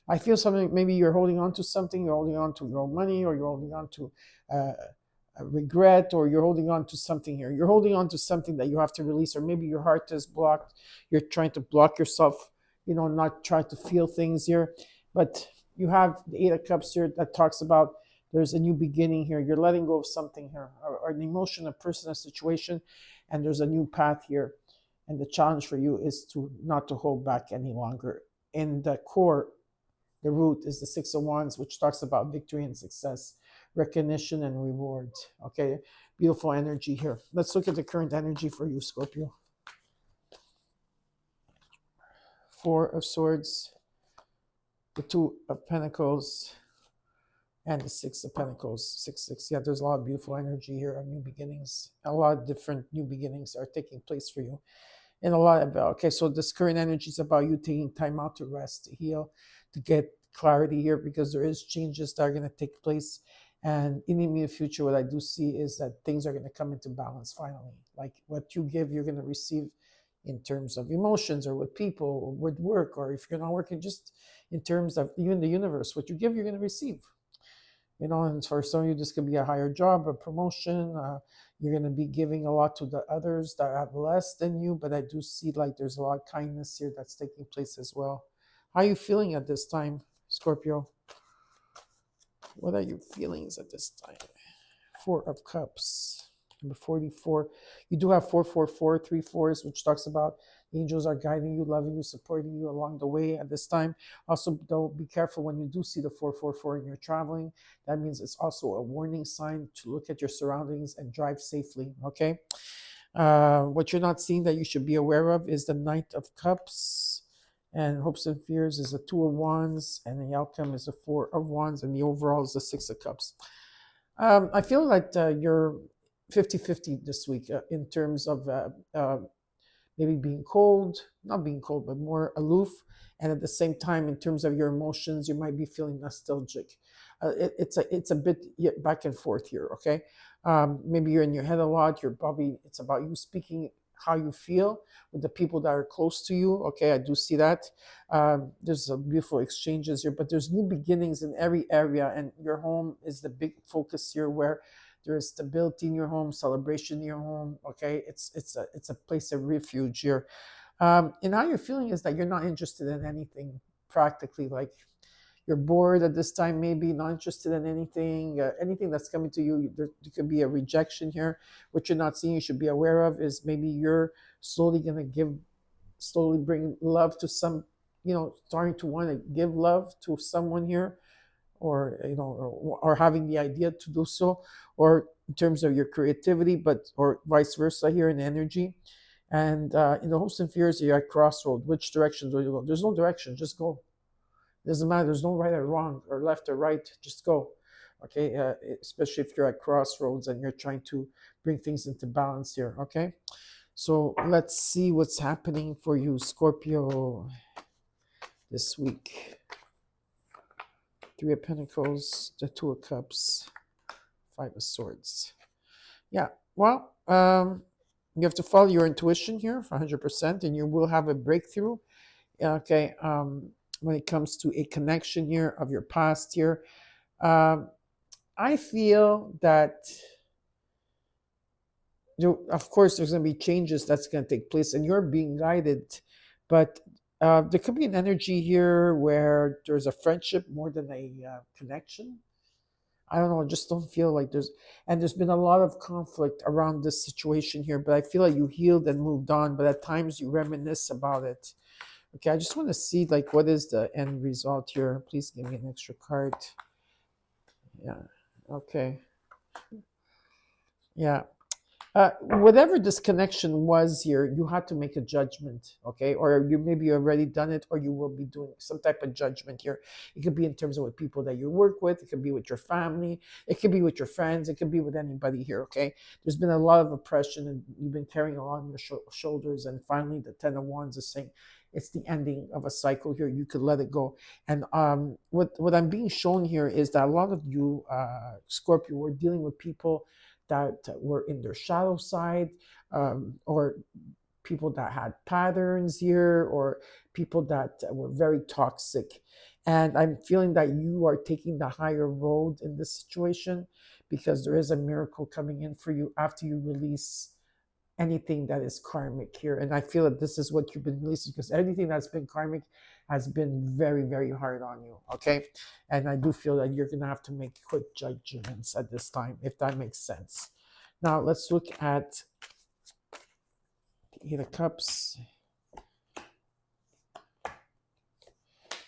I feel something, maybe you're holding on to something, you're holding on to your own money, or you're holding on to a regret, or you're holding on to something here. You're holding on to something that you have to release, or maybe your heart is blocked. You're trying to block yourself, not try to feel things here. But you have the Eight of Cups here that talks about there's a new beginning here. You're letting go of something here, or an emotion, a person, a situation, and there's a new path here. And the challenge for you is to not to hold back any longer. In the core, the root is the Six of Wands, which talks about victory and success, recognition and reward. Okay, beautiful energy here. Let's look at the current energy for you, Scorpio. Four of Swords, the Two of Pentacles, and the Six of Pentacles. 6-6. Yeah, there's a lot of beautiful energy here of new beginnings. A lot of different new beginnings are taking place for you. And a lot of, okay, so this current energy is about you taking time out to rest, to heal, to get clarity here, because there is changes that are going to take place. And in the immediate future, what I do see is that things are going to come into balance finally. Like what you give, you're going to receive in terms of emotions, or with people, or with work, or if you're not working, just in terms of even the universe. What you give, you're going to receive. And for some of you, this could be a higher job, a promotion. You're going to be giving a lot to the others that have less than you, but I do see like there's a lot of kindness here that's taking place as well. How are you feeling at this time, Scorpio? What are your feelings at this time? Four of Cups, number 44. You do have 444, 3 fours, which talks about angels are guiding you, loving you, supporting you along the way at this time. Also, though, be careful when you do see the 444 and you're traveling. That means it's also a warning sign to look at your surroundings and drive safely, okay? What you're not seeing that you should be aware of is the Knight of Cups, and Hopes and Fears is the Two of Wands, and the outcome is the Four of Wands, and the overall is the Six of Cups. I feel like you're 50-50 this week in terms of maybe being cold, not being cold, but more aloof. And at the same time, in terms of your emotions, you might be feeling nostalgic. It's a bit back and forth here, okay? Maybe you're in your head a lot. It's about you speaking how you feel with the people that are close to you. Okay, I do see that. There's beautiful exchanges here, but there's new beginnings in every area, and your home is the big focus here, where there is stability in your home, celebration in your home. Okay, it's a place of refuge here. And how you're feeling is that you're not interested in anything practically. Like you're bored at this time, maybe not interested in anything. Anything that's coming to you, there could be a rejection here. What you're not seeing, you should be aware of, is maybe you're slowly bring love to some, starting to want to give love to someone here, or or having the idea to do so, or in terms of your creativity, or vice versa here in energy. And in the Hopes and Fears, you're at crossroad. Which direction do you go? There's no direction, just go. Doesn't matter. There's no right or wrong, or left or right. Just go. Okay, especially if you're at crossroads and you're trying to bring things into balance here. Okay, so let's see what's happening for you, Scorpio, this week. Three of Pentacles, the Two of Cups, Five of Swords. Yeah, well, You have to follow your intuition here for 100%, and you will have a breakthrough. Okay, when it comes to a connection here of your past here, um, I feel that of course there's going to be changes that's going to take place, and you're being guided, but there could be an energy here where there's a friendship more than a connection. I don't know. I just don't feel like there's been a lot of conflict around this situation here, but I feel like you healed and moved on, but at times you reminisce about it. Okay, I just want to see like what is the end result here. Please give me an extra card. Yeah. Okay. Yeah. Whatever this connection was here, you had to make a judgment, okay? Or you maybe already done it, or you will be doing some type of judgment here. It could be in terms of what people that you work with. It could be with your family. It could be with your friends. It could be with anybody here, okay? There's been a lot of oppression, and you've been carrying a lot on your shoulders. And finally, the Ten of Wands is saying it's the ending of a cycle here. You could let it go. And what I'm being shown here is that a lot of you, Scorpio, were dealing with people that were in their shadow side, or people that had patterns here, or people that were very toxic. And I'm feeling that you are taking the higher road in this situation, because there is a miracle coming in for you after you release anything that is karmic here. And I feel that this is what you've been releasing, because anything that's been karmic has been very, very hard on you. Okay. And I do feel that you're going to have to make quick judgments at this time, if that makes sense. Now let's look at the Eight of Cups.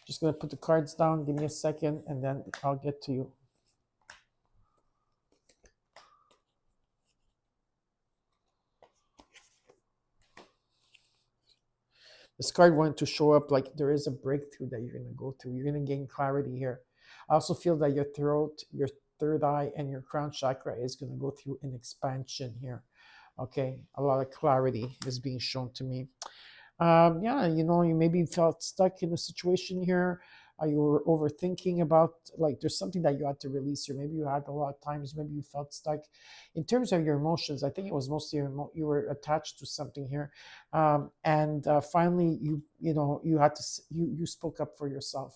Just going to put the cards down. Give me a second, and then I'll get to you. This card wanted to show up like there is a breakthrough that you're going to go through. You're going to gain clarity here. I also feel that your throat, your third eye, and your crown chakra is going to go through an expansion here. Okay, a lot of clarity is being shown to me. Yeah, you maybe felt stuck in a situation here. You were overthinking about, like, there's something that you had to release here. Maybe you had a lot of times, maybe you felt stuck. In terms of your emotions, I think it was mostly you were attached to something here. And finally, you had to, you spoke up for yourself.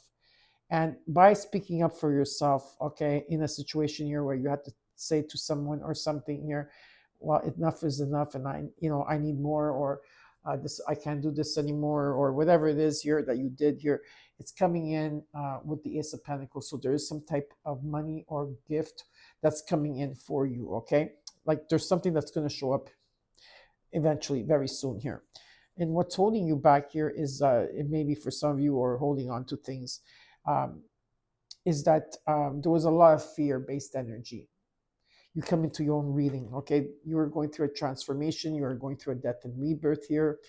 And by speaking up for yourself, okay, in a situation here where you had to say to someone or something here, well, enough is enough, and I need more, or this, I can't do this anymore, or whatever it is here that you did here, it's coming in with the Ace of Pentacles. So there is some type of money or gift that's coming in for you, okay? Like there's something that's going to show up eventually, very soon here. And what's holding you back here is, it may be for some of you, or holding on to things, is that there was a lot of fear-based energy. You come into your own reading, okay? You are going through a transformation. You are going through a death and rebirth here.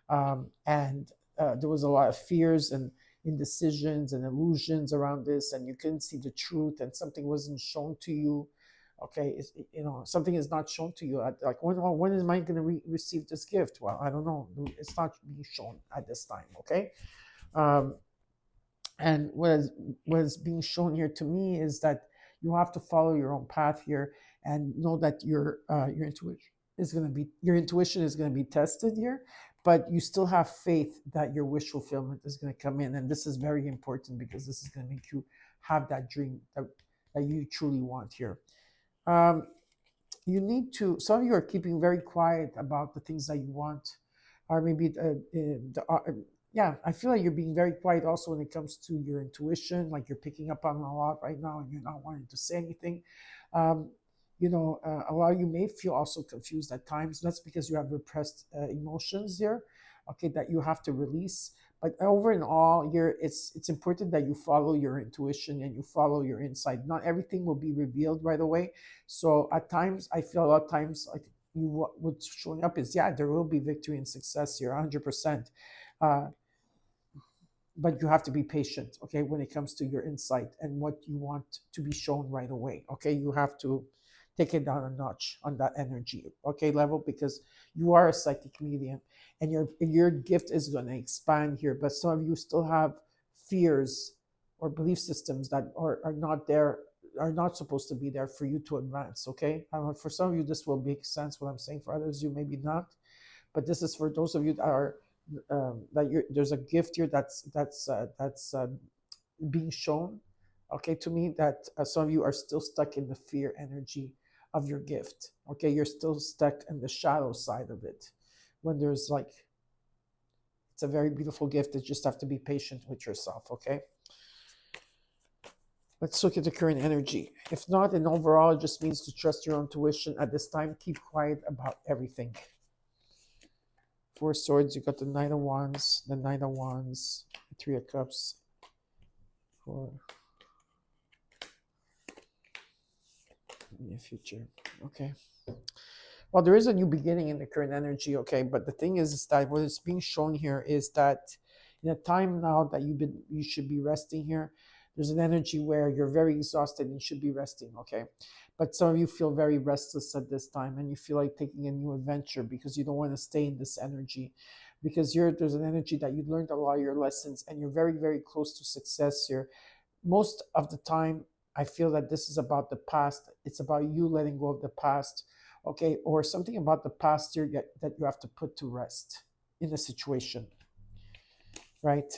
And there was a lot of fears and indecisions and illusions around this, and you couldn't see the truth, and something wasn't shown to you. Okay, something is not shown to you. Like, when am I going to receive this gift? Well, I don't know. It's not being shown at this time, okay? And what is being shown here to me is that you have to follow your own path here, and know that your intuition is going to be tested here, but you still have faith that your wish fulfillment is going to come in. And this is very important, because this is going to make you have that dream that you truly want here. You need to, some of you are keeping very quiet about the things that you want, or maybe yeah, I feel like you're being very quiet also when it comes to your intuition. Like you're picking up on a lot right now, and you're not wanting to say anything. A lot of you may feel also confused at times. That's because you have repressed emotions here, okay, that you have to release. But over and all, it's important that you follow your intuition and you follow your insight. Not everything will be revealed right away. So at times, I feel a lot of times, like what's showing up is, yeah, there will be victory and success here, 100%. But you have to be patient, okay, when it comes to your insight and what you want to be shown right away, okay? You have to take it down a notch on that energy, okay, level, because you are a psychic medium, and your gift is going to expand here. But some of you still have fears or belief systems that are not there are not supposed to be there for you to advance. Okay, for some of you this will make sense what I'm saying. For others, you maybe not. But this is for those of you that are there's a gift here that's being shown. Okay, to me that some of you are still stuck in the fear energy of your gift. Okay, you're still stuck in the shadow side of it. When there's like, it's a very beautiful gift. You just have to be patient with yourself. Okay. Let's look at the current energy. If not, and overall, it just means to trust your own intuition. At this time, keep quiet about everything. Four of Swords, you got the Knight of Wands, the Knight of Wands, Three of Cups, for near future. Okay. Well, there is a new beginning in the current energy, okay, but the thing is that what is being shown here is that in a time now that you should be resting here, there's an energy where you're very exhausted and you should be resting, okay? But some of you feel very restless at this time and you feel like taking a new adventure because you don't want to stay in this energy, because there's an energy that you learned a lot of your lessons and you're very, very close to success here. Most of the time, I feel that this is about the past. It's about you letting go of the past, okay? Or something about the past here that you have to put to rest in the situation, right?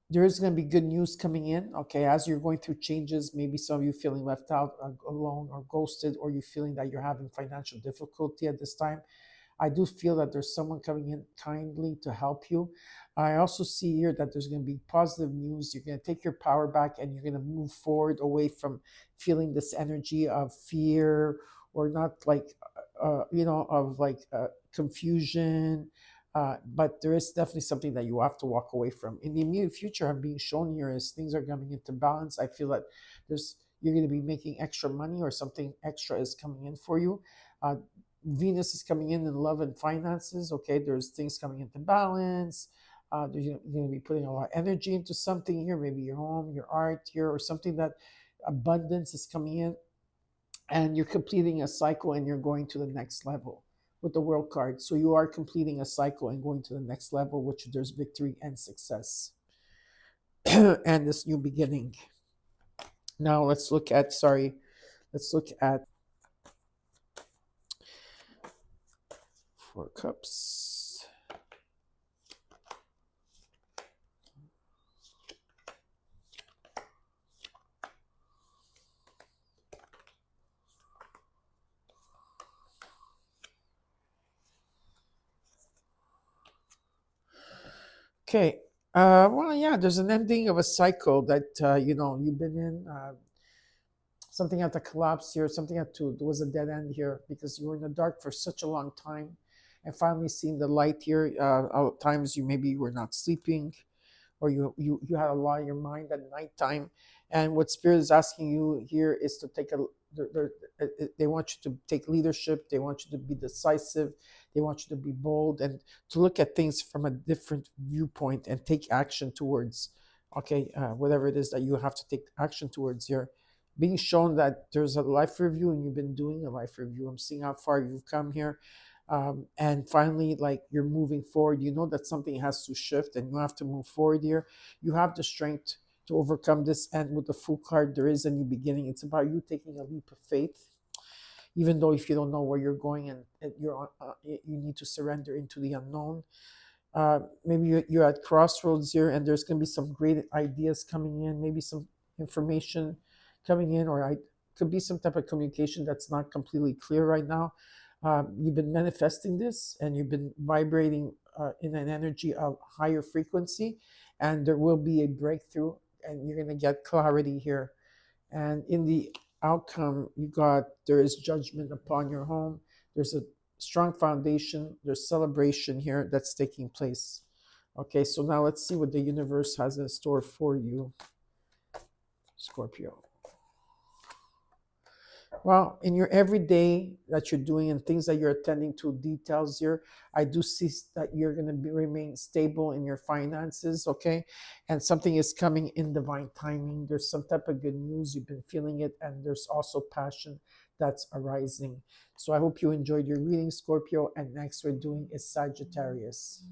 There is going to be good news coming in, okay? As you're going through changes, maybe some of you feeling left out, alone, or ghosted, or you feeling that you're having financial difficulty at this time. I do feel that there's someone coming in kindly to help you. I also see here that there's going to be positive news. You're going to take your power back and you're going to move forward away from feeling this energy of fear or not like, of like confusion. But there is definitely something that you have to walk away from. In the immediate future, I'm being shown here as things are coming into balance. I feel that you're going to be making extra money or something extra is coming in for you. Venus is coming in love and finances. Okay, there's things coming into balance. You're going to be putting a lot of energy into something here, maybe your home, your art here, or something that abundance is coming in. And you're completing a cycle and you're going to the next level with the World card. So you are completing a cycle and going to the next level, which there's victory and success and this new beginning. Now let's look at Four Cups. Okay. Well, yeah, there's an ending of a cycle that, you've been in. Something had to collapse here. Something there was a dead end here because you were in the dark for such a long time and finally seeing the light here. At times you maybe were not sleeping or you had a lot in your mind at nighttime. And what Spirit is asking you here is to take they want you to take leadership. They want you to be decisive. They want you to be bold and to look at things from a different viewpoint and take action towards, whatever it is that you have to take action towards here. Being shown that there's a life review and you've been doing a life review. I'm seeing how far you've come here. And finally, like you're moving forward, you know that something has to shift and you have to move forward here. You have the strength to overcome this. And with the Fool card, there is a new beginning. It's about you taking a leap of faith, even though if you don't know where you're going and you need to surrender into the unknown. Maybe you're at crossroads here and there's going to be some great ideas coming in, maybe some information coming in, or it could be some type of communication that's not completely clear right now. You've been manifesting this and you've been vibrating in an energy of higher frequency, and there will be a breakthrough and you're going to get clarity here. And in the outcome, there is judgment upon your home. There's a strong foundation. There's celebration here that's taking place. Okay, so now let's see what the universe has in store for you, Scorpio. Well, in your everyday that you're doing and things that you're attending to details here, I do see that you're going to remain stable in your finances, okay? And something is coming in divine timing. There's some type of good news. You've been feeling it, and there's also passion that's arising. So I hope you enjoyed your reading, Scorpio, and next we're doing is Sagittarius.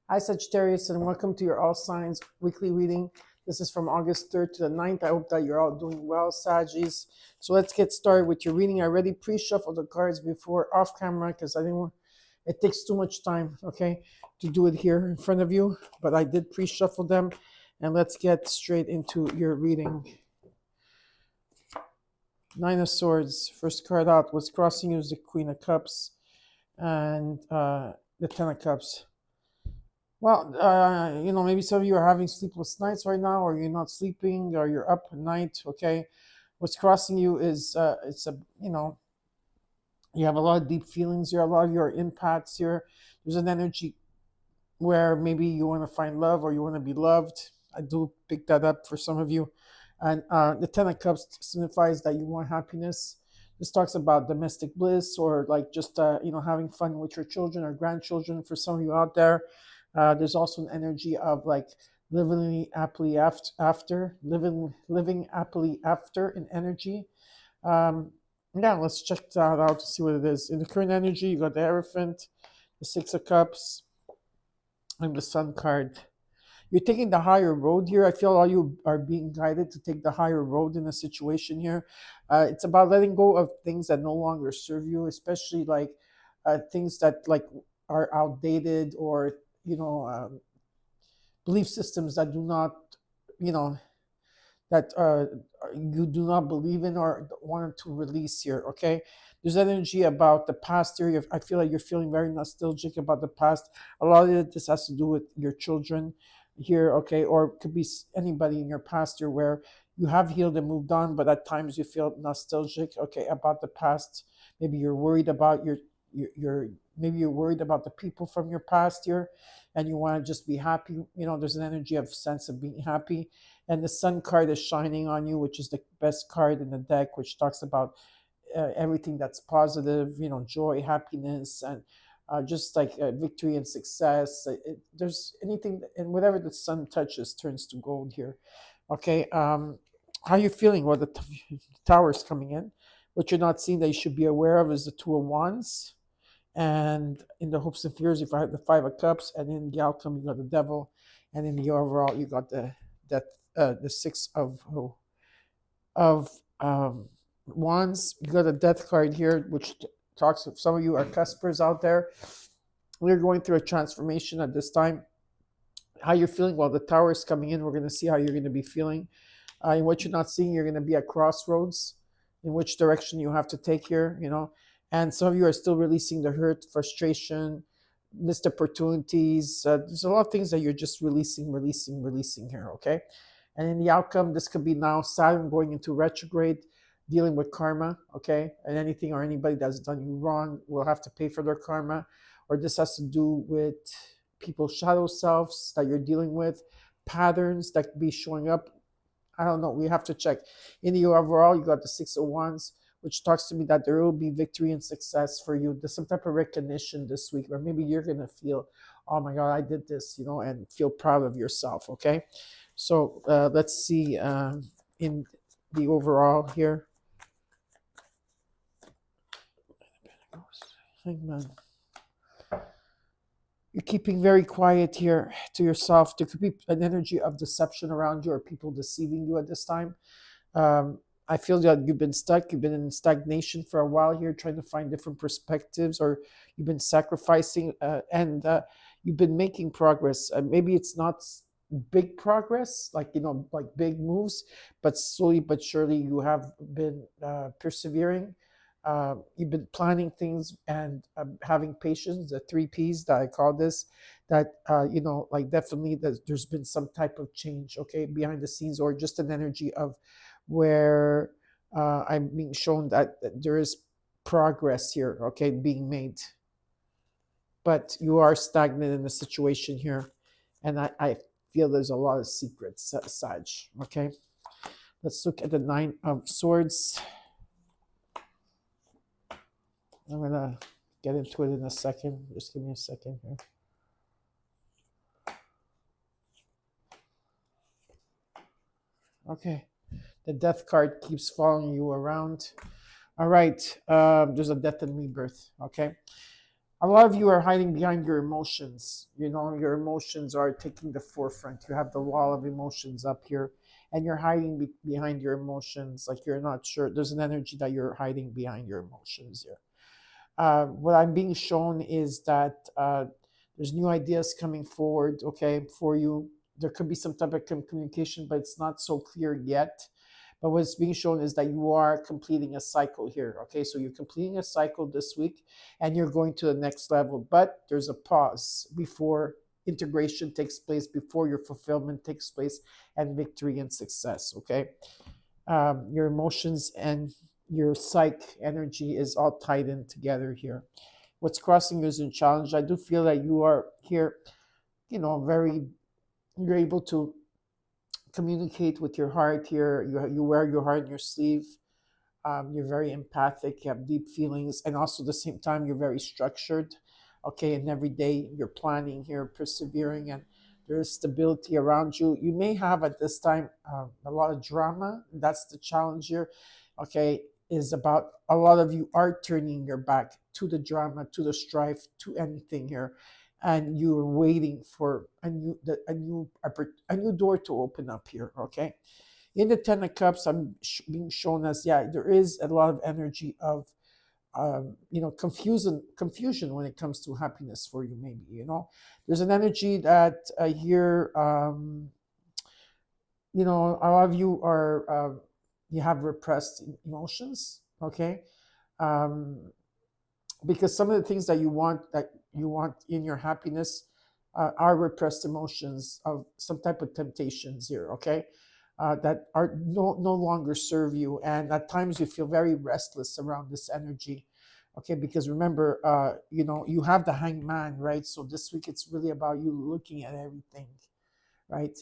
Hi, Sagittarius, and welcome to your All Signs weekly reading. This is from August 3rd to the 9th. I hope that you're all doing well, Saggies. So let's get started with your reading. I already pre-shuffled the cards before off camera because I didn't want, it takes too much time, okay, to do it here in front of you. But I did pre-shuffle them, and let's get straight into your reading. Nine of Swords, first card out. What's crossing you is the Queen of Cups and the Ten of Cups. Well, maybe some of you are having sleepless nights right now, or you're not sleeping, or you're up at night. Okay, what's crossing you is you have a lot of deep feelings here. A lot of your empaths here. There's an energy where maybe you want to find love or you want to be loved. I do pick that up for some of you, and the Ten of Cups signifies that you want happiness. This talks about domestic bliss or like just having fun with your children or grandchildren. For some of you out there. There's also an energy of like living happily living happily after in energy. Yeah, let's check that out to see what it is. In the current energy, you got the Hierophant, the Six of Cups, and the Sun card. You're taking the higher road here. I feel all you are being guided to take the higher road in a situation here. It's about letting go of things that no longer serve you, especially like things that like are outdated or belief systems that do not, you know, that you do not believe in or want to release here. Okay, there's energy about the past here. I feel like you're feeling very nostalgic about the past. A lot of this has to do with your children here. Okay, or it could be anybody in your past here where you have healed and moved on, but at times you feel nostalgic. Okay, about the past. Maybe you're worried about your maybe you're worried about the people from your past here, and you want to just be happy. There's an energy of sense of being happy, and the Sun card is shining on you, which is the best card in the deck, which talks about everything that's positive, joy, happiness, and just like victory and success. There's anything, and whatever the sun touches turns to gold here. Okay, how you feeling? Well, the tower's coming in. What you're not seeing that you should be aware of is the Two of Wands. And in the hopes and fears, if I have the Five of Cups, and in the outcome, you got the Devil, and in the overall, you got the Six of Wands. You got a Death card here, which talks of some of you are cuspers out there. We're going through a transformation at this time. How you're feeling? Well, the Tower is coming in. We're going to see how you're going to be feeling. In what you're not seeing, you're going to be at crossroads. In which direction you have to take here, and some of you are still releasing the hurt, frustration, missed opportunities. There's a lot of things that you're just releasing here, okay? And in the outcome, this could be now Saturn going into retrograde, dealing with karma, okay? And anything or anybody that's done you wrong will have to pay for their karma. Or this has to do with people's shadow selves that you're dealing with, patterns that could be showing up. I don't know. We have to check. In the overall, you got the Six of Wands, which talks to me that there will be victory and success for you. There's some type of recognition this week, or maybe you're going to feel, oh my God, I did this, and feel proud of yourself, okay? So let's see in the overall here. Hangman. You're keeping very quiet here to yourself. There could be an energy of deception around you or people deceiving you at this time. I feel that you've been stuck. You've been in stagnation for a while here, trying to find different perspectives, or you've been sacrificing and you've been making progress. Maybe it's not big progress, like big moves, but slowly but surely you have been persevering. You've been planning things and having patience, the 3 Ps that I call this, that like definitely there's been some type of change, okay, behind the scenes, or just an energy of where I'm being shown that there is progress here, okay, being made. But you are stagnant in the situation here, and I feel there's a lot of secrets, Sag, okay? Let's look at the Nine of Swords. I'm going to get into it in a second. Just give me a second here. Okay. The Death card keeps following you around. All right. There's a death and rebirth. Okay. A lot of you are hiding behind your emotions. You know, your emotions are taking the forefront. You have the wall of emotions up here, and you're hiding behind your emotions. Like you're not sure. There's an energy that you're hiding behind your emotions here. What I'm being shown is that there's new ideas coming forward, okay, for you. There could be some type of communication, but it's not so clear yet. But what's being shown is that you are completing a cycle here, okay? So you're completing a cycle this week and you're going to the next level. But there's a pause before integration takes place, before your fulfillment takes place, and victory and success, okay? Your emotions and your psych energy is all tied in together here. What's crossing you is a challenge. I do feel that you are here, you know, you're able to communicate with your heart here. You wear your heart in your sleeve. You're very empathic. You have deep feelings, and also at the same time, you're very structured. Okay, and every day you're planning here, persevering, and there's stability around you. You may have at this time a lot of drama. That's the challenge here. Okay, is about a lot of you are turning your back to the drama, to the strife, to anything here, and you're waiting for a new door to open up here. Okay, in the Ten of Cups, I'm being shown as, yeah, there is a lot of energy of confusion when it comes to happiness for you. Maybe there's an energy that here, a lot of you are you have repressed emotions. Okay, um, because some of the things that you want in your happiness are repressed emotions of some type of temptations here. Okay, that are no longer serve you, and at times you feel very restless around this energy. Okay, because remember, you have the Hangman, right? So this week it's really about you looking at everything, right?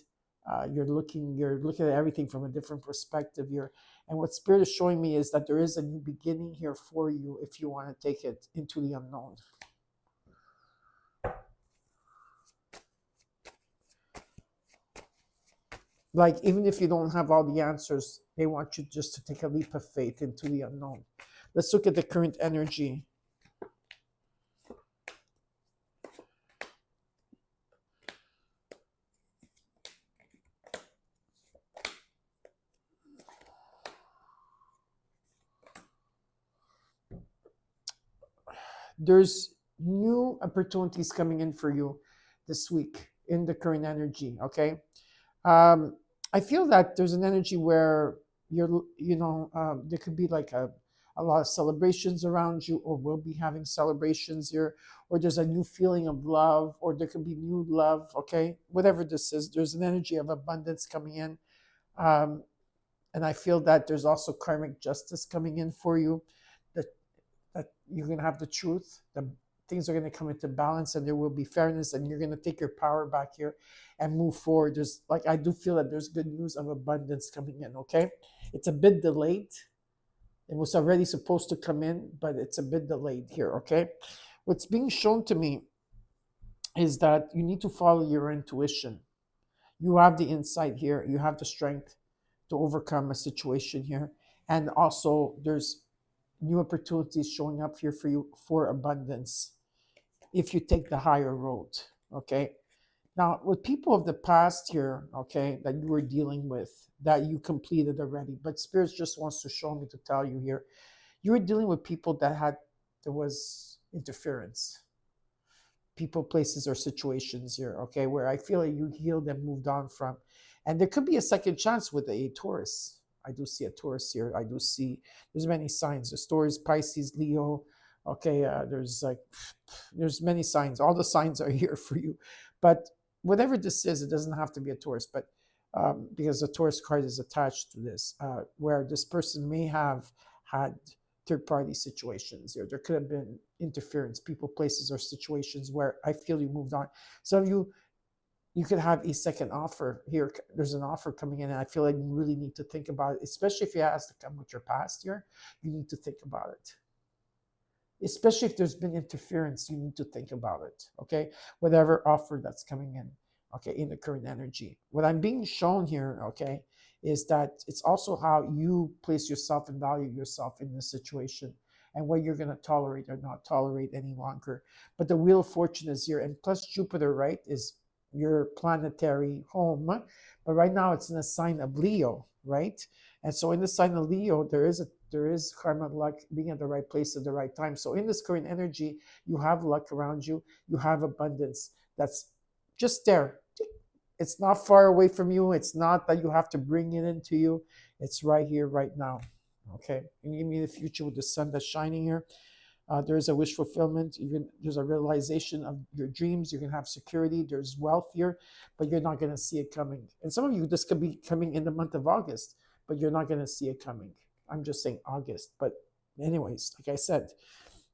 You're looking at everything from a different perspective here. And what Spirit is showing me is that there is a new beginning here for you if you want to take it into the unknown. Like, even if you don't have all the answers, they want you just to take a leap of faith into the unknown. Let's look at the current energy. There's new opportunities coming in for you this week in the current energy. Okay, um, I feel that there's an energy where there could be like a lot of celebrations around you, or will be having celebrations here, or there's a new feeling of love, or there could be new love. Okay, whatever this is, there's an energy of abundance coming in. Um, and I feel that there's also karmic justice coming in for you. That that you're gonna have the truth. The things are gonna come into balance, and there will be fairness, and you're gonna take your power back here, and move forward. I do feel that there's good news of abundance coming in. Okay, it's a bit delayed. It was already supposed to come in, but it's a bit delayed here. Okay, what's being shown to me is that you need to follow your intuition. You have the insight here. You have the strength to overcome a situation here. And also, there's new opportunities showing up here for you for abundance if you take the higher road. Okay. Now, with people of the past here, okay, that you were dealing with, that you completed already, but Spirit just wants to show me to tell you here, you were dealing with people there was interference, people, places, or situations here, okay, where I feel like you healed and moved on from. And there could be a second chance with a Taurus. I do see a Taurus here. I do see there's many signs. There's Taurus, Pisces, Leo. Okay, there's many signs. All the signs are here for you. But whatever this is, it doesn't have to be a Taurus, but because the Taurus card is attached to this, where this person may have had third party situations, or there could have been interference, people, places, or situations where I feel you moved on. Some of you could have a second offer here. There's an offer coming in, and I feel like you really need to think about it, especially if it has to come with your past here. You need to think about it. Especially if there's been interference, you need to think about it. Okay, whatever offer that's coming in, okay, in the current energy. What I'm being shown here, okay, is that it's also how you place yourself and value yourself in this situation, and what you're going to tolerate or not tolerate any longer. But the Wheel of Fortune is here, and plus Jupiter, right, is your planetary home. But right now it's in a sign of Leo, right? And so in the sign of Leo, there is karma luck being at the right place at the right time. So in this current energy, you have luck around you, you have abundance that's just there. It's not far away from you. It's not that you have to bring it into you. It's right here, right now. Okay. And you mean the future with the sun that's shining here. There's a wish fulfillment. There's a realization of your dreams. You can have security. There's wealth here, but you're not going to see it coming. And some of you, this could be coming in the month of August, but you're not going to see it coming. I'm just saying August. But anyways, like I said,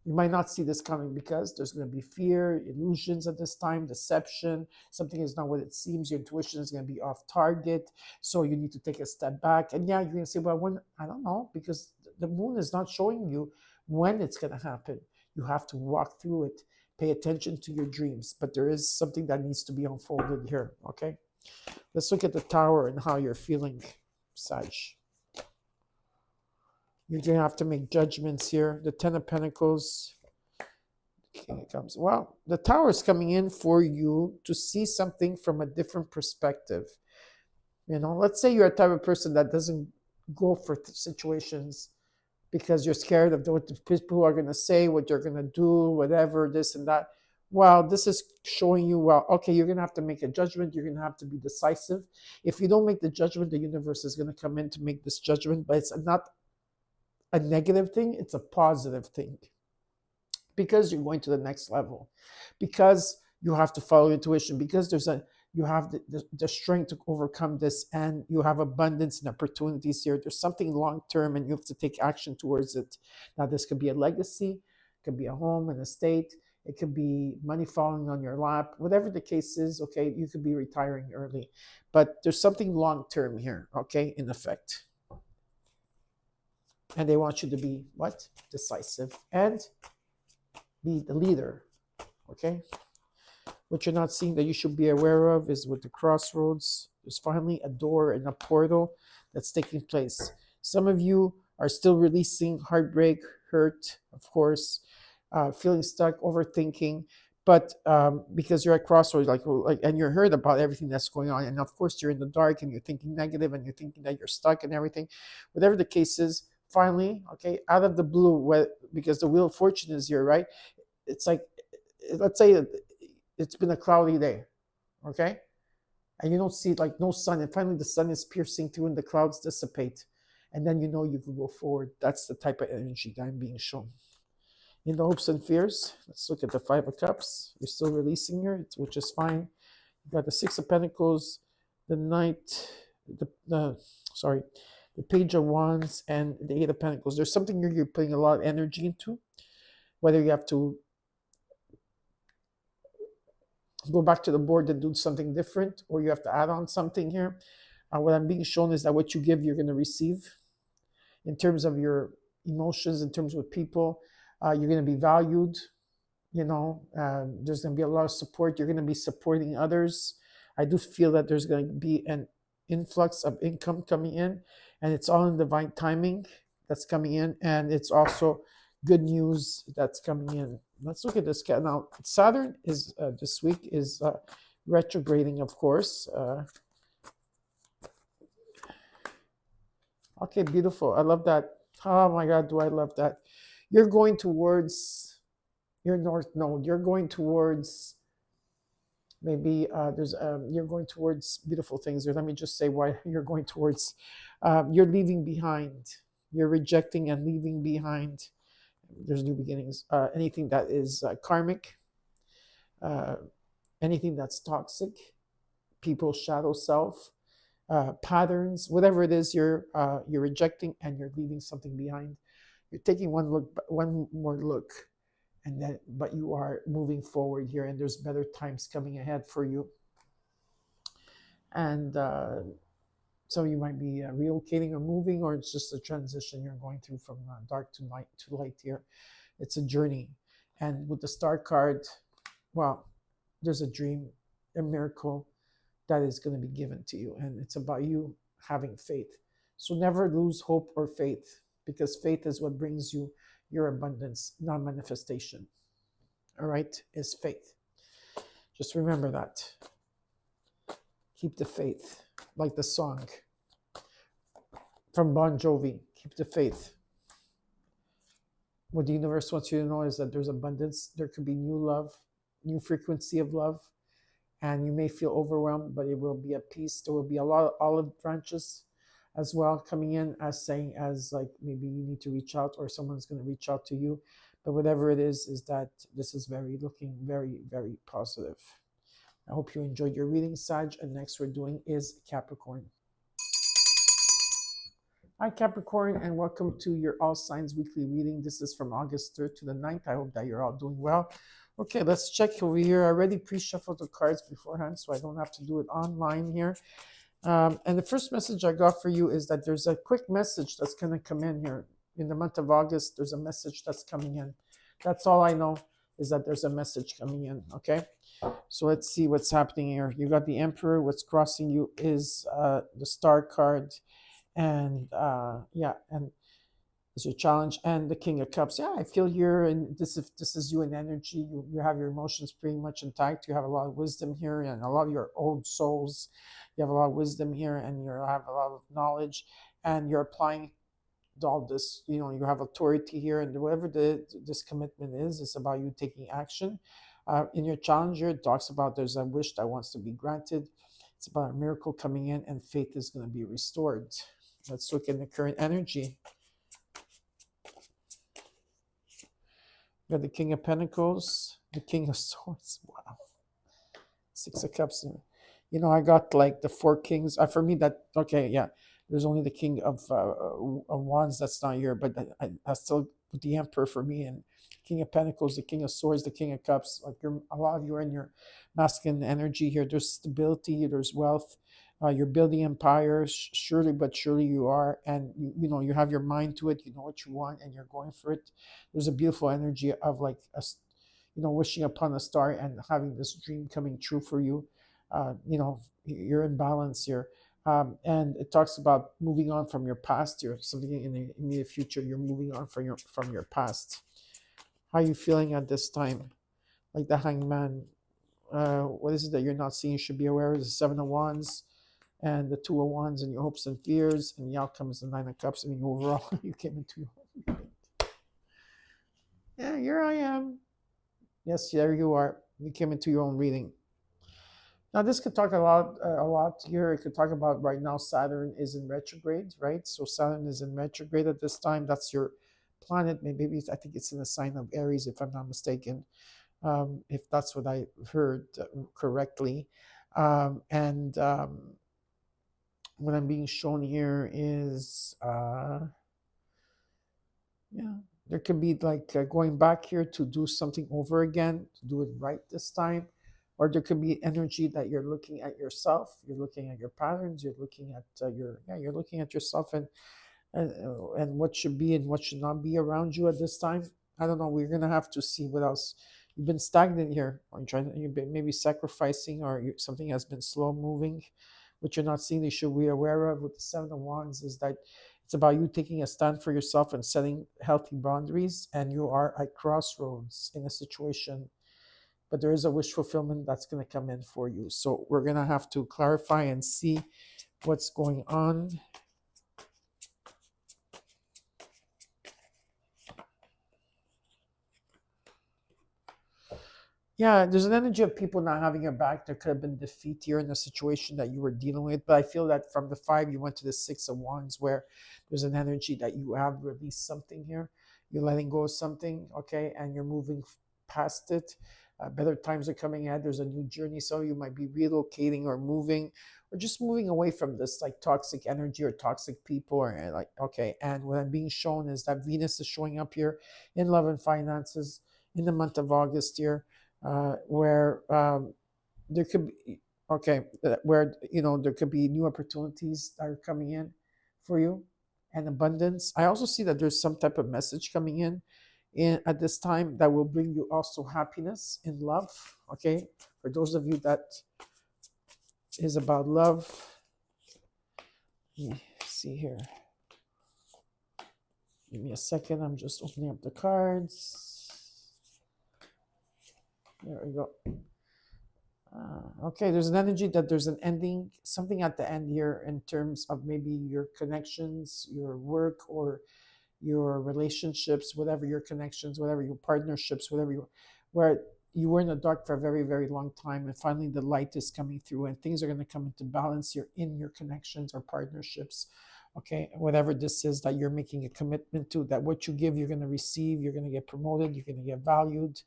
you might not see this coming because there's going to be fear, illusions at this time, deception. Something is not what it seems. Your intuition is going to be off target. So you need to take a step back. And yeah, you're going to say, well, when? I don't know, because the moon is not showing you when it's going to happen. You have to walk through it. Pay attention to your dreams. But there is something that needs to be unfolded here, okay? Let's look at the Tower and how you're feeling, Sag. You're going to have to make judgments here. The Ten of Pentacles. Okay, it comes. Well, the Tower is coming in for you to see something from a different perspective. You know, let's say you're a type of person that doesn't go for situations because you're scared of what the people are going to say, what you're going to do, whatever, this and that. Well, this is showing you, well, okay, you're going to have to make a judgment. You're going to have to be decisive. If you don't make the judgment, the universe is going to come in to make this judgment, but it's not a negative thing, it's a positive thing. Because you're going to the next level. Because you have to follow intuition. Because you have the strength to overcome this, and you have abundance and opportunities here. There's something long-term and you have to take action towards it. Now, this could be a legacy, it could be a home, an estate, it could be money falling on your lap, whatever the case is, okay, you could be retiring early. But there's something long-term here, okay, in effect. And they want you to be what? Decisive and be the leader, okay? What you're not seeing that you should be aware of is with the crossroads, there's finally a door and a portal that's taking place. Some of you are still releasing heartbreak, hurt, of course, feeling stuck, overthinking, but because you're at crossroads, like, and you're heard about everything that's going on, and of course you're in the dark and you're thinking negative and you're thinking that you're stuck and everything. Whatever the case is, finally, okay, out of the blue, because the Wheel of Fortune is here, right? It's like, let's say it's been a cloudy day, okay? And you don't see like no sun, and finally the sun is piercing through and the clouds dissipate. And then you know you can go forward. That's the type of energy that I'm being shown. In the hopes and fears, let's look at the Five of Cups. You're still releasing here, which is fine. You got the Six of Pentacles, the Knight, the Page of Wands, and the Eight of Pentacles. There's something you're putting a lot of energy into, whether you have to go back to the board and do something different, or you have to add on something here. What I'm being shown is that what you give, you're going to receive in terms of your emotions, in terms of people. You're going to be valued. You know, there's going to be a lot of support. You're going to be supporting others. I do feel that there's going to be an influx of income coming in, and it's all in divine timing that's coming in, and it's also good news that's coming in. Let's look at this. Now, Saturn is this week is retrograding, of course. Okay, beautiful. I love that. Oh my God, do I love that. You're going towards your North Node. You're going towards maybe you're going towards beautiful things. Let me just say why you're going towards. You're leaving behind. You're rejecting and leaving behind. There's new beginnings. Anything that is karmic, anything that's toxic, people's shadow self, patterns, whatever it is, you're rejecting and you're leaving something behind. You're taking one more look, and then but you are moving forward here, and there's better times coming ahead for you. And so you might be relocating or moving, or it's just a transition you're going through from dark to light here. It's a journey. And with the Star card, well, there's a dream, a miracle that is going to be given to you. And it's about you having faith. So never lose hope or faith, because faith is what brings you your abundance, non-manifestation. All right, is faith. Just remember that. Keep the faith, like the song from Bon Jovi. Keep the faith. What the universe wants you to know is that there's abundance. There could be new love, new frequency of love, and you may feel overwhelmed, but it will be a peace. There will be a lot of olive branches as well coming in, as saying, as like maybe you need to reach out or someone's going to reach out to you. But whatever it is that this is looking very, very positive. I hope you enjoyed your reading, Sag. And next we're doing is Capricorn. Hi, Capricorn, and welcome to your All Signs Weekly reading. This is from August 3rd to the 9th. I hope that you're all doing well. Okay, let's check over here. I already pre-shuffled the cards beforehand, so I don't have to do it online here. And the first message I got for you is that there's a quick message that's going to come in here. In the month of August, there's a message that's coming in. That's all I know, is that there's a message coming in, okay? So let's see what's happening here. You got the Emperor. What's crossing you is the Star card. And and it's your challenge, and the King of Cups. Yeah, I feel you're in this. If this is you in energy, you have your emotions pretty much intact. You have a lot of wisdom here, and a lot of your old souls. You have a lot of wisdom here, and you have a lot of knowledge, and you're applying all this. You know, you have authority here, and whatever this commitment is, it's about you taking action. In your challenge here, it talks about there's a wish that wants to be granted. It's about a miracle coming in, and faith is going to be restored. Let's look at the current energy. We got the King of Pentacles, the King of Swords. Wow. Six of Cups. You know, I got like the four kings. For me, that, okay, yeah. There's only the King of Wands that's not here, but I still put the Emperor for me, and King of Pentacles, the King of Swords, the King of Cups. Like a lot of you are in your masculine energy here. There's stability, there's wealth. You're building empires, surely but surely you are, and you know you have your mind to it. You know what you want, and you're going for it. There's a beautiful energy of like wishing upon a star and having this dream coming true for you. You're in balance here, and it talks about moving on from your past. You're something in the immediate future. You're moving on from your past. How are you feeling at this time? Like the Hangman. What is it that you're not seeing? You should be aware of the Seven of Wands and the Two of Wands, and your hopes and fears, and the outcome is the Nine of Cups. I mean, overall, you came into your yeah, here I am. Yes, there you are. You came into your own reading. Now, this could talk a lot here. It could talk about right now Saturn is in retrograde, right? So Saturn is in retrograde at this time. That's your planet. Maybe I think it's in the sign of Aries, if I'm not mistaken. If that's what I heard correctly. What I'm being shown here is, there could be like going back here to do something over again, to do it right this time. Or there could be energy that you're looking at yourself, you're looking at your patterns, you're looking at you're looking at yourself and what should be and what should not be around you at this time. I don't know. We're gonna have to see what else. You've been stagnant here, or you've been maybe sacrificing, or something has been slow moving, which you're not seeing. You should be aware of with the Seven of Wands is that it's about you taking a stand for yourself and setting healthy boundaries, and you are at crossroads in a situation. But there is a wish fulfillment that's going to come in for you. So we're going to have to clarify and see what's going on. Yeah, there's an energy of people not having your back. There could have been defeat here in the situation that you were dealing with. But I feel that from the 5, you went to the 6 of Wands, where there's an energy that you have released something here. You're letting go of something, okay? And you're moving past it. Better times are coming ahead. There's a new journey. So you might be relocating or moving, or just moving away from this like toxic energy or toxic people, or like, okay. And what I'm being shown is that Venus is showing up here in love and finances in the month of August here. Where there could be where there could be new opportunities that are coming in for you, and abundance. I also see that there's some type of message coming in at this time that will bring you also happiness in love. Okay, for those of you that is about love. Let me see here. Give me a second. I'm just opening up the cards. There we go. Okay, there's an energy that there's an ending, something at the end here in terms of maybe your connections, your work, or your relationships, whatever your connections, whatever your partnerships, whatever you, where you were in the dark for a very, very long time, and finally the light is coming through, and things are going to come into balance. You're in your connections or partnerships, okay, whatever this is that you're making a commitment to, that what you give, you're going to receive, you're going to get promoted, you're going to get valued.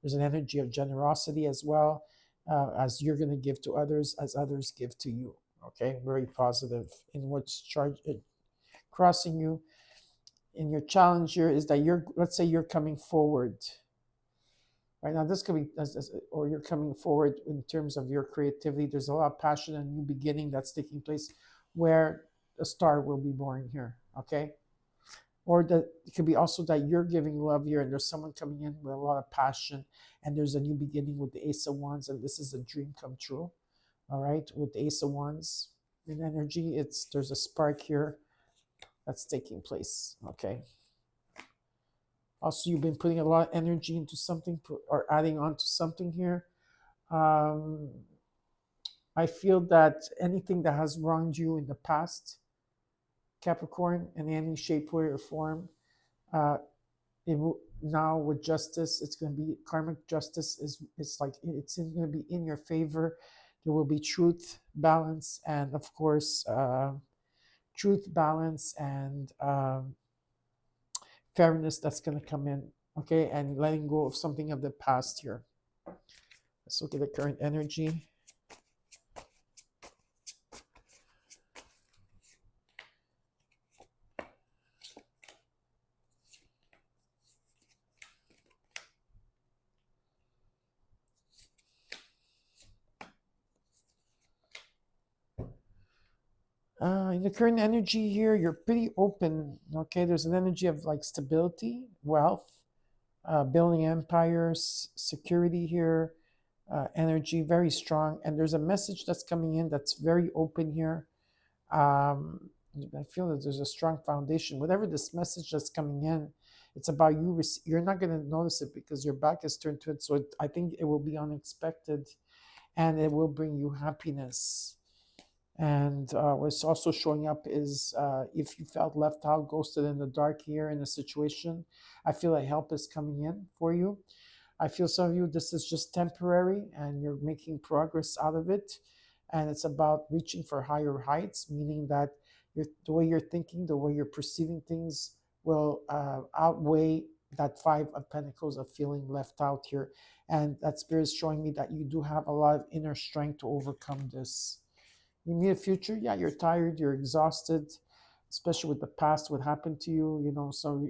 There's an energy of generosity as well, as you're going to give to others, as others give to you. Okay, very positive in what's crossing you. In your challenge here is that let's say you're coming forward. Right now, this could be, or you're coming forward in terms of your creativity. There's a lot of passion and new beginning that's taking place where a star will be born here. Okay. Or that it could be also that you're giving love here and there's someone coming in with a lot of passion and there's a new beginning with the Ace of Wands, and this is a dream come true. All right, with the Ace of Wands in energy, there's a spark here that's taking place. Okay. Also, you've been putting a lot of energy into something or adding on to something here. I feel that anything that has wronged you in the past, Capricorn, in any shape, way, or form, it will, now with justice, it's going to be karmic justice. It's like it's going to be in your favor. There will be truth, balance, and of course, truth, balance, and fairness that's going to come in. Okay, and letting go of something of the past here. Let's look at the current energy. In the current energy here, you're pretty open. Okay, there's an energy of like stability, wealth, building empires, security here, energy very strong. And there's a message that's coming in that's very open here. I feel that there's a strong foundation. Whatever this message that's coming in, it's about you. You're not going to notice it because your back is turned to it. So I think it will be unexpected and it will bring you happiness. And what's also showing up is if you felt left out, ghosted in the dark here in a situation, I feel like help is coming in for you. I feel some of you, this is just temporary and you're making progress out of it. And it's about reaching for higher heights, meaning that the way you're thinking, the way you're perceiving things will outweigh that Five of Pentacles of feeling left out here. And that spirit is showing me that you do have a lot of inner strength to overcome this. You need a future, yeah, you're tired, you're exhausted, especially with the past, what happened to you, so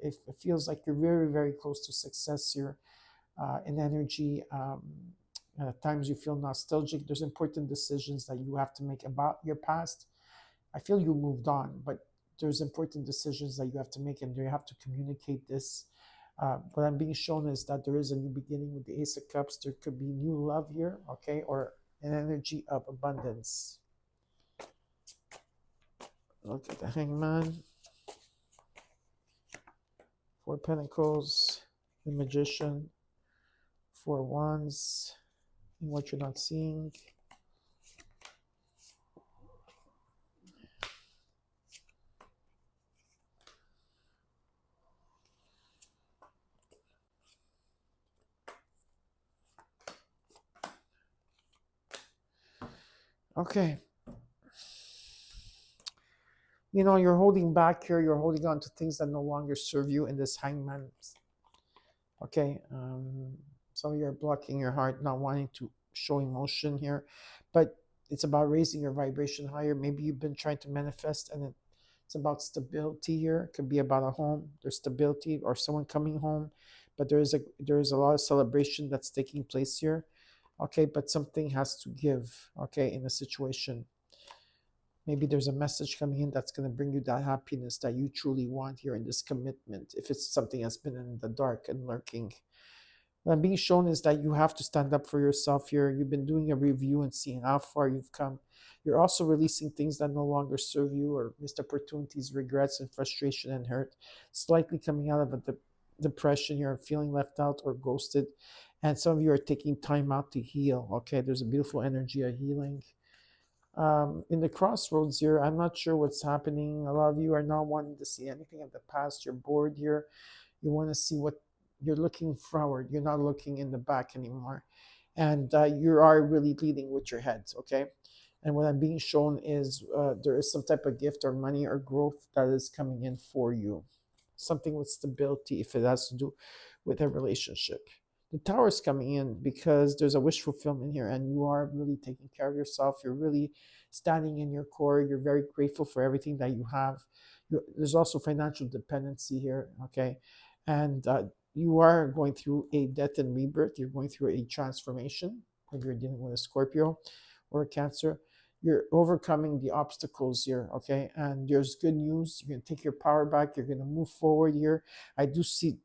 it feels like you're very, very close to success here in energy. At times you feel nostalgic. There's important decisions that you have to make about your past. I feel you moved on, but there's important decisions that you have to make and you have to communicate this. What I'm being shown is that there is a new beginning with the Ace of Cups. There could be new love here, okay, or an energy of abundance. Look at the Hangman, Four Pentacles, the Magician, Four Wands, and what you're not seeing. Okay. You're holding back here. You're holding on to things that no longer serve you in this Hangman. Okay. So you're blocking your heart, not wanting to show emotion here. But it's about raising your vibration higher. Maybe you've been trying to manifest and it's about stability here. It could be about a home. There's stability or someone coming home. But there is a lot of celebration that's taking place here. Okay, but something has to give, okay, in a situation. Maybe there's a message coming in that's going to bring you that happiness that you truly want here in this commitment, if it's something that's been in the dark and lurking. What I'm being shown is that you have to stand up for yourself here. You've been doing a review and seeing how far you've come. You're also releasing things that no longer serve you, or missed opportunities, regrets, and frustration and hurt. Slightly coming out of a depression, you're feeling left out or ghosted. And some of you are taking time out to heal. Okay, there's a beautiful energy of healing. In the crossroads here, I'm not sure what's happening. A lot of you are not wanting to see anything of the past. You're bored here. You want to see what you're looking forward. You're not looking in the back anymore. And you are really leading with your head, okay? And what I'm being shown is there is some type of gift or money or growth that is coming in for you. Something with stability, if it has to do with a relationship. The tower is coming in because there's a wish fulfillment here, and you are really taking care of yourself. You're really standing in your core. You're very grateful for everything that you have. There's also financial dependency here, okay? And you are going through a death and rebirth. You're going through a transformation. If you're dealing with a Scorpio or a Cancer, you're overcoming the obstacles here, okay? And there's good news. You're going to take your power back. You're going to move forward here. I do see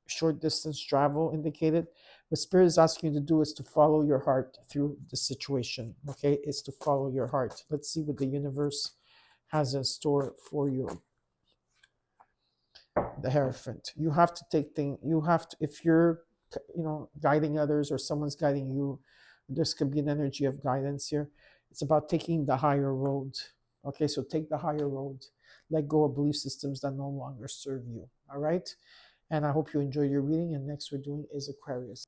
short distance travel indicated. What Spirit is asking you to do is to follow your heart through the situation, okay? It's to follow your heart. Let's see what the universe has in store for you. The Hierophant. You have to take things, you have to, if you're, guiding others or someone's guiding you, this could be an energy of guidance here. It's about taking the higher road. Okay, so take the higher road. Let go of belief systems that no longer serve you. All right? And I hope you enjoy your reading. And next we're doing is Aquarius.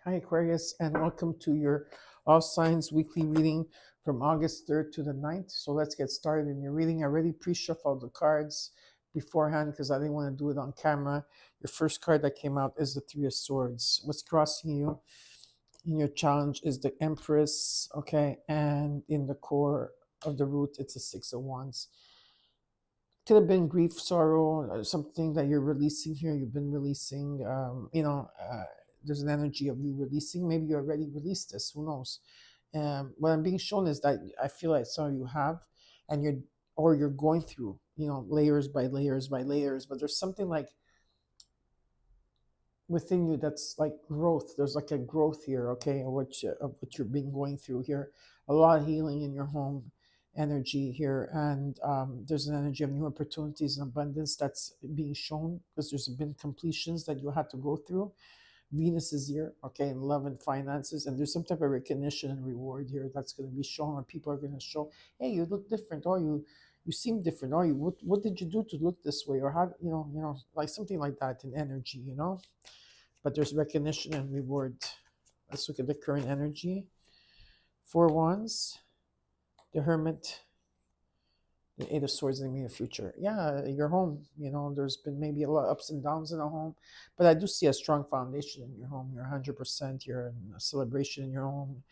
Hi, Aquarius, and welcome to your All Signs weekly reading from August 3rd to the 9th. So let's get started in your reading. I already pre-shuffled the cards beforehand because I didn't want to do it on camera. Your first card that came out is the Three of Swords. What's crossing you in your challenge is the Empress, okay? And in the core of the root, it's a Six of Wands. Could have been grief, sorrow, something that you're releasing here. You've been releasing, there's an energy of you releasing. Maybe you already released this. Who knows? What I'm being shown is that I feel like some of you have, and you're going through, layers by layers by layers. But there's something like within you that's like growth. There's like a growth here, okay, of what you're being going through here. A lot of healing in your home energy here, and there's an energy of new opportunities and abundance that's being shown because there's been completions that you had to go through. Venus is here, okay, in love and finances, and there's some type of recognition and reward here that's going to be shown, or people are going to show, hey, you look different, or you seem different, or what did you do to look this way, or how, like something like that in energy, But there's recognition and reward. Let's look at the current energy. Four Wands, the Hermit, the Eight of Swords, in the near future. Yeah, your home, there's been maybe a lot of ups and downs in a home, but I do see a strong foundation in your home. You're 100%, you're in a celebration in your home,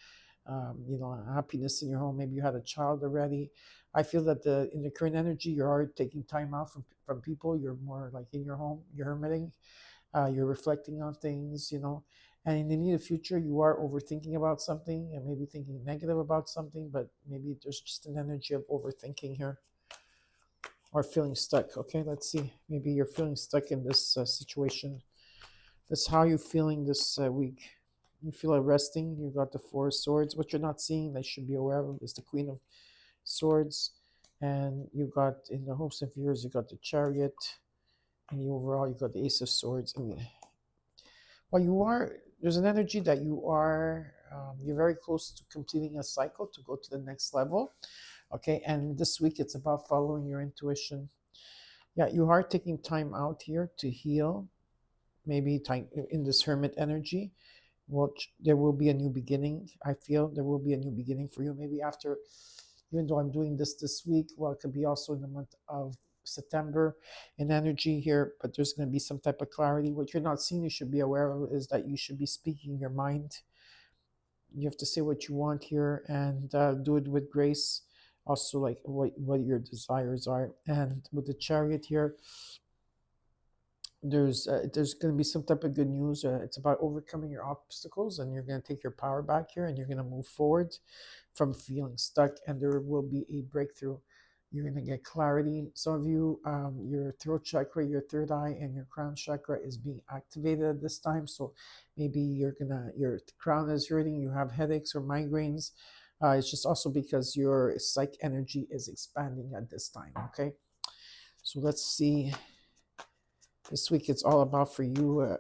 happiness in your home. Maybe you had a child already. I feel that in the current energy, you're already taking time out from people. You're more like in your home, you're hermiting, you're reflecting on things, and in the near future, you are overthinking about something and maybe thinking negative about something, but maybe there's just an energy of overthinking here or feeling stuck. Okay, let's see. Maybe you're feeling stuck in this situation. That's how you're feeling this week. You feel like resting. You got the Four of Swords. What you're not seeing, that you should be aware of, is the Queen of Swords. And you got, in the hopes of yours, you got the Chariot. And overall, you got the Ace of Swords. And there's an energy that you're very close to completing a cycle to go to the next level. Okay, and this week it's about following your intuition. Yeah, you are taking time out here to heal. Maybe time in this hermit energy. There will be a new beginning. I feel there will be a new beginning for you. Maybe after, even though I'm doing this week, well, it could be also in the month of September in energy here, but there's going to be some type of clarity. What you're not seeing, you should be aware of, is that you should be speaking your mind. You have to say what you want here and do it with grace. Also, like what your desires are. And with the Chariot here, there's going to be some type of good news. It's about overcoming your obstacles, and you're going to take your power back here, and you're going to move forward from feeling stuck, and there will be a breakthrough. You're going to get clarity. Some of you, your throat chakra, your third eye, and your crown chakra is being activated at this time. So maybe your crown is hurting, you have headaches or migraines. It's just also because your psych energy is expanding at this time. Okay. So let's see. This week it's all about for you,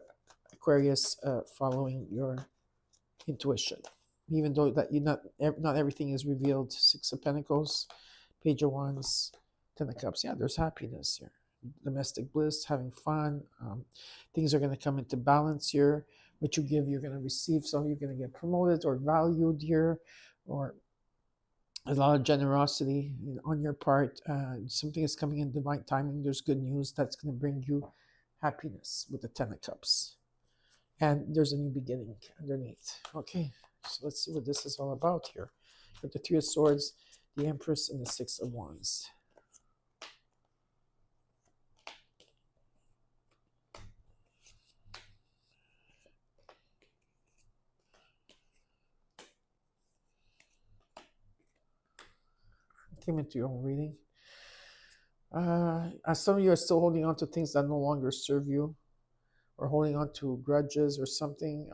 Aquarius, following your intuition. Even though that not everything is revealed. Six of Pentacles, Page of Wands, Ten of Cups. Yeah, there's happiness here. Domestic bliss, having fun. Things are going to come into balance here. What you give, you're going to receive. Some of you are going to get promoted or valued here, or a lot of generosity on your part. Something is coming in divine timing. There's good news that's going to bring you happiness with the Ten of Cups. And there's a new beginning underneath. Okay, so let's see what this is all about here. With the Three of Swords, the Empress, and the Six of Wands. Came into your own reading. As some of you are still holding on to things that no longer serve you, or holding on to grudges or something.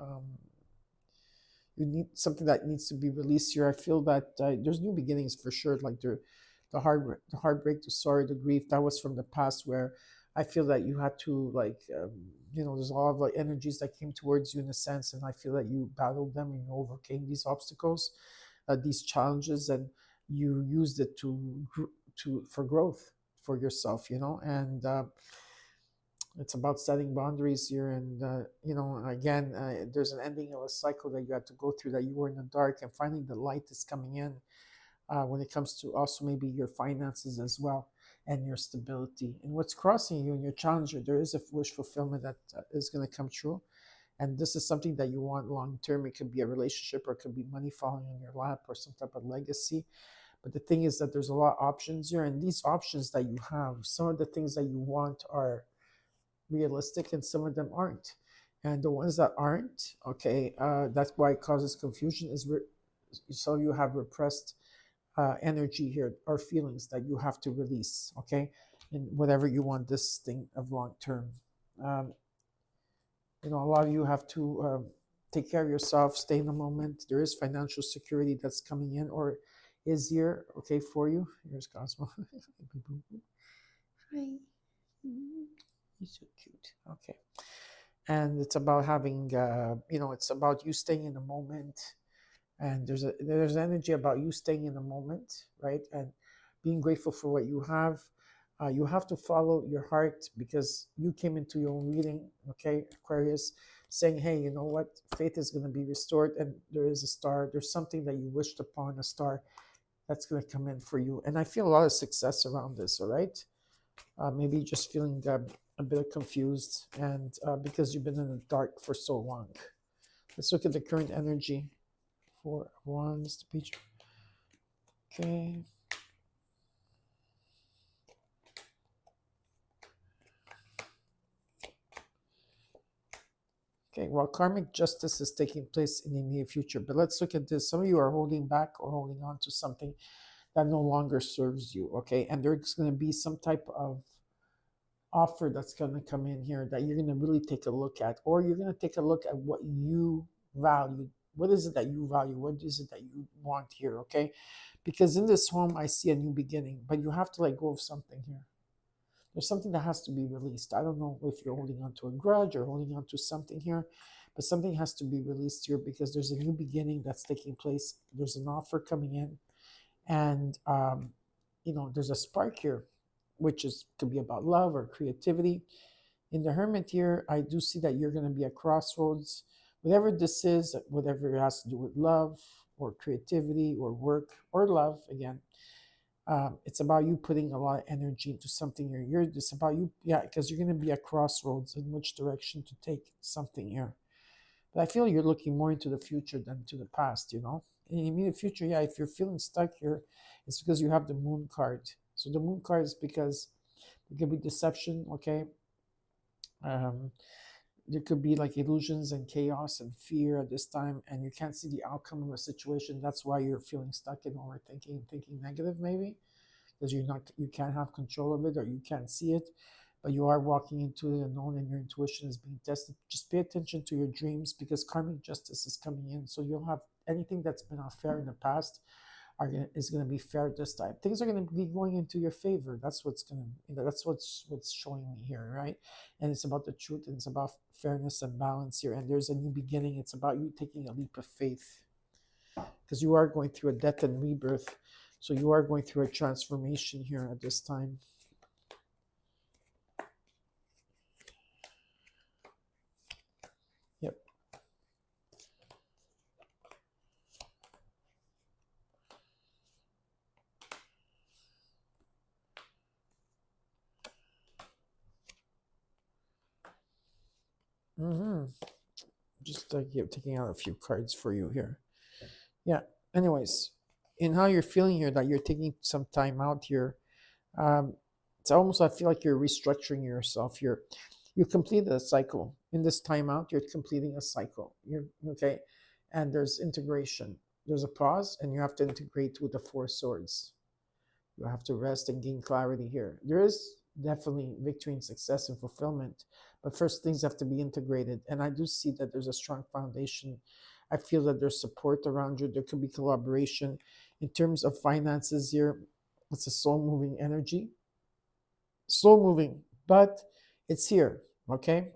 You need something that needs to be released here. I feel that there's new beginnings for sure. Like the heartbreak, the sorrow, the grief that was from the past, where I feel that you had to there's a lot of like energies that came towards you in a sense, and I feel that you battled them and you overcame these obstacles, these challenges, and you used it for growth for yourself, and it's about setting boundaries here. And again, there's an ending of a cycle that you had to go through, that you were in the dark, and finally the light is coming in, when it comes to also maybe your finances as well, and your stability and what's crossing you and your challenger. There is a wish fulfillment that is going to come true, and this is something that you want long term. It could be a relationship, or it could be money falling in your lap, or some type of legacy. But the thing is that there's a lot of options here, and these options that you have, some of the things that you want are realistic and some of them aren't. And the ones that aren't, okay, that's why it causes confusion, is some of you have repressed energy here, or feelings that you have to release, okay, and whatever you want this thing of long term. A lot of you have to take care of yourself, stay in the moment. There is financial security that's coming in, or is here, okay, for you. Here's Cosmo. Hi. You're so cute. Okay. And it's about having, it's about you staying in the moment. And there's energy about you staying in the moment, right? And being grateful for what you have. You have to follow your heart, because you came into your own reading, okay, Aquarius, saying, hey, you know what? Faith is going to be restored, and there is a star. There's something that you wished upon, a star that's going to come in for you. And I feel a lot of success around this, all right? Maybe just feeling a bit confused, and because you've been in the dark for so long. Let's look at the current energy. Four of Wands, the Beach. Okay. Okay, well, karmic justice is taking place in the near future. But let's look at this. Some of you are holding back or holding on to something that no longer serves you, okay? And there's going to be some type of offer that's going to come in here that you're going to really take a look at, or you're going to take a look at what you value. What is it that you value? What is it that you want here, okay? Because in this home, I see a new beginning, but you have to let go of something here. There's something that has to be released. I don't know if you're holding on to a grudge or holding on to something here, but something has to be released here, because there's a new beginning that's taking place. There's an offer coming in, and there's a spark here, which could be about love or creativity. In the Hermit here, I do see that you're going to be at crossroads. Whatever this is, whatever it has to do with love or creativity or work or love, again, it's about you putting a lot of energy into something here. It's about you, because you're going to be at crossroads in which direction to take something here. But I feel you're looking more into the future than to the past, In the immediate future, if you're feeling stuck here, it's because you have the Moon card. So the Moon card is because there could be deception, okay? There could be like illusions and chaos and fear at this time, and you can't see the outcome of a situation. That's why you're feeling stuck and overthinking, thinking negative, maybe. because you can't have control of it or you can't see it, but you are walking into the unknown and your intuition is being tested. Just pay attention to your dreams because karmic justice is coming in. So you'll have anything that's been unfair in the past is going to be fair this time. Things are going to be going into your favor. That's what's showing me here, right? And it's about the truth and it's about fairness and balance here. And there's a new beginning. It's about you taking a leap of faith because you are going through a death and rebirth. So you are going through a transformation here at this time. Yep. Just taking out a few cards for you here. Yeah. Anyways, in how you're feeling here, that you're taking some time out here, it's almost, I feel like you're restructuring yourself. You completed a cycle. In this time out, you're completing a cycle. You're okay, and there's integration. There's a pause, and you have to integrate with the Four Swords. You have to rest and gain clarity here. There is definitely victory and success and fulfillment, but first things have to be integrated. And I do see that there's a strong foundation. I feel that there's support around you. There could be collaboration. In terms of finances here, it's a soul-moving energy. Slow-moving, but it's here, okay?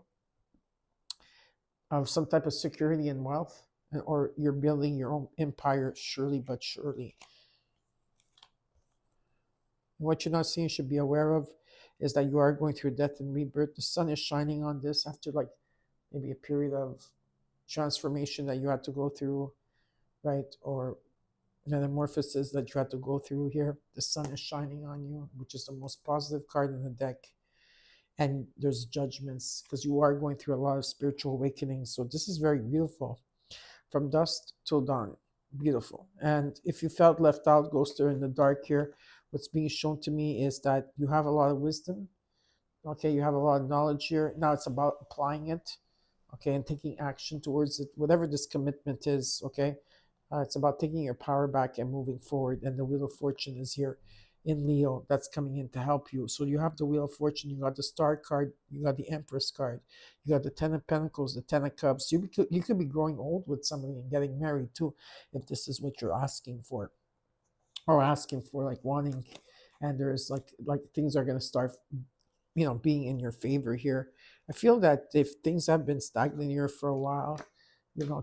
Of some type of security and wealth, or you're building your own empire surely but surely. What you're not seeing, should be aware of, is that you are going through death and rebirth. The sun is shining on this after like maybe a period of transformation that you had to go through, right? Or metamorphosis that you had to go through here. The sun is shining on you, which is the most positive card in the deck. And there's judgments because you are going through a lot of spiritual awakening. So this is very beautiful. From dusk till dawn, beautiful. And if you felt left out, ghosts are in the dark here. What's being shown to me is that you have a lot of wisdom. Okay, you have a lot of knowledge here. Now it's about applying it, okay, and taking action towards it, whatever this commitment is, okay? It's about taking your power back and moving forward. And the Wheel of Fortune is here in Leo. That's coming in to help you. So you have the Wheel of Fortune. You got the Star card. You got the Empress card. You got the Ten of Pentacles, the Ten of Cups. You could be growing old with somebody and getting married too, if this is what you're asking for. Or asking for, like wanting. And there's like things are going to start, being in your favor here. I feel that if things have been stagnant here for a while,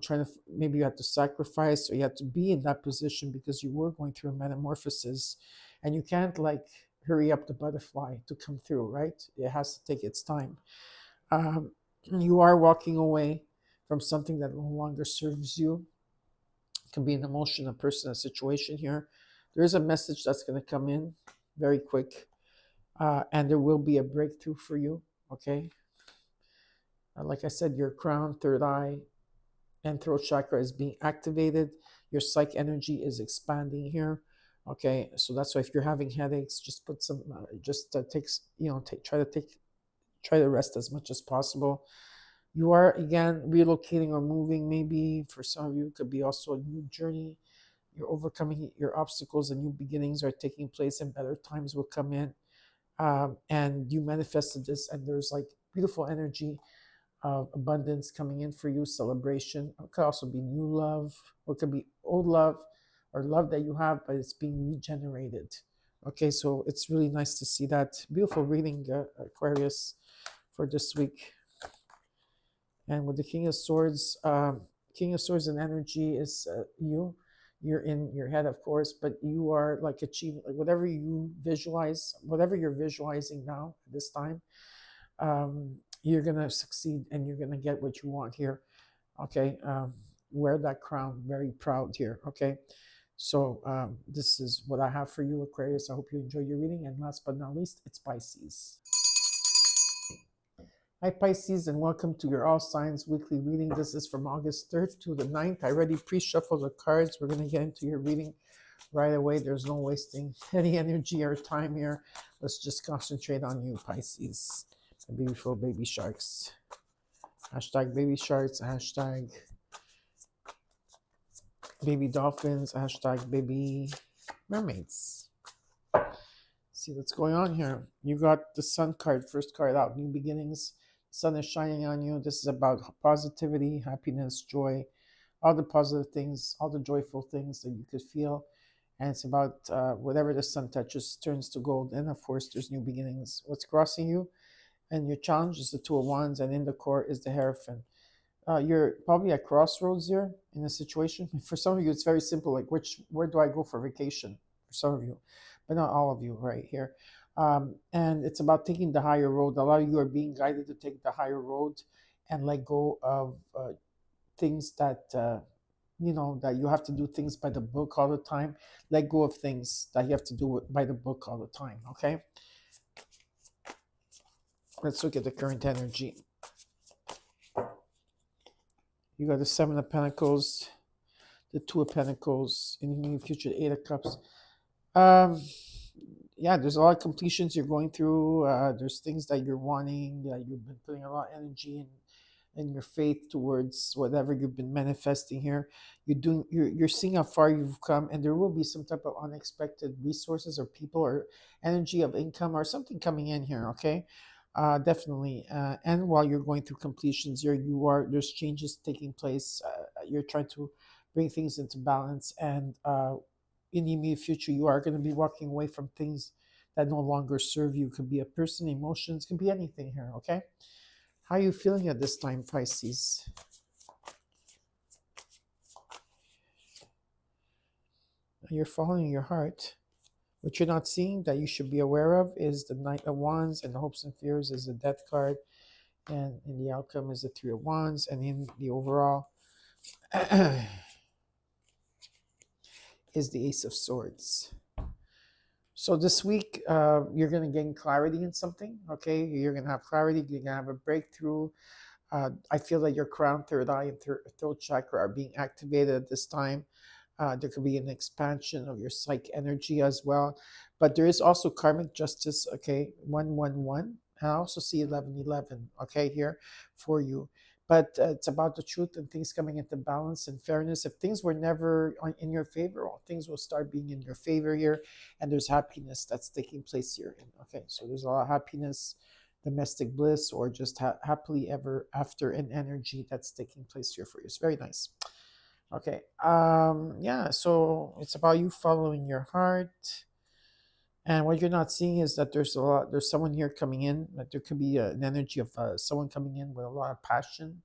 trying to, maybe you had to sacrifice or you had to be in that position because you were going through a metamorphosis and you can't like hurry up the butterfly to come through, right? It has to take its time. You are walking away from something that no longer serves you. It can be an emotion, a person, a situation here. There is a message that's going to come in very quick, and there will be a breakthrough for you, okay? Like I said, your crown, third eye, and throat chakra is being activated. Your psych energy is expanding here. Okay, so that's why if you're having headaches, just put some, try to rest as much as possible. You are again relocating or moving. Maybe for some of you, it could be also a new journey. You're overcoming your obstacles and new beginnings are taking place and better times will come in. And you manifested this, and there's like beautiful energy of abundance coming in for you, celebration. It could also be new love, or it could be old love or love that you have, but it's being regenerated. Okay, so it's really nice to see that. Beautiful reading, Aquarius, for this week. And with the King of Swords and energy is you're in your head, of course, but you are like achieving whatever you visualize, whatever you're visualizing now at this time. You're going to succeed and you're going to get what you want here. Okay. Wear that crown, very proud here. Okay. So this is what I have for you, Aquarius. I hope you enjoy your reading. And last but not least, it's Pisces. Hi, Pisces, and welcome to your All Signs weekly reading. This is from August 3rd to the 9th. I already pre-shuffled the cards. We're going to get into your reading right away. There's no wasting any energy or time here. Let's just concentrate on you, Pisces. Beautiful baby sharks. Hashtag baby sharks. Hashtag baby dolphins. Hashtag baby mermaids. See what's going on here. You got the sun card, first card out, new beginnings. Sun is shining on you. This is about positivity, happiness, joy, all the positive things, all the joyful things that you could feel. And it's about whatever the sun touches turns to gold. And of course, there's new beginnings. What's crossing you and your challenge is the Two of Wands, and in the court is the Hierophant. You're probably at crossroads here in a situation. For some of you, it's very simple. Like, where do I go for vacation? For some of you, but not all of you, right here. And it's about taking the higher road. A lot of you are being guided to take the higher road and let go of things that that you have to do things by the book all the time. Let go of things that you have to do by the book all the time. Okay. Let's look at the current energy. You got the Seven of Pentacles, the Two of Pentacles, in the near future, the Eight of Cups. Yeah, there's a lot of completions you're going through. There's things that you're wanting, that you've been putting a lot of energy in, and your faith towards whatever you've been manifesting here. You're seeing how far you've come, and there will be some type of unexpected resources or people or energy of income or something coming in here. Okay. Definitely. And while you're going through completions here, there's changes taking place. You're trying to bring things into balance, and in the immediate future, you are going to be walking away from things that no longer serve you. Could be a person, emotions, could be anything here. Okay. How are you feeling at this time, Pisces? You're following your heart. What you're not seeing that you should be aware of is the Knight of Wands, and the hopes and fears is the Death card, and in the outcome is the Three of Wands, and in the overall is the Ace of Swords. So this week, you're going to gain clarity in something, okay? You're going to have clarity. You're going to have a breakthrough. I feel that your crown, third eye, and throat chakra are being activated at this time. There could be an expansion of your psych energy as well. But there is also karmic justice, okay? 111. And I also see 1111, okay, here for you. But it's about the truth and things coming into balance and fairness. If things were never in your favor, well, things will start being in your favor here. And there's happiness that's taking place here. Okay, so there's a lot of happiness, domestic bliss, or just happily ever after an energy that's taking place here for you. It's very nice. Okay. Yeah, so it's about you following your heart. And what you're not seeing is that there's someone here coming in, that there could be an energy of someone coming in with a lot of passion,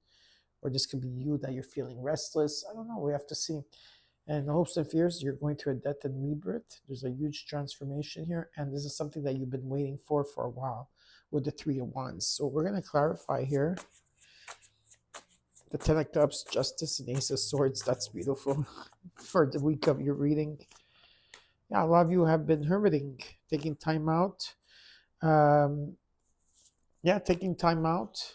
or this could be you that you're feeling restless. I don't know. We have to see. And the hopes and fears, you're going through a death and rebirth. There's a huge transformation here. And this is something that you've been waiting for a while with the Three of Wands. So we're going to clarify here. The Ten of Cups, Justice, and Ace of Swords. That's beautiful for the week of your reading. Yeah, a lot of you have been hermiting, taking time out. Taking time out,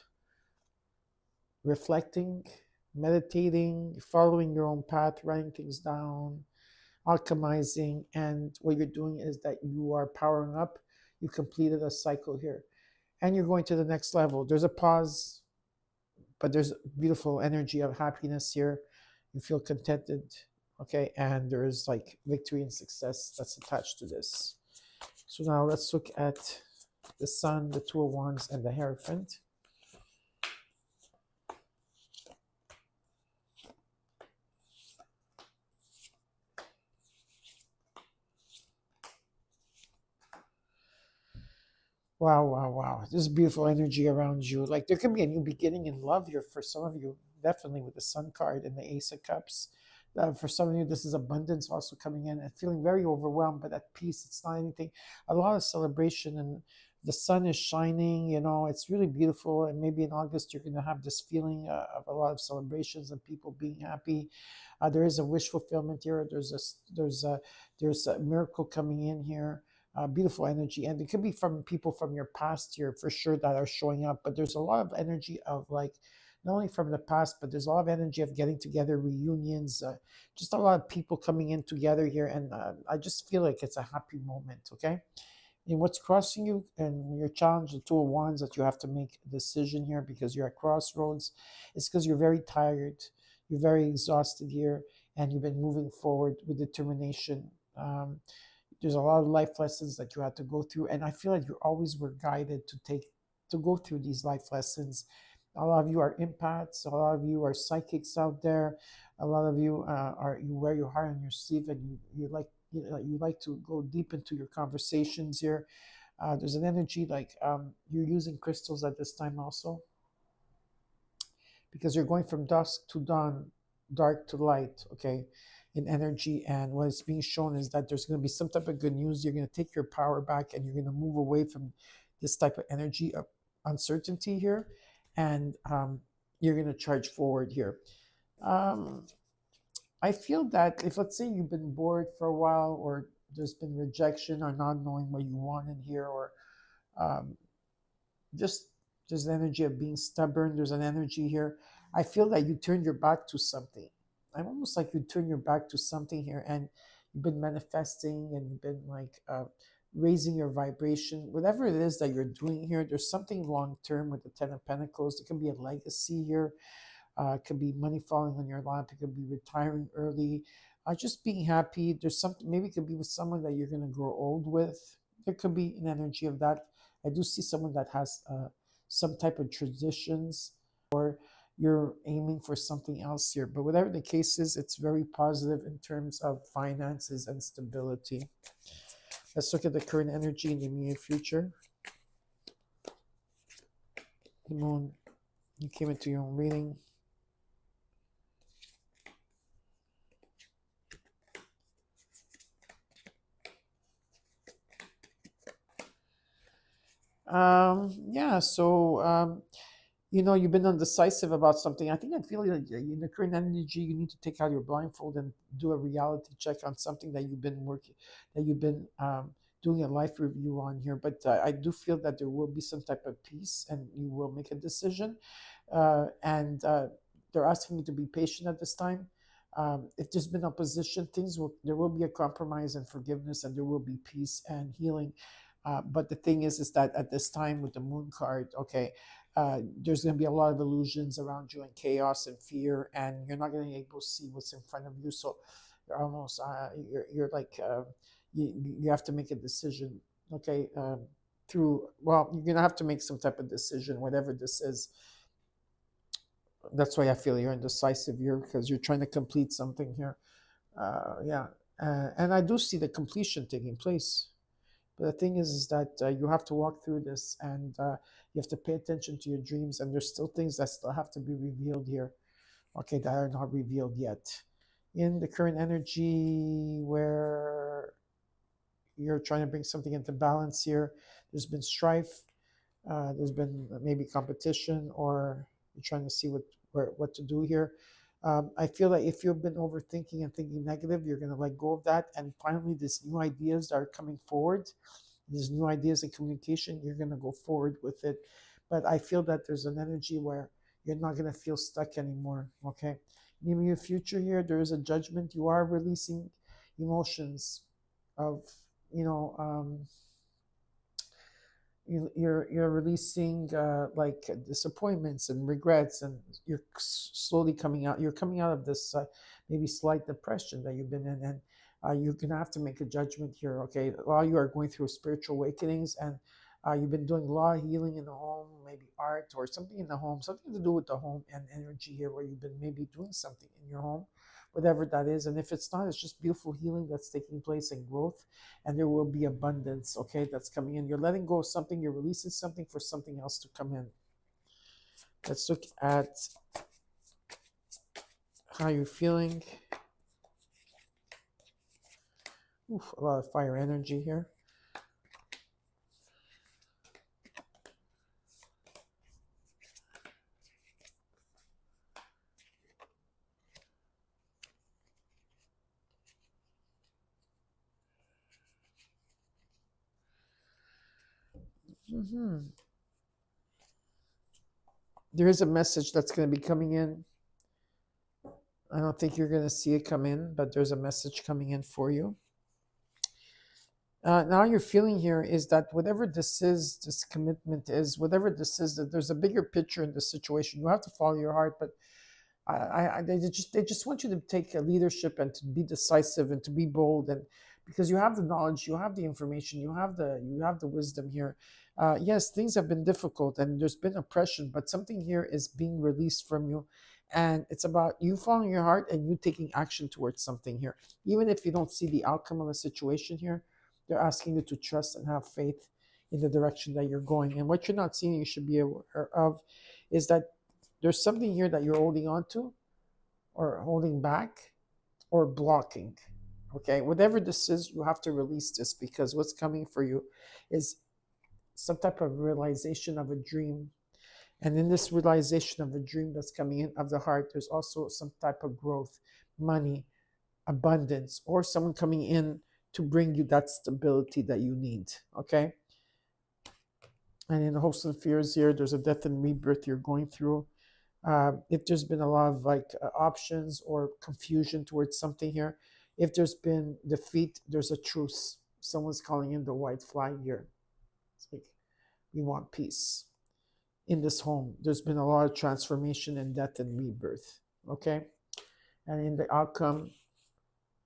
reflecting, meditating, following your own path, writing things down, alchemizing. And what you're doing is that you are powering up. You completed a cycle here. And you're going to the next level. There's a pause, but there's beautiful energy of happiness here. You feel contented, okay? And there is like victory and success that's attached to this. So now let's look at the Sun, the Two of Wands, and the Hierophant. Wow, wow, wow. There's beautiful energy around you. Like there could be a new beginning in love here for some of you, definitely with the Sun card and the Ace of Cups. For some of you, this is abundance also coming in and feeling very overwhelmed, but at peace. It's not anything. A lot of celebration, and the sun is shining. It's really beautiful. And maybe in August, you're going to have this feeling of a lot of celebrations and people being happy. There is a wish fulfillment here. There's a miracle coming in here. Beautiful energy, and it could be from people from your past here for sure that are showing up, but there's a lot of energy of like not only from the past, but there's a lot of energy of getting together, reunions, just a lot of people coming in together here, and I just feel like it's a happy moment. Okay, and what's crossing you and your challenge, the Two of Wands, that you have to make a decision here because you're at crossroads. It's because you're very tired, you're very exhausted here, and you've been moving forward with determination. There's a lot of life lessons that you had to go through, and I feel like you always were guided to go through these life lessons. A lot of you are empaths. A lot of you are psychics out there. A lot of you you wear your heart on your sleeve, and you like to go deep into your conversations here. There's an energy like you're using crystals at this time also, because you're going from dusk to dawn, dark to light, okay, in energy. And what is being shown is that there's going to be some type of good news. You're going to take your power back and you're going to move away from this type of energy of uncertainty here. And you're going to charge forward here. Um, I feel that if, let's say, you've been bored for a while, or there's been rejection, or not knowing what you want in here, or um, just there's an energy of being stubborn. There's an energy here. I feel that you turned your back to something. I'm almost like you turn your back to something here, and you've been manifesting, and you've been like raising your vibration. Whatever it is that you're doing here, there's something long term with the Ten of Pentacles. There can be a legacy here. It could be money falling on your lap. It could be retiring early. Just being happy. There's something, maybe it could be with someone that you're going to grow old with. There could be an energy of that. I do see someone that has some type of traditions, or you're aiming for something else here. But whatever the case is, it's very positive in terms of finances and stability. Let's look at the current energy in the immediate future. The moon, you came into your own reading. Yeah, so you've been undecisive about something. I think I feel like in the current energy, you need to take out your blindfold and do a reality check on something that you've been doing a life review on here. But I do feel that there will be some type of peace, and you will make a decision. And they're asking you to be patient at this time. If there's been opposition, there will be a compromise and forgiveness, and there will be peace and healing. But the thing is that at this time with the moon card, okay, there's going to be a lot of illusions around you, and chaos and fear, and you're not going to be able to see what's in front of you. So you're almost, you're like, you have to make a decision, okay, well, you're going to have to make some type of decision, whatever this is. That's why I feel you're indecisive here, because you're trying to complete something here. Yeah. And I do see the completion taking place. But the thing is that you have to walk through this, and you have to pay attention to your dreams. And there's still things that still have to be revealed here, okay, that are not revealed yet. In the current energy where you're trying to bring something into balance here, there's been strife, there's been maybe competition, or you're trying to see what to do here. I feel like if you've been overthinking and thinking negative, you're going to let go of that. And finally, these new ideas that are coming forward, these new ideas in communication, you're going to go forward with it. But I feel that there's an energy where you're not going to feel stuck anymore. Okay. In your future here, there is a judgment. You are releasing emotions of, you know, you're releasing like disappointments and regrets, and you're slowly coming out. You're coming out of this maybe slight depression that you've been in, and you're gonna have to make a judgment here. Okay, while you are going through spiritual awakenings, and you've been doing a lot of healing in the home, maybe art or something in the home, something to do with the home and energy here, where you've been maybe doing something in your home, whatever that is. And if it's not, it's just beautiful healing that's taking place and growth, and there will be abundance, okay, that's coming in. You're letting go of something, you're releasing something for something else to come in. Let's look at how you're feeling. Oof, a lot of fire energy here. Mm-hmm. There is a message that's going to be coming in. I don't think you're going to see it come in, but there's a message coming in for you. Now you're feeling here is that whatever this is, this commitment is, whatever this is, that there's a bigger picture in the situation. You have to follow your heart, but They just want you to take a leadership and to be decisive and to be bold, and because you have the knowledge, you have the information, you have the wisdom here. Yes, things have been difficult and there's been oppression, but something here is being released from you, and it's about you following your heart and you taking action towards something here. Even if you don't see the outcome of a situation here, they're asking you to trust and have faith in the direction that you're going. And what you're not seeing, you should be aware of, is that there's something here that you're holding on to or holding back or blocking. Okay, whatever this is, you have to release this, because what's coming for you is some type of realization of a dream. And in this realization of a dream that's coming in of the heart, there's also some type of growth, money, abundance, or someone coming in to bring you that stability that you need. Okay. And in the hopes and fears here, there's a death and rebirth you're going through. If there's been a lot of options or confusion towards something here, if there's been defeat, there's a truce. Someone's calling in the white flag here. It's like, we want peace in this home. There's been a lot of transformation and death and rebirth. Okay. And in the outcome,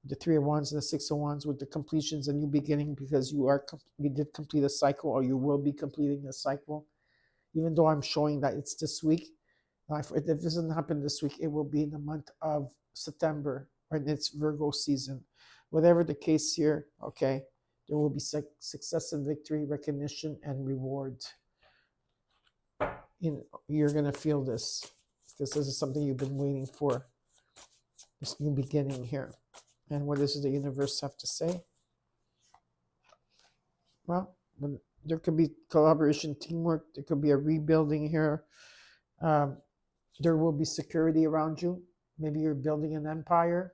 the 3 of Wands and the 6 of Wands with the completions, a new beginning, because you did complete a cycle, or you will be completing a cycle. Even though I'm showing that it's this week, if it doesn't happen this week, it will be in the month of September, when it's Virgo season. Whatever the case here, okay, there will be success and victory, recognition and reward. You're going to feel this, because this is something you've been waiting for, this new beginning here. And what does the universe have to say? Well, there could be collaboration, teamwork. There could be a rebuilding here. There will be security around you. Maybe you're building an empire.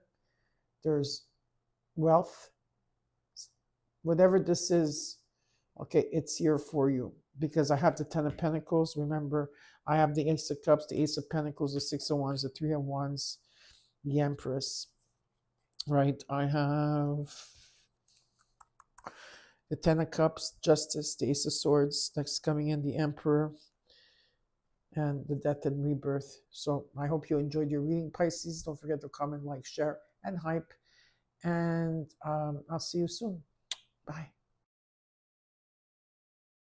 There's wealth. Whatever this is, okay, it's here for you. Because I have the 10 of Pentacles. Remember, I have the Ace of Cups, the Ace of Pentacles, the 6 of Wands, the 3 of Wands, the Empress. Right? I have the 10 of Cups, Justice, the Ace of Swords. Next coming in, the Emperor, and the death and rebirth. So I hope you enjoyed your reading, Pisces. Don't forget to comment, like, share, and hype. And I'll see you soon. Bye.